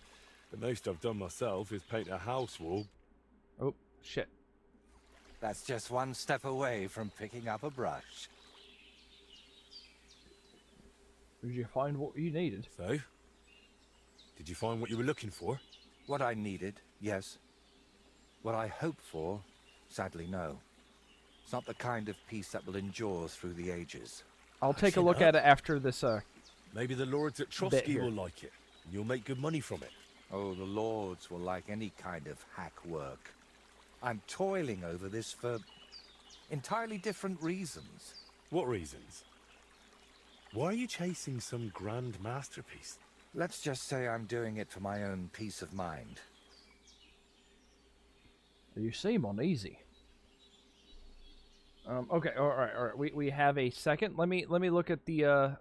the most I've done myself is paint a house wall. Oh, shit. That's just one step away from picking up a brush. Did you find what you needed? So, did you find what you were looking for? What I needed, yes. What I hope for, sadly, no. It's not the kind of piece that will endure through the ages. I'll take a look at it after this, Maybe the lords at Trotsky will like it, and you'll make good money from it. Oh, the lords will like any kind of hack work. I'm toiling over this for entirely different reasons. What reasons? Why are you chasing some grand masterpiece? Let's just say I'm doing it for my own peace of mind. You seem uneasy. Okay, all right. We have a second. Let me look at the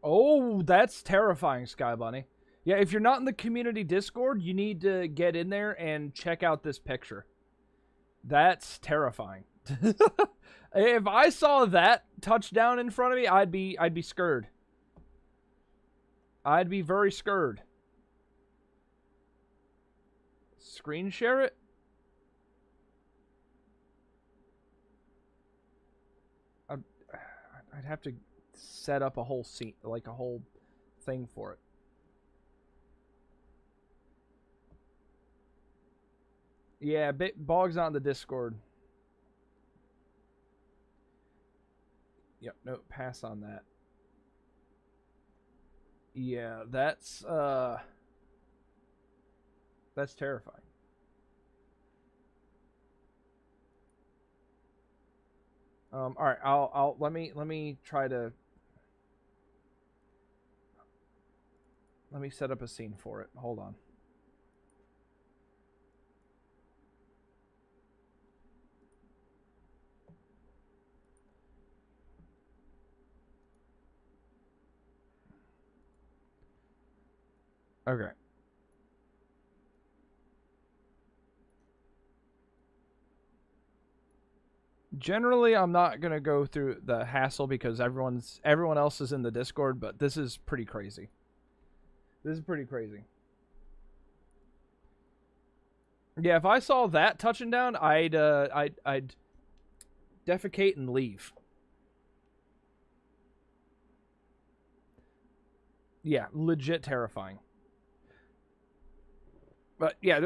Oh, that's terrifying, Sky Bunny. Yeah, if you're not in the community Discord, you need to get in there and check out this picture. That's terrifying. If I saw that touchdown in front of me, I'd be scared. I'd be very scared. Screen share it? I'd have to set up a whole scene, like a whole thing for it. Yeah, Bog's on the Discord. Yep, no, pass on that. Yeah, that's terrifying. All right, I'll let me try to let me set up a scene for it. Hold on. Okay. Generally, I'm not gonna go through the hassle because everyone else is in the Discord, but this is pretty crazy. This is pretty crazy. Yeah, if I saw that touching down, I'd defecate and leave. Yeah, legit terrifying. But yeah,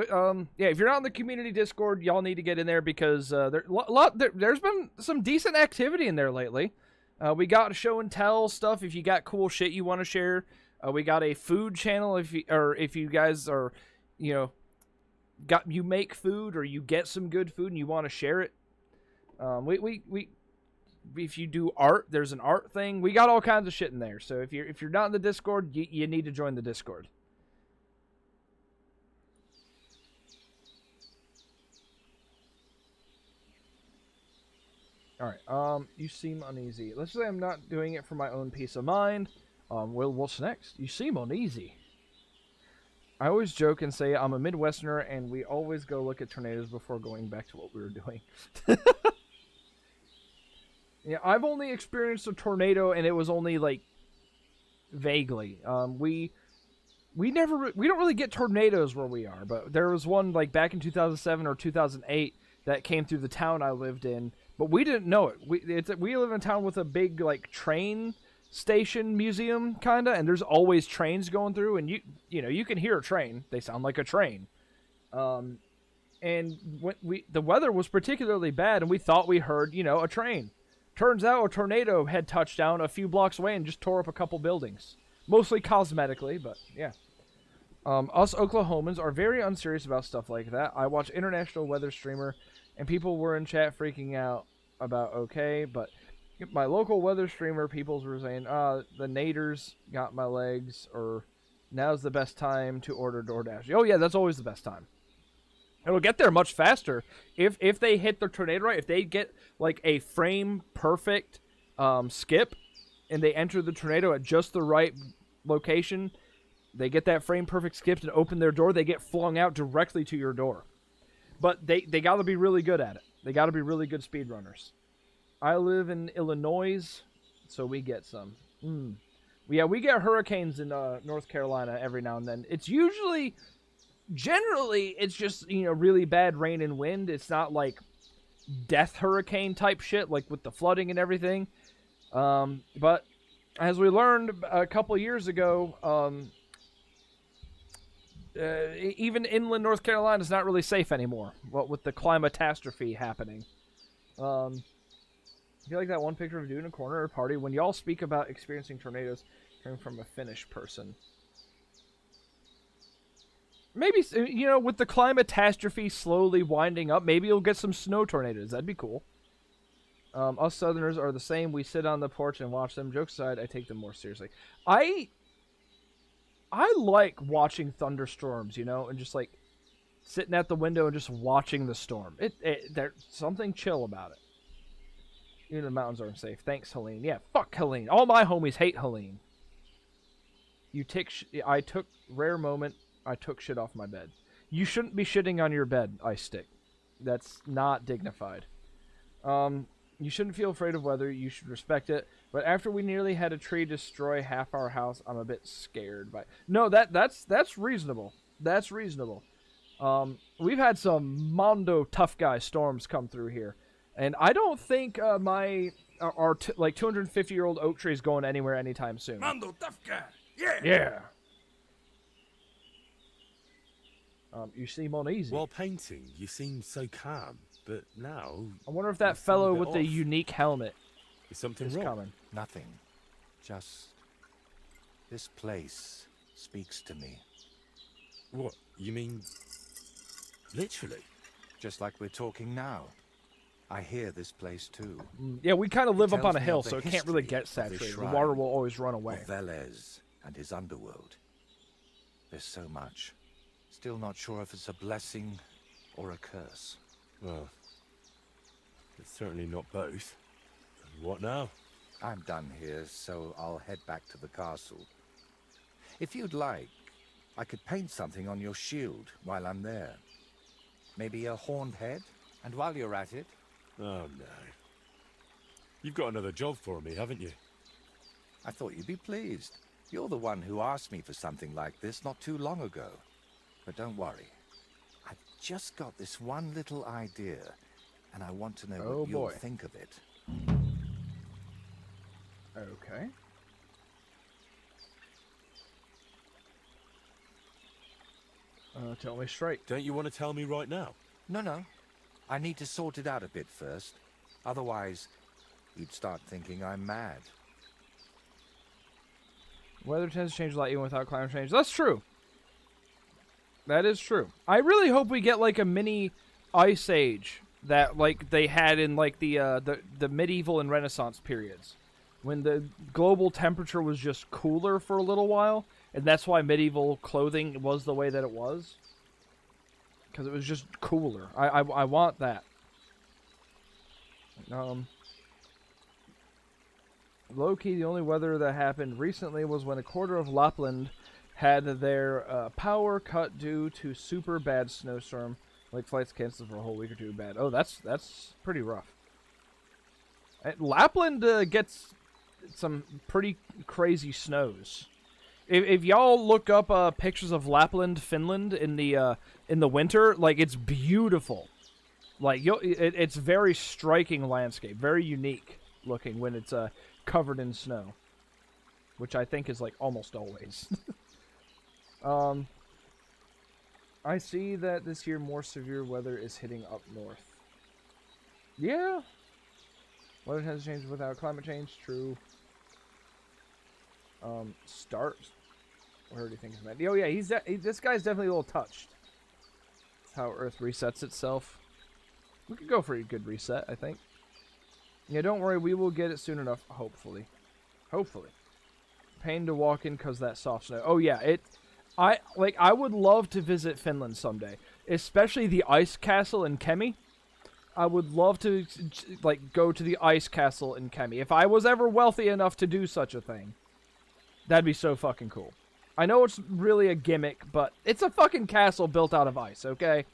yeah. If you're not in the community Discord, y'all need to get in there because there's been some decent activity in there lately. We got show and tell stuff. If you got cool shit you want to share, we got a food channel. If you guys are, you make food or you get some good food and you want to share it. If you do art, there's an art thing. We got all kinds of shit in there. So if you're not in the Discord, you need to join the Discord. Alright, you seem uneasy. Let's say I'm not doing it for my own peace of mind. Well, what's next? You seem uneasy. I always joke and say I'm a Midwesterner and we always go look at tornadoes before going back to what we were doing. Yeah, I've only experienced a tornado and it was only, like, vaguely. We don't really get tornadoes where we are, but there was one, like, back in 2007 or 2008 that came through the town I lived in. But we didn't know it. We live in a town with a big, like, train station museum, kind of, and there's always trains going through, and you can hear a train. They sound like a train. And the weather was particularly bad, and we thought we heard, a train. Turns out a tornado had touched down a few blocks away and just tore up a couple buildings. Mostly cosmetically, but yeah. Us Oklahomans are very unserious about stuff like that. I watch International Weather Streamer, and people were in chat freaking out about but my local weather streamer, people were saying, the naders got my legs, or now's the best time to order DoorDash. Oh yeah, that's always the best time. It'll get there much faster if they hit the tornado right. If they get like a frame perfect skip, and they enter the tornado at just the right location, they get that frame perfect skipped and open their door. They get flung out directly to your door. But they got to be really good at it. They got to be really good speedrunners. I live in Illinois, so we get some. Yeah, we get hurricanes in North Carolina every now and then. It's generally, it's just, really bad rain and wind. It's not like death hurricane type shit, like with the flooding and everything. But as we learned a couple years ago, even inland North Carolina is not really safe anymore. What with the climatastrophe happening. I feel like that one picture of a dude in a corner at a party. When y'all speak about experiencing tornadoes, coming from a Finnish person. Maybe, with the climatastrophe slowly winding up, maybe you'll get some snow tornadoes. That'd be cool. Us Southerners are the same. We sit on the porch and watch them. Jokes aside, I take them more seriously. I like watching thunderstorms, and just like sitting at the window and just watching the storm. There's something chill about it. Even the mountains aren't safe. Thanks, Helene. Yeah, fuck Helene. All my homies hate Helene. I took rare moment. I took shit off my bed. You shouldn't be shitting on your bed, Ice Stick. That's not dignified. You shouldn't feel afraid of weather. You should respect it. But after we nearly had a tree destroy half our house, I'm a bit scared. No, that's reasonable. That's reasonable. We've had some Mondo tough guy storms come through here, and I don't think our 250-year-old oak tree is going anywhere anytime soon. Mondo tough guy. Yeah. Yeah. You seem uneasy. While painting, you seemed so calm, but now... I wonder if that you seem a fellow bit with the off. unique helmet Is something is wrong? coming. Nothing. Just... this place speaks to me. What? You mean... literally? Just like we're talking now. I hear this place too. Yeah, we kind of live It up on a tells me hill, of the so it can't really history get of this saturated. The shrine, water will always run away. of Velez and his underworld. There's so much. Still not sure if it's a blessing or a curse. Well, it's certainly not both. What now? I'm done here, so I'll head back to the castle. If you'd like, I could paint something on your shield while I'm there. Maybe a horned head? And while you're at it... Oh, no. You've got another job for me, haven't you? I thought you'd be pleased. You're the one who asked me for something like this not too long ago. But don't worry. I've just got this one little idea, and I want to know what you'll think of it. Okay. Tell me straight. Don't you want to tell me right now? No. I need to sort it out a bit first. Otherwise, you'd start thinking I'm mad. Weather tends to change a lot even without climate change. That's true. That is true. I really hope we get like a mini ice age that like they had in like the medieval and Renaissance periods, when the global temperature was just cooler for a little while, and that's why medieval clothing was the way that it was. Because it was just cooler. I want that. Low-key, the only weather that happened recently was when a quarter of Lapland had their power cut due to super bad snowstorm. Like flights canceled for a whole week or two. Bad. Oh, that's pretty rough. Lapland gets some pretty crazy snows. If y'all look up pictures of Lapland, Finland in the winter, like it's beautiful. Like it's very striking landscape, very unique looking when it's covered in snow, which I think is like almost always. I see that this year more severe weather is hitting up north. Yeah. Weather has changed without climate change. True. Start. Where do you think he's mad? Oh yeah, this guy's definitely a little touched. That's how Earth resets itself. We could go for a good reset, I think. Yeah, don't worry, we will get it soon enough, hopefully. Hopefully. Pain to walk in because that soft snow. Oh yeah, I would love to visit Finland someday, especially the ice castle in Kemi. I would love to like go to the ice castle in Kemi. If I was ever wealthy enough to do such a thing, that'd be so fucking cool. I know it's really a gimmick, but it's a fucking castle built out of ice, okay?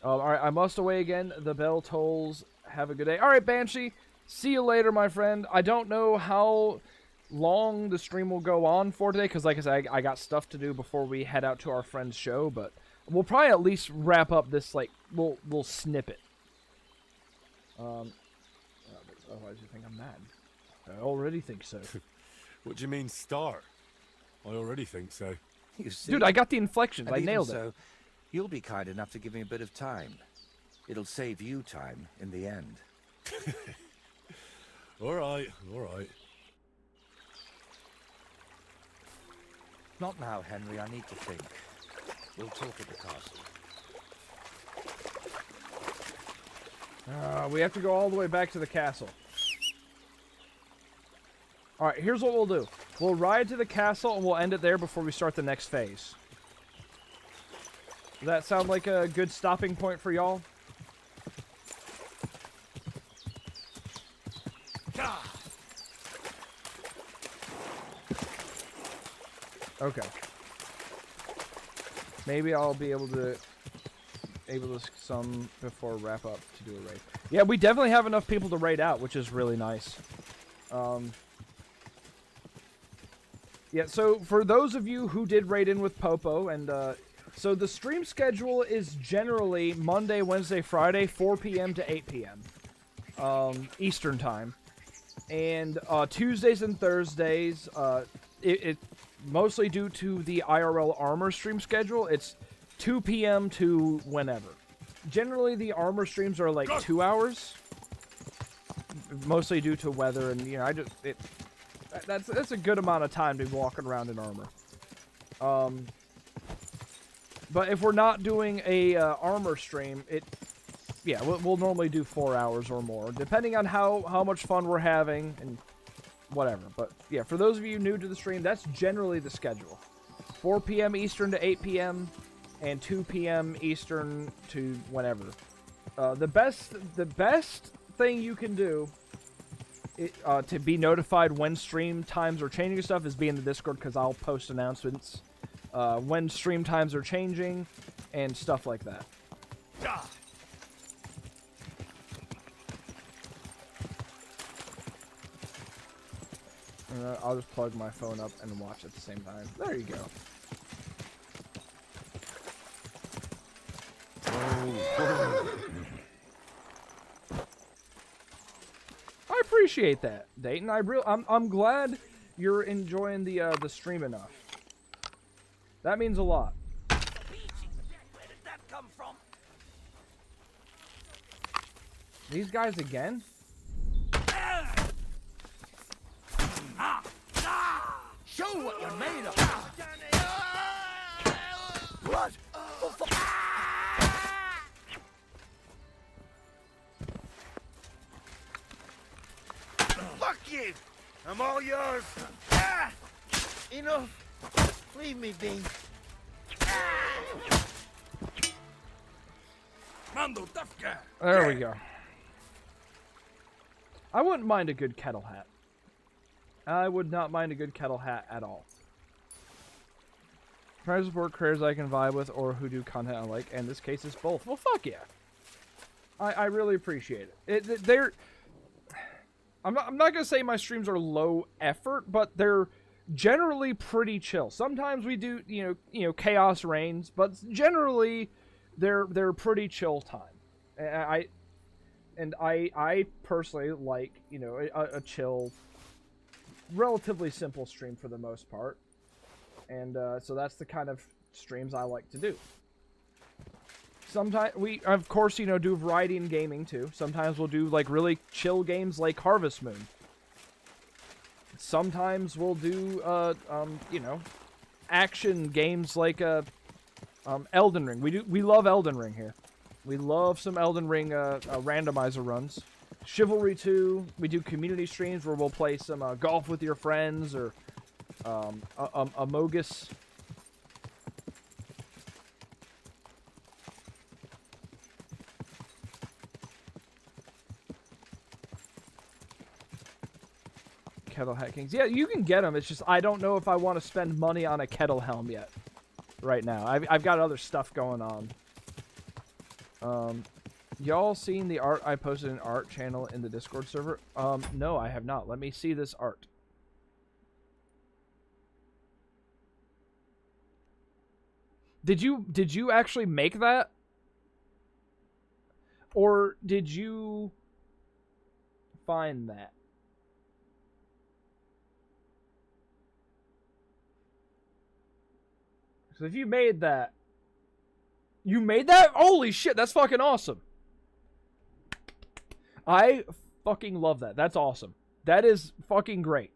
Alright, I must away again. The bell tolls. Have a good day. Alright, Banshee. See you later, my friend. I don't know how long the stream will go on for today, because like I said, I got stuff to do before we head out to our friend's show, but we'll probably at least wrap up this, like, we'll snip it. Otherwise you think I'm mad. I already think so. What do you mean, star? I already think so. You see? Dude, I got the inflections. I nailed it. So, you'll be kind enough to give me a bit of time. It'll save you time in the end. All right, all right. Not now, Henry. I need to think. We'll talk at the castle. We have to go all the way back to the castle. Alright, here's what we'll do. We'll ride to the castle and we'll end it there before we start the next phase. Does that sound like a good stopping point for y'all? Okay. Maybe I'll be able to some before wrap up to do a raid. Yeah, we definitely have enough people to raid out, which is really nice. Yeah, so for those of you who did raid in with Popo, and so the stream schedule is generally Monday, Wednesday, Friday, 4 p.m. to 8 p.m. Eastern time. And Tuesdays and Thursdays, mostly due to the IRL armor stream schedule. It's 2 p.m. to whenever. Generally, the armor streams are like 2 hours, mostly due to weather, and you know, that's a good amount of time to be walking around in armor. But if we're not doing a armor stream, we'll normally do 4 hours or more, depending on how much fun we're having and whatever. But yeah, for those of you new to the stream, that's generally the schedule: 4 p.m. Eastern to 8 p.m. and 2 p.m. Eastern to whenever. The best thing you can do to be notified when stream times are changing and stuff is be in the Discord, because I'll post announcements when stream times are changing and stuff like that. I'll just plug my phone up and watch at the same time. There you go. I appreciate that, Dayton. I'm glad you're enjoying the stream enough. That means a lot. Where did that come from? These guys again? Show what you're made of. What? Oh, Fuck you! I'm all yours. Enough. Leave me be. Mando, tough guy. There we go. I wouldn't mind a good kettle hat. I would not mind a good kettle hat at all. Try to support creators I can vibe with or who do content I like. In this case, it's both. Well, fuck yeah. I really appreciate it. I'm not gonna say my streams are low effort, but they're generally pretty chill. Sometimes we do, you know, chaos reigns, but generally they're pretty chill time. And I personally like, you know, a chill, relatively simple stream for the most part. And so that's the kind of streams I like to do. Sometimes we, of course, you know, do variety in gaming too. Sometimes we'll do like really chill games like Harvest Moon. Sometimes we'll do, you know, action games like Elden Ring. We love Elden Ring here. We love some Elden Ring randomizer runs. Chivalry 2, we do community streams where we'll play some golf with your friends or Amogus. Kettle Hat Kings. Yeah, you can get them. It's just I don't know if I want to spend money on a kettle helm yet. Right now. I've got other stuff going on. Y'all seen the art I posted in art channel in the Discord server? No, I have not. Let me see this art. Did you actually make that? Or did you find that? So if you made that... You made that? Holy shit, that's fucking awesome. I fucking love that. That's awesome. That is fucking great.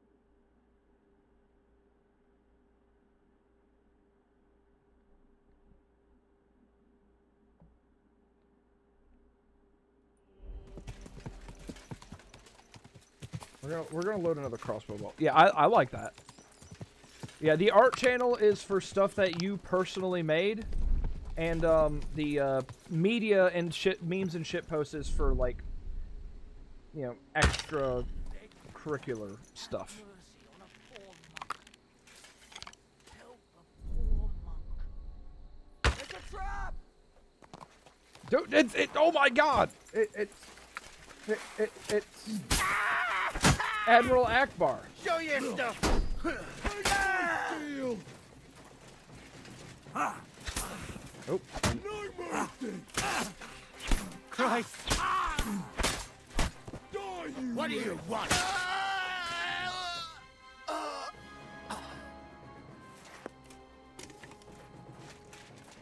We're gonna load another crossbow bolt. Yeah, I like that. Yeah, the art channel is for stuff that you personally made, and the media and shit, memes and shit posts is for like, you know, extra curricular stuff. Dude, it's oh my god! It's Admiral Akbar. Show your stuff. Oh. Christ! What do you want?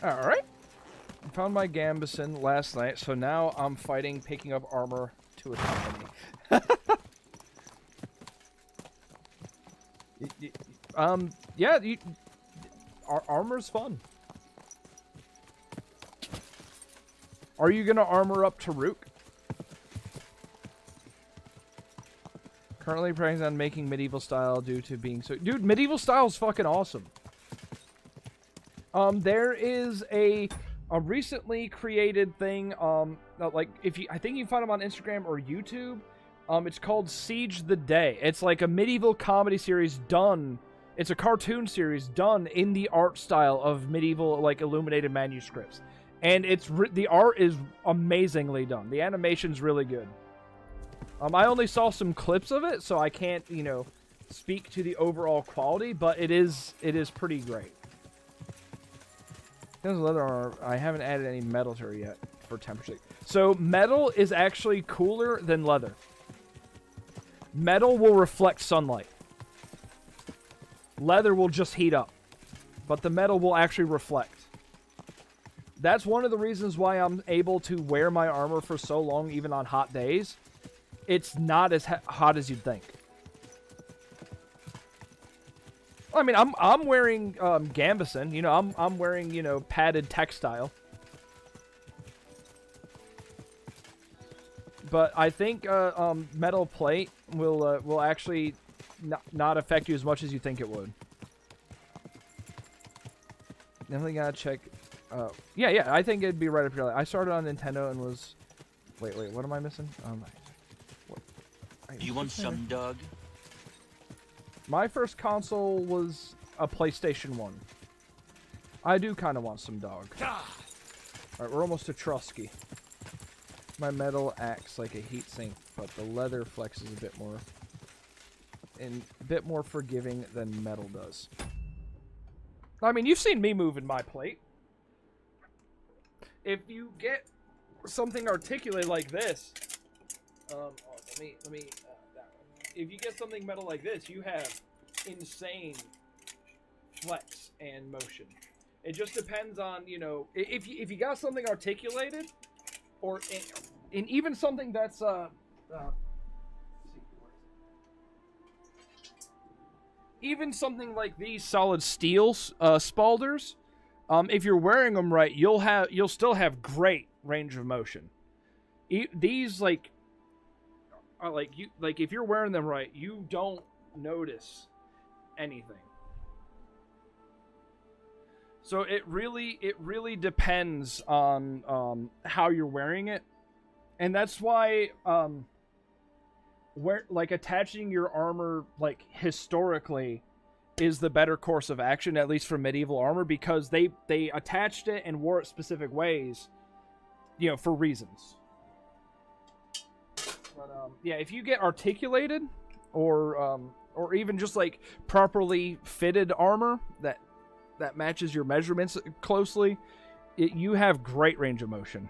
Alright. I found my Gambison last night, so now I'm fighting picking up armor to a company. Yeah, armor's fun. Are you gonna armor up Taruk? Currently practicing on making medieval style due to being so... Dude, medieval style is fucking awesome. There is a recently created thing, like, I think you can find them on Instagram or YouTube. It's called Siege the Day. It's like a medieval comedy series done... It's a cartoon series done in the art style of medieval, like, illuminated manuscripts. And the art is amazingly done. The animation's really good. I only saw some clips of it, so I can't, you know, speak to the overall quality, but it is pretty great. There's leather armor. I haven't added any metal to her yet for temperature. So metal is actually cooler than leather. Metal will reflect sunlight. Leather will just heat up, but the metal will actually reflect. That's one of the reasons why I'm able to wear my armor for so long, even on hot days. It's not as hot as you'd think. I mean, I'm wearing Gambison. You know, I'm wearing, you know, padded textile. But I think metal plate will actually not affect you as much as you think it would. Definitely gotta check. Yeah, I think it'd be right up your alley. I started on Nintendo and was... Wait, what am I missing? Do you want some, dog? My first console was a PlayStation 1. I do kind of want some dog. Alright, we're almost to Trusky. My metal acts like a heatsink, but the leather flexes a bit more... and a bit more forgiving than metal does. I mean, you've seen me moving my plate. If you get something articulated like this... let me that one. If you get something metal like this, you have insane flex and motion. It just depends on, you know, if you got something articulated, or in even something that's even something like these solid steel spalders, if you're wearing them right, you'll still have great range of motion. These if you're wearing them right, you don't notice anything. So it really depends on how you're wearing it, and that's why attaching your armor historically is the better course of action, at least for medieval armor, because they attached it and wore it specific ways, you know, for reasons. But yeah, if you get articulated or even just like properly fitted armor that matches your measurements closely, you have great range of motion.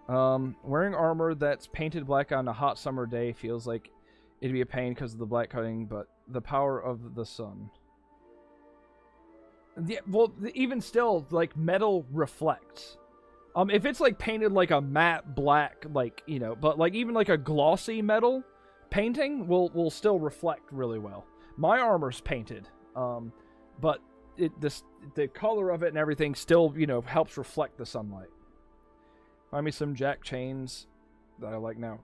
Wearing armor that's painted black on a hot summer day feels like it'd be a pain because of the black coating, but the power of the sun. Yeah, well, even still, like, metal reflects. If it's like painted like a matte black, like, you know, but like even like a glossy metal painting will still reflect really well. My armor's painted, but the color of it and everything still, you know, helps reflect the sunlight. Find me some jack chains that I like now.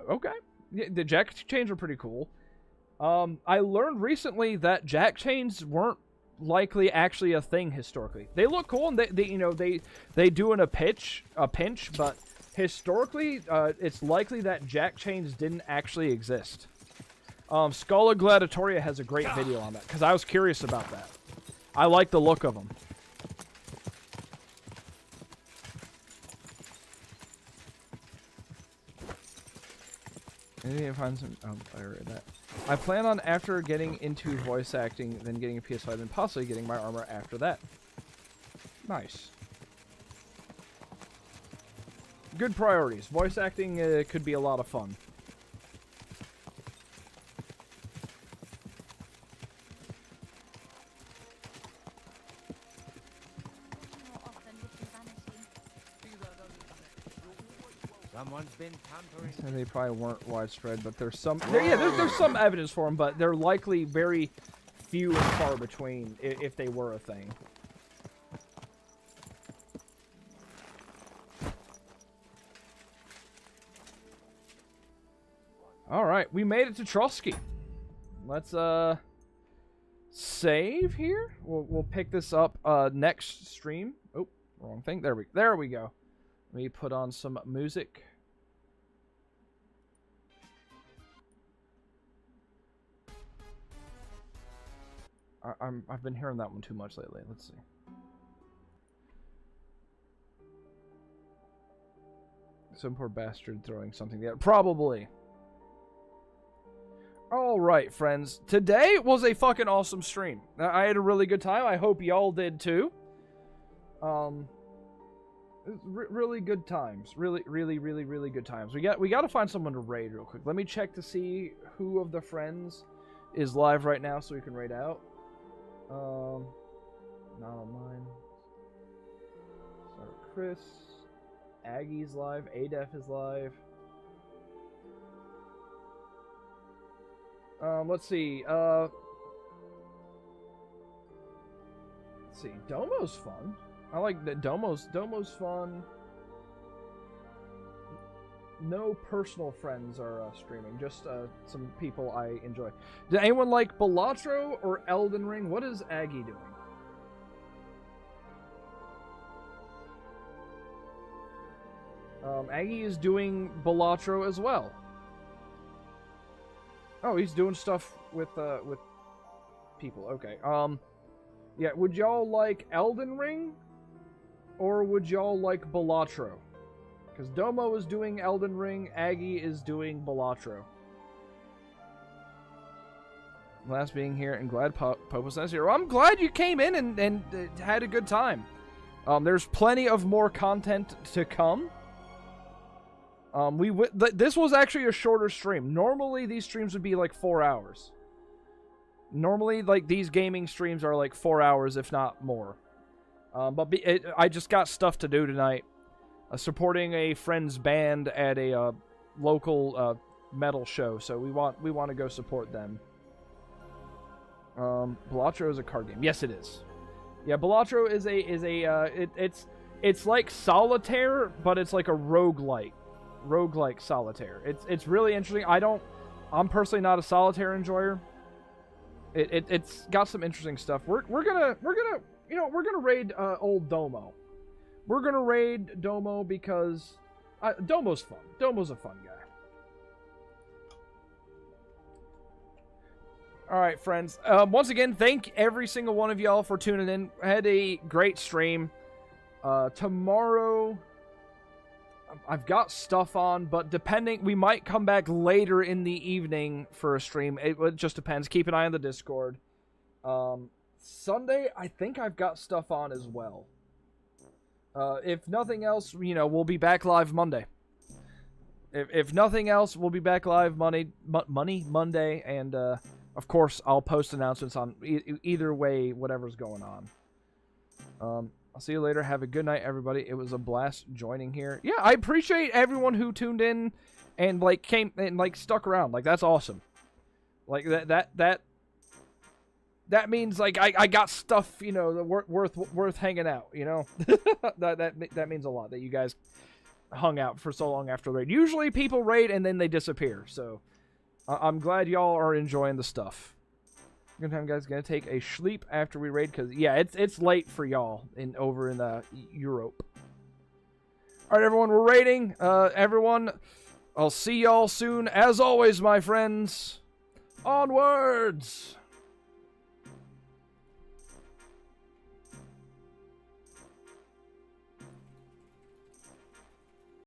Okay, yeah, the jack chains are pretty cool. I learned recently that jack chains weren't likely actually a thing historically. They look cool and they do in a pinch, but historically it's likely that jack chains didn't actually exist. Scala Gladiatoria has a great video on that because I was curious about that. I like the look of them. I need to find some. I read that. I plan on, after getting into voice acting, then getting a PS5, then possibly getting my armor after that. Nice. Good priorities. Voice acting could be a lot of fun. Someone's been tampering. So they probably weren't widespread, but there's some. There's some evidence for them, but they're likely very few and far between if they were a thing. All right, we made it to Trotsky. Let's save here. We'll pick this up next stream. Oh, wrong thing. There we go. Let me put on some music. I've been hearing that one too much lately. Let's see. Some poor bastard throwing something there. Probably. Alright, friends. Today was a fucking awesome stream. I had a really good time. I hope y'all did too. Really good times. Really good times. We got to find someone to raid real quick. Let me check to see who of the friends is live right now so we can raid out. Not on mine. Sorry, Chris. Aggie's live. Adef is live. Let's see. Let's see. Domo's fun. I like that. Domo's fun. No personal friends are streaming. Just some people I enjoy. Did anyone like Balatro or Elden Ring? What is Aggie doing? Aggie is doing Balatro as well. Oh, he's doing stuff with people. Okay. Yeah, would y'all like Elden Ring? Or would y'all like Balatro? Because Domo is doing Elden Ring, Aggie is doing Balatro. Last being here, and glad Popos is here. Well, I'm glad you came in and had a good time. There's plenty of more content to come. This was actually a shorter stream. Normally, these streams would be like 4 hours. Normally, like, these gaming streams are like 4 hours, if not more. But I just got stuff to do tonight. Supporting a friend's band at a local metal show, so we want to go support them. Balatro is a card game. Yes, it is. Yeah, Balatro is it's like Solitaire, but it's like a roguelike Solitaire. It's really interesting. I'm personally not a Solitaire enjoyer. It's got some interesting stuff. We're gonna raid old Domo. We're gonna raid Domo because Domo's fun. Domo's a fun guy. Alright, friends. Once again, thank every single one of y'all for tuning in. I had a great stream. Tomorrow, I've got stuff on, but depending, we might come back later in the evening for a stream. It just depends. Keep an eye on the Discord. Sunday, I think I've got stuff on as well. If nothing else, we'll be back live Monday. If nothing else, we'll be back live Monday, and of course, I'll post announcements on either way, whatever's going on. I'll see you later. Have a good night, everybody. It was a blast joining here. Yeah, I appreciate everyone who tuned in and came and stuck around. That's awesome. That means I got stuff, worth hanging out, that means a lot that you guys hung out for so long after the raid. Usually people raid and then they disappear, so I'm glad y'all are enjoying the stuff. Good time, guys. Gonna take a sleep after we raid because yeah, it's late for y'all over in Europe. All right, everyone, we're raiding. Everyone, I'll see y'all soon. As always, my friends, onwards.